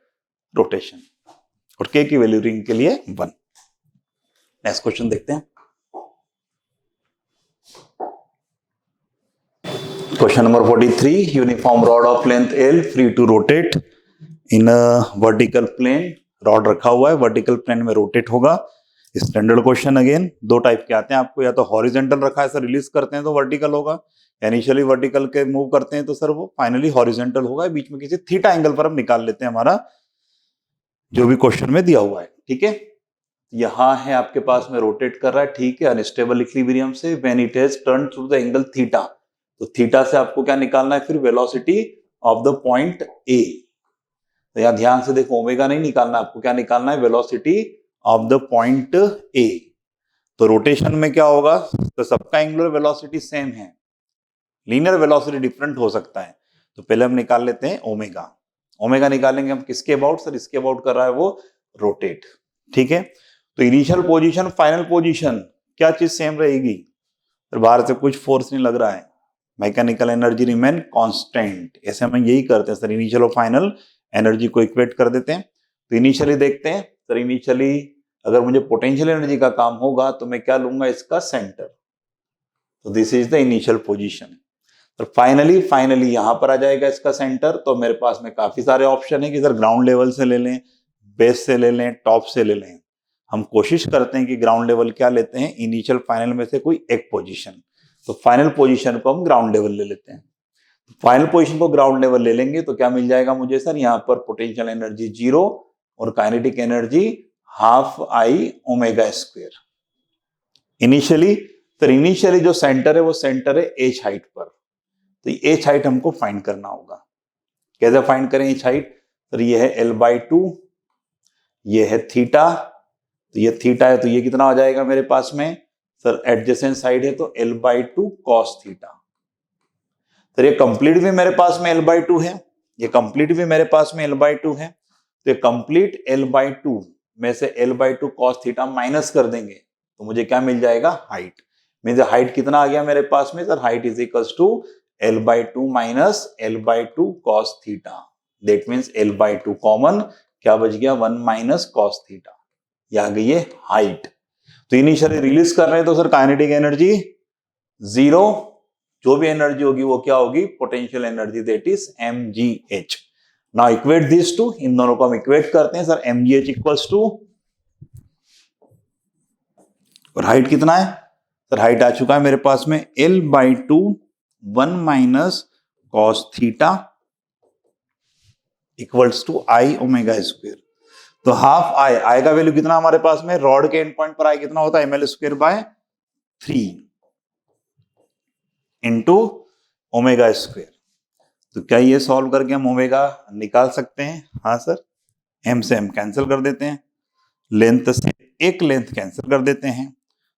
rotation, और k की वैल्यू रिंग के लिए 1। नेक्स्ट क्वेश्चन देखते हैं, question number 43। Uniform rod of length L free to rotate in vertical plane. Rod रखा हुआ है, वर्टिकल प्लेन में रोटेट होगा। स्टैंडर्ड क्वेश्चन अगेन दो टाइप के आते हैं आपको, या तो हॉरिजेंटल रखा है सर रिलीज करते हैं तो वर्टिकल होगा, इनिशियली वर्टिकल के मूव करते हैं तो सर वो फाइनली हॉरिजेंटल होगा, बीच में किसी थीटा एंगल पर हम निकाल लेते हैं हमारा जो भी क्वेश्चन में दिया हुआ है। ठीक है, यहां है आपके पास में रोटेट कर रहा है, ठीक है, अनस्टेबल इक्विलिब्रियम से when it has turn through the angle theta, तो थीटा से आपको क्या निकालना है फिर velocity of the point A. तो यहां ध्यान से देखो, ओमेगा नहीं निकालना, आपको क्या निकालना है velocity of the point A. तो रोटेशन में क्या होगा, तो सबका एंगुलर वेलोसिटी सेम है, लीनियर वेलोसिटी डिफरेंट हो सकता है, तो पहले हम निकाल लेते हैं ओमेगा। ओमेगा निकालेंगे हम किसके अबाउट सर, इसके अबाउट कर रहा है वो रोटेट। ठीक है, तो इनिशियल पोजीशन फाइनल पोजीशन क्या चीज सेम रहेगी, तो बाहर से कुछ फोर्स नहीं लग रहा है, मैकेनिकल एनर्जी रिमेन कांस्टेंट। ऐसे हम यही करते हैं सर, इनिशियल और फाइनल एनर्जी को इक्वेट कर देते हैं। तो इनिशियली देखते हैं सर, इनिशियली अगर मुझे पोटेंशियल एनर्जी का काम होगा तो मैं क्या लूंगा, इसका सेंटर, तो this is the initial position. तो फाइनली यहां पर आ जाएगा इसका सेंटर, तो मेरे पास में काफी सारे ऑप्शन है कि सर ग्राउंड लेवल से ले लें, बेस से ले लें, टॉप से ले लें। हम कोशिश करते हैं कि ग्राउंड लेवल क्या लेते हैं, इनिशियल फाइनल में से कोई एक पोजीशन, तो फाइनल पोजीशन को हम ग्राउंड लेवल ले लेते हैं। फाइनल पोजीशन को ग्राउंड लेवल ले लेंगे तो क्या मिल जाएगा मुझे सर, यहाँ पर पोटेंशियल एनर्जी 0 और kinetic energy half I omega square. Initially जो सेंटर है वो सेंटर है एच हाइट पर, तो एच हाइट हमको फाइंड करना होगा। कैसे फाइंड करें एच हाइट, तो ये है l/2, ये है थीटा, तो ये थीटा है तो ये कितना हो जाएगा मेरे पास में सर, एडजेसेंट साइड है तो l/2 cos थीटा। तो ये कंप्लीट भी मेरे पास में l/2 है, ये कंप्लीट भी मेरे पास में l/2 है, तो ये कंप्लीट l/2 में से l/2 cos थीटा माइनस कर देंगे तो मुझे क्या मिल जाएगा, हाइट। मींस हाइट कितना आ गया मेरे पास में sir, height is equals to l/2 minus l/2 cos theta. That means l/2 common, क्या बच गया 1 माइनस cos थीटा, ये आ गई है हाइट। तो इनिशियली रिलीज कर रहे हैं तो सर काइनेटिक एनर्जी 0, जो भी एनर्जी होगी वो क्या होगी, potential energy, that is mgh। Now equate this to, इन दोनों को हम इक्वेट करते हैं सर, mgh इक्वल्स टू, और हाइट कितना है सर, हाइट आ चुका है मेरे पास में l/2 1 minus cos theta equals to I omega square. तो हाफ आई का वैल्यू कितना हमारे पास में, रॉड के एंड पॉइंट पर आई कितना होता है, ml²/3 इंटू ओमेगा स्क्वायर। तो क्या ये सॉल्व करके हम ओमेगा निकाल सकते हैं, हाँ सर, m से m कैंसिल कर देते हैं, लेंथ से एक लेंथ कैंसिल कर देते हैं,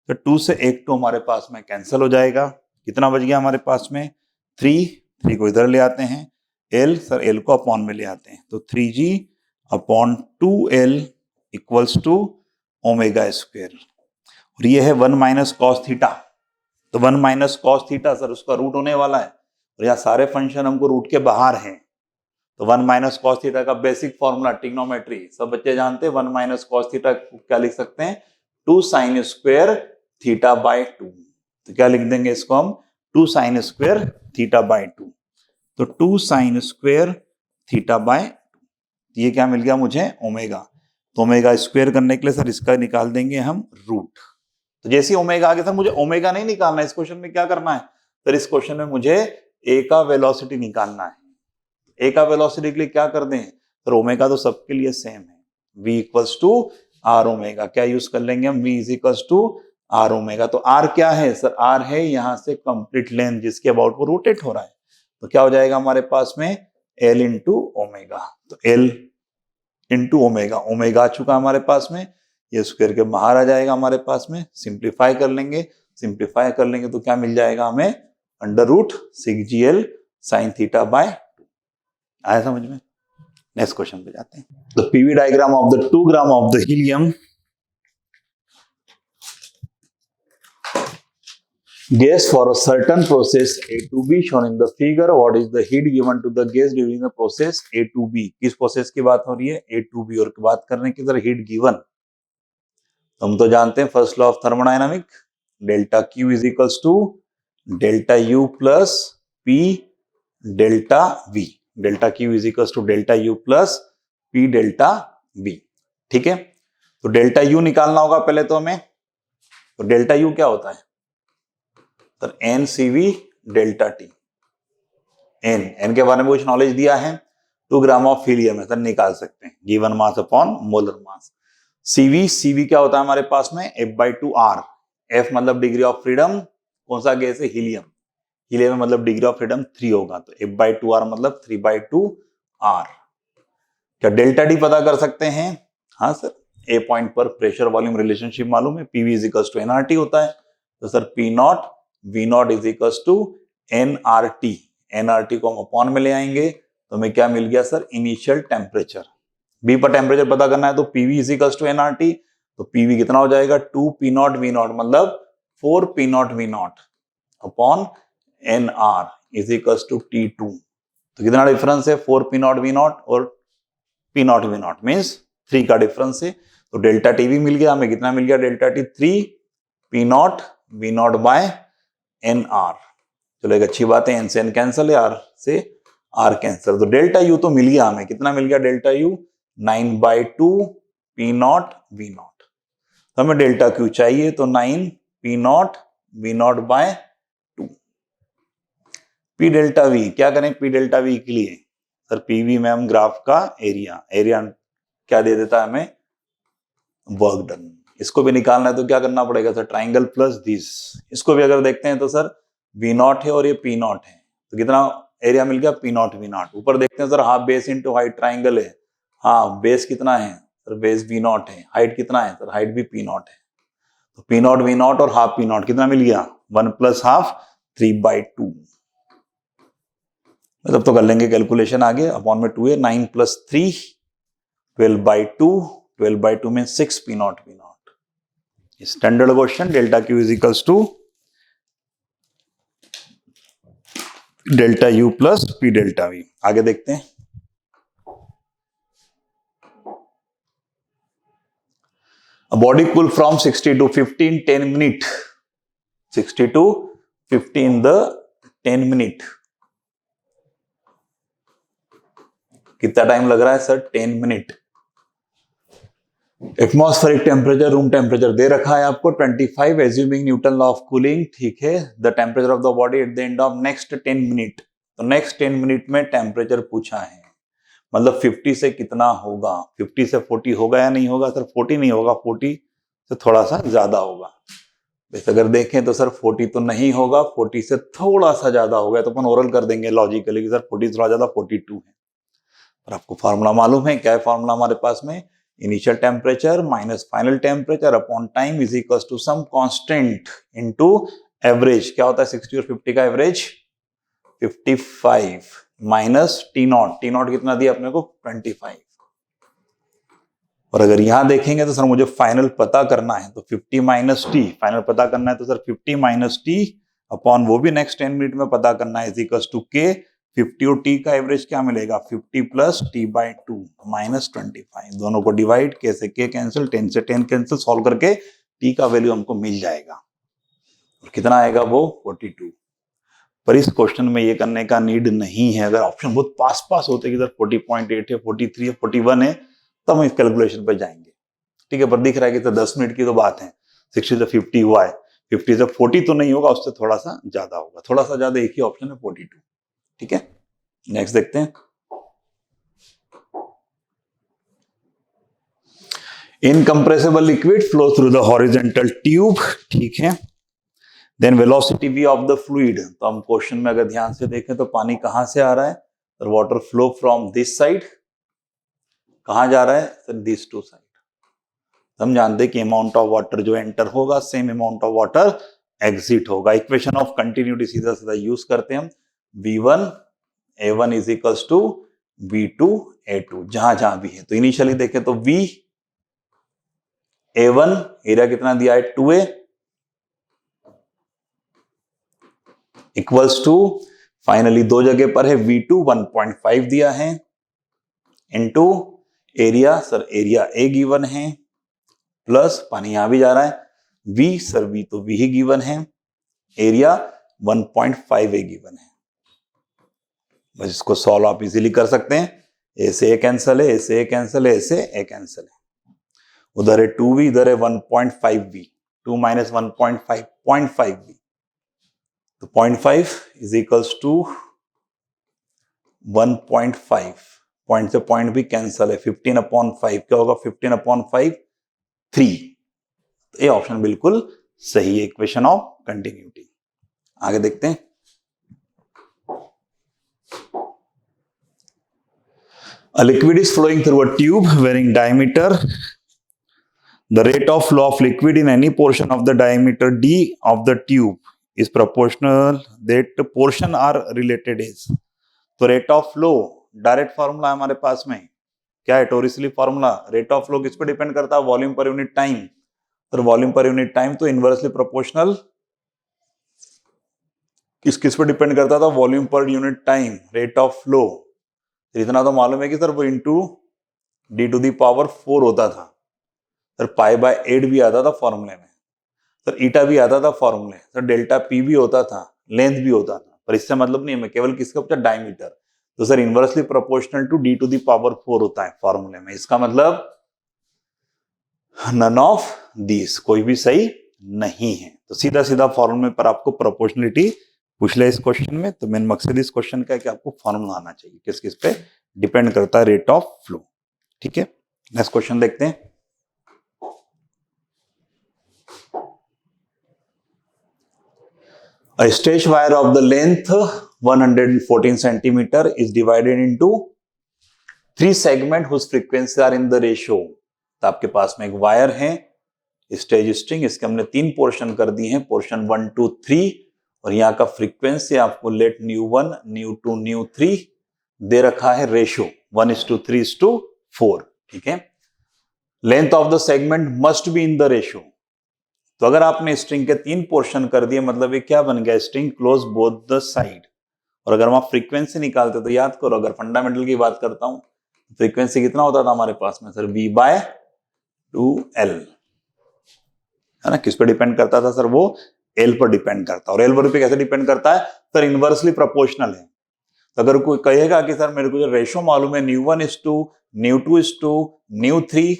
तो 2 से 1 2 हमारे पास में कैंसिल हो जाएगा, कितना बच गया हमारे पास में 3 को इधर ले आते हैं, l सर l को अपॉन में ले आते हैं, तो 3g/2l equals to omega square, और ये है 1 माइनस cos थीटा, तो 1 माइनस cos थीटा सर उसका रूट होने वाला है, और यहाँ सारे फंक्शन हमको रूट के बाहर हैं, तो 1 माइनस cos थीटा का बेसिक फॉर्मूला ट्रिग्नोमेट्री सब बच्चे जानते हैं, 1 माइनस cos थीटा क्या लिख सकते हैं, 2 sin स्क्वायर थीटा/2, तो क्या लिख देंगे इसको हम, 2 sin स्क्वायर थीटा/2, तो 2 sin स्क्वायर थीटा/2, ये क्या मिल गया मुझे ओमेगा। तो ओमेगा स्क्वायर करने के लिए सर इसका निकाल देंगे हम रूट, तो जैसे ओमेगा आ गया सर, मुझे ओमेगा नहीं निकालना है, इस क्वेश्चन में क्या करना है सर, इस क्वेश्चन में मुझे ए का वेलोसिटी निकालना है। ए का वेलोसिटी के लिए क्या कर दें सर, ओमेगा तो सबके लिए सेम है, v equals to R omega, क्या यूज कर लेंगे हम, v is equals to R omega. तो आर क्या है सर, आर है यहां से कंप्लीट लेंथ जिसके अबाउट वो रोटेट हो रहा है, तो क्या हो जाएगा हमारे पास में l इंटू ओमेगा, तो l इंटू ओमेगा, ओमेगा आ चुका हमारे पास में, ये स्क्वायर के बाहर आ जाएगा हमारे पास में, सिंप्लीफाई कर लेंगे तो क्या मिल जाएगा हमें, √6gl sin थीटा/2। आया समझ में, नेक्स्ट क्वेश्चन पे जाते हैं। तो PV diagram of the 2 gram of the helium gas for a certain process A to B shown in the figure, what is the heat given to the gas during the process A to B। किस process की बात हो रही है, A to B, और बात करने की तरह हीट गिवन, हम तो जानते हैं first law of thermodynamic, delta Q is equals to delta U plus P delta V, delta Q is equals to delta U plus P delta V। ठीक है, तो डेल्टा यू निकालना होगा पहले तो हमें। तो डेल्टा यू क्या होता है sir? N CV delta T. N के बारे में कुछ नॉलेज दिया है, 2 ग्राम ऑफ हीलियम है सर, निकाल सकते हैं, given mass upon molar mass. CV क्या होता है हमारे पास में? F/2 R। F मतलब डिग्री ऑफ फ्रीडम, कौन सा गैस है? हीलियम। हीलियम में मतलब डिग्री ऑफ फ्रीडम 3 होगा, तो F/2 R मतलब 3/2 R। क्या डेल्टा डी पता कर सकते हैं? हाँ सर, ए पॉइंट पर प्रेशर वॉल्यूम रिलेशनशिप मालूम है, PV is equal to NRT होता है। तो sir P not V not is equal to NRT. NRT को हम अपॉन में ले आएंगे तो हमें क्या मिल गया सर? Initial temperature. बी पर टेम्परेचर पता करना है तो PV is equal to NRT. तो PV कितना हो जाएगा? 2 P नॉट V नॉट मतलब 4 P not V not upon NR is equal to T2। तो कितना डिफरेंस है? 4 P नॉट V नॉट और P not V not means 3 का डिफरेंस है। तो डेल्टा टी भी मिल गया हमें। कितना मिल गया delta T? 3 P not V not by NR। चलो एक अच्छी बात है, एन से एन कैंसिल है, आर से आर कैंसिल। तो डेल्टा यू तो मिल गया हमें। कितना मिल गया delta U? 9/2 P not V not. तो हमें डेल्टा क्यू चाहिए, तो 9 P not V not by 2। P delta V क्या करें? P डेल्टा V के लिए सर PV में हम ग्राफ का एरिया क्या दे देता है हमें? Work done. इसको भी निकालना है तो क्या करना पड़ेगा सर? Triangle plus this. इसको भी अगर देखते हैं तो सर V नॉट है और ये P नॉट है, तो कितना एरिया मिल गया? P not V not. ऊपर देखते हैं sir, half base into height triangle है। हाँ, बेस कितना है सर? बेस V नॉट है। हाइट कितना है सर? हाइट भी P नॉट है। तो P नॉट V नॉट और हाफ P नॉट कितना मिल गया? 1 प्लस हाफ 3/2। तब तो कर लेंगे कैलकुलेशन आगे। अपॉन में 2 है, 9 प्लस 3 12/2। 12/2 में 6 P not V not. Standard question. Delta Q is equals to delta you plus P delta V। आगे देखते हैं। Body cool from 60 to 15 10 minute. 60 to 15 the 10 minute. कितना टाइम लग रहा है sir? 10 minute. Atmospheric temperature, room temperature दे रखा है आपको 25, assuming Newton law of cooling. ठीक है। The temperature of the body at the end of next 10 minute. तो नेक्स्ट 10 मिनट में टेम्परेचर पूछा है, मतलब 50 से कितना होगा? 50 से 40 होगा या नहीं होगा सर? 40 नहीं होगा, 40 से थोड़ा सा ज्यादा होगा। वैसे अगर देखें तो सर 40 तो नहीं होगा, 40 से थोड़ा सा ज्यादा होगा, तो अपन ओरल कर देंगे लॉजिकली कि सर 40 थोड़ा ज्यादा 42 है। पर आपको फार्मूला मालूम है, क्या है फार्मूला हमारे पास में? Initial temperature minus final temperature upon time is equal to some constant into average. क्या होता है 60 और 50 का average? 55 minus T not. T not कितना दिया अपने को? 25। और अगर यहां देखेंगे तो सर मुझे फाइनल पता करना है, तो 50 माइनस टी फाइनल पता करना है, तो सर 50 माइनस टी अपॉन वो भी नेक्स्ट 10 मिनट में पता करना है, इज इक्वल टू के। 50 और टी का एवरेज क्या मिलेगा? 50 प्लस T/2 माइनस 25। दोनों को डिवाइड, के से के कैंसिल, 10 से 10 कैंसिल, सॉल्व करके टी का वैल्यू हमको मिल जाएगा। और कितना आएगा वो? 42। पर इस क्वेश्चन में ये करने का नीड नहीं है। अगर ऑप्शन बहुत पास पास होते कि सर 40.8 है, 43 है, 41 है, तब हम इस कैलकुलेशन पर जाएंगे। ठीक है। पर दिख रहा है कि सर 10 मिनट की तो बात है, 60 से 50 हुआ है, 50 से 40 तो नहीं होगा, उससे थोड़ा सा ज्यादा होगा। थोड़ा सा ज्यादा एक ही ऑप्शन है, 42। ठीक है। नेक्स्ट देखते हैं। Incompressible liquid flow through the horizontal tube. ठीक है। Then velocity v of the fluid. तो हम क्वेश्चन में अगर ध्यान से देखें तो पानी कहां से आ रहा है? तो water flow from this side. कहां जा रहा है सर? This to side. हम जानते हैं कि अमाउंट ऑफ वाटर जो एंटर होगा, same amount of water exit होगा। इक्वेशन ऑफ कंटिन्यूटी सीधा सीधा यूज करते हैं हम। V1 A1 is equals to V2 A2 जहां जहां भी है। तो इनिशियली देखें तो V A1 एरिया कितना दिया है? 2A इक्वल्स टू, फाइनली दो जगह पर है, V2 1.5 दिया है into area. Sir area A given है, प्लस पानी यहां भी जा रहा है, V सर V तो V ही गिवन है, एरिया 1.5A गिवन है। बस इसको सॉल्व आप इजीली कर सकते हैं। ए से ए कैंसिल है, ए से ए कैंसिल है, ए से ए कैंसिल है। उधर है 2v, इधर है 1.5v, 2 माइनस 1.5 0.5v, तो 0.5 इज इक्वल्स टू 1.5, पॉइंट से पॉइंट भी कैंसल है, 15/5 क्या होगा, 15/5 3। तो ये ऑप्शन बिल्कुल सही है, इक्वेशन ऑफ कंटिन्यूटी। आगे देखते हैं। A liquid is flowing through a tube varying diameter. The rate of flow of liquid in any portion of the diameter d of the tube is proportional that portion are related is. तो rate of flow direct formula हमारे पास में क्या है, टोरिसली formula. Rate of flow किस पे depend करता है, वॉल्यूम पर यूनिट टाइम। तो वॉल्यूम पर यूनिट टाइम तो इनवर्सली प्रोपोर्शनल किस पे डिपेंड करता था, volume per unit time, rate of flow. इतना तो मालूम है कि सर वो इंटू d⁴ होता था सर, π/8 भी आता था फॉर्मूले में सर, ईटा भी आता था फॉर्मूले सर, डेल्टा पी भी होता था, लेंथ भी होता था, पर इससे मतलब नहीं है, मैं केवल किसका पूछा, डायमीटर। तो sir inversely proportional to d⁴ होता है फॉर्मूले में, इसका मतलब नन ऑफ दिस, कोई भी सही नहीं है। तो सीधा सीधा फॉर्मूले पर आपको प्रोपोर्शनलिटी पूछ ले इस क्वेश्चन में। तो मेन मकसद इस क्वेश्चन का है कि आपको फॉर्मूला आना चाहिए, किस किस पे डिपेंड करता है रेट ऑफ फ्लो। ठीक है, नेक्स्ट क्वेश्चन देखते हैं। A stretch wire of the length 114 centimeter is divided into 3 segments whose frequencies are in the ratio। तो आपके पास में एक वायर है स्टेज स्ट्रिंग, इसके हमने 3 पोर्शन कर दिए हैं, पोर्शन 1 2 3, और यहाँ का फ्रीक्वेंसी आपको लेट ν1 ν2 ν3 दे रखा है, रेशियो 1:3:4। ठीक है, length of the segment must be in the ratio. तो अगर आपने स्ट्रिंग के 3 पोर्शन कर दिए, मतलब ये क्या बन गया, string close both the side. और अगर हम आप फ्रीक्वेंसी निकालते तो याद करो, अगर फंडामेंटल की बात करता हूं, फ्रीक्वेंसी कितना होता था हमारे पास में सर, v/2l है ना। किस पे डिपेंड करता था सर, वो एल पर डिपेंड करता है। और एल पर कैसे डिपेंड करता है सर, इनवर्सली प्रोपोर्शनल है। तो अगर कोई कहेगा कि सर मेरे को जो रेशियो मालूम है ν1:2 ν2:2 ν3,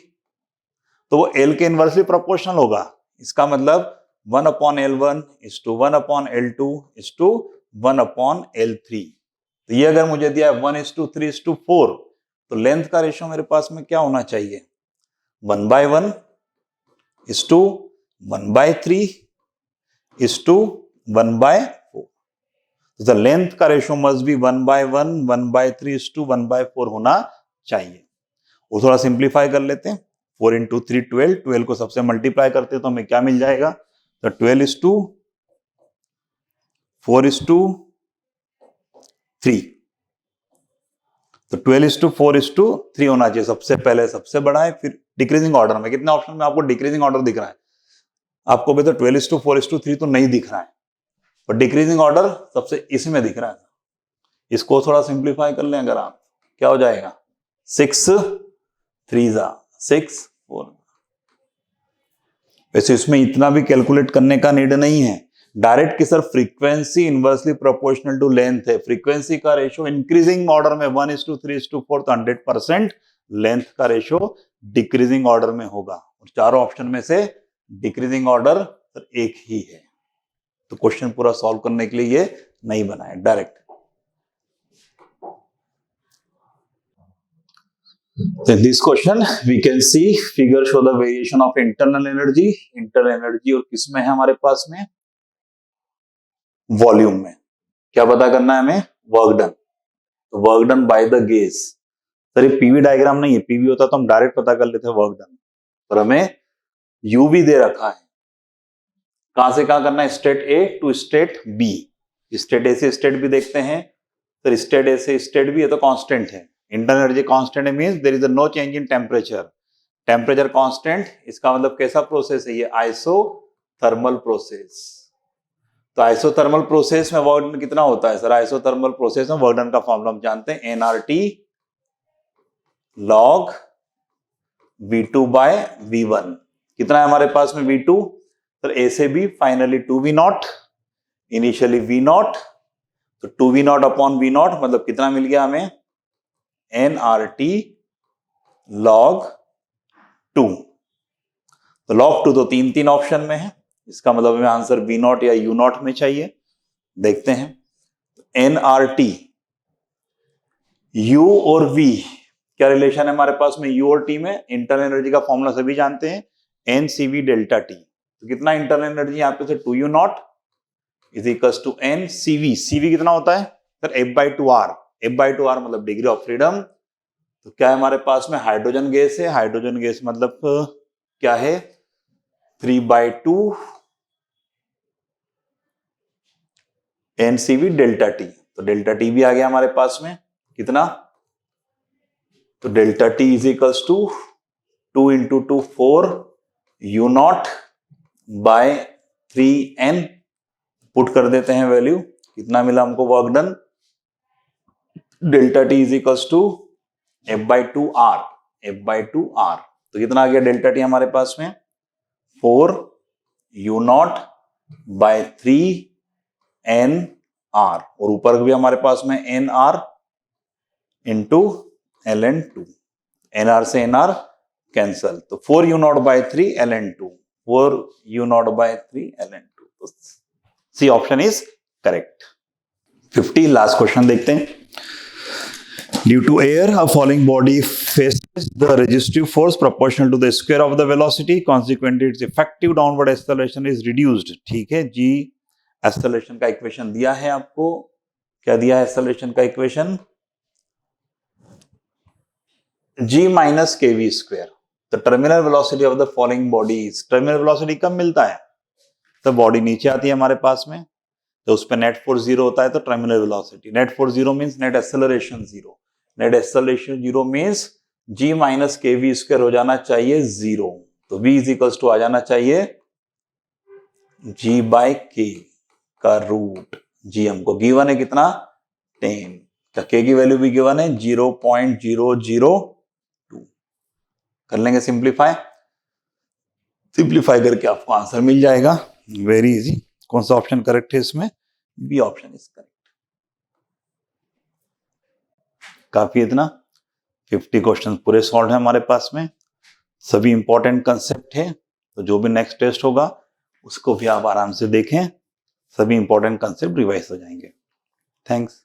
तो वो एल के इनवर्सली प्रोपोर्शनल होगा। इसका मतलब 1/L1 1/L2 1/L3। तो ये अगर मुझे दिया है 1:3:4, तो लेंथ का रेशियो मेरे पास में क्या होना चाहिए, 1/1 1/3 1/4। तो लेंथ का रेशियो मस्ट बी 1/1 1/3 1/4 होना चाहिए। वो थोड़ा सिंप्लीफाई कर लेते हैं, 4 × 3 12, 12 को सबसे मल्टीप्लाई करते हैं तो हमें क्या मिल जाएगा, तो 12:4:3। तो 12:4:3 होना चाहिए, सबसे पहले सबसे बड़ा है, फिर डिक्रीजिंग ऑर्डर में। कितने ऑप्शन में आपको डिक्रीजिंग ऑर्डर दिख रहा है, आपको भी तो 12:4:3 तो नहीं दिख रहा है, पर डिक्रीजिंग ऑर्डर सबसे इसमें दिख रहा है। इसको थोड़ा सिंप्लीफाई कर लें अगर आप, क्या हो जाएगा, 6 3 6 4। वैसे इसमें इतना भी कैलकुलेट करने का नीड नहीं है, डायरेक्ट की sir frequency inversely proportional to length है। फ्रीक्वेंसी का रेशियो इंक्रीजिंग ऑर्डर में 1:3:4, तो 100% लेंथ का रेशियो डिक्रीजिंग ऑर्डर में होगा। और चारों ऑप्शन में से डिक्रीजिंग ऑर्डर सर एक ही है। तो क्वेश्चन पूरा सॉल्व करने के लिए ये नहीं बना है direct. So in this question we can see figure show the variation of internal energy और किसमें है हमारे पास में, वॉल्यूम में। क्या पता करना है हमें, वर्क डन। तो work done by the gauge. Sir ये पीवी डायग्राम नहीं है, पीवी होता तो हम डायरेक्ट पता कर लेते हैं वर्क डन, पर हमें यू भी दे रखा है। कहां से कहां करना है, state A to state B. State A से स्टेट बी देखते हैं। सर स्टेट ए से स्टेट बी है तो कांस्टेंट है, इंटरनल एनर्जी कांस्टेंट है, means there is no change in temperature. Temperature constant, इसका मतलब कैसा प्रोसेस है ये, आइसोथर्मल प्रोसेस। तो आइसोथर्मल प्रोसेस में वर्क डन कितना होता है सर, आइसोथर्मल प्रोसेस में वर्क डन का फॉर्मूला हम जानते हैं, nRT log V2/V1। कितना है हमारे पास में V2, सर A से B finally 2V0, initially V0, तो 2V0/V0 मतलब कितना मिल गया हमें, nRT log 2। तो log 2 तो तीन ऑप्शन में है, इसका मतलब हमें आंसर V नॉट या U नॉट में चाहिए। देखते हैं nRT, U और V क्या रिलेशन है हमारे पास में, U और T में। इंटरनल एनर्जी का फॉर्मूला सभी जानते हैं, NCV डेल्टा T। तो कितना इंटरनल एनर्जी यहाँ पे से 2U not is equals to NCV। CV कितना होता है सर, F/2R। F/2R मतलब डिग्री ऑफ फ्रीडम। तो क्या है हमारे पास में, हाइड्रोजन गैस है, हाइड्रोजन गैस मतलब क्या है 3/2 NCV डेल्टा T। तो डेल्टा T भी आ गया हमारे पास में, कितना, तो delta T is equals to 2 × 2 4 U not by 3N। Put कर देते हैं वैल्यू, कितना मिला हमको work done, delta T is equals to F/2R। F/2R तो कितना आ गया डेल्टा T हमारे पास में, 4 U नॉट बाय 3NR, और ऊपर भी हमारे पास में NR इंटू ln2। NR से NR कैंसल, तो 4U not bye 3 ln2, 4U not bye 3 ln2। तो C option is correct. 50 last question देखते हैं। Due to air, a falling body faces the resistive force proportional to the square of the velocity. Consequently, its effective downward acceleration is reduced. ठीक है जी, acceleration का equation दिया है आपको, क्या दिया है एक्सेलरेशन का equation, G minus kv square. तो terminal velocity of the falling bodies, terminal velocity कब मिलता है, तो बॉडी नीचे आती है हमारे पास में, तो उस पर नेट फोर्स 0 होता है, तो terminal velocity, net force 0 means net acceleration 0, net acceleration 0 means G minus kv square हो जाना चाहिए 0। तो V इज इक्वल्स टू आ जाना चाहिए G/K का रूट। G हमको गिवन है कितना, 10, का K की वैल्यू भी गिवन है 0.002। कर लेंगे सिंप्लीफाई, सिंप्लीफाई करके आपको आंसर मिल जाएगा, वेरी इजी। कौन सा ऑप्शन करेक्ट है इसमें, बी ऑप्शन इज करेक्ट। काफी इतना 50 क्वेश्चन पूरे सॉल्व है हमारे पास में, सभी इंपॉर्टेंट कंसेप्ट है, तो जो भी नेक्स्ट टेस्ट होगा उसको भी आप आराम से देखें, सभी इंपॉर्टेंट कंसेप्ट रिवाइज हो जाएंगे। थैंक्स।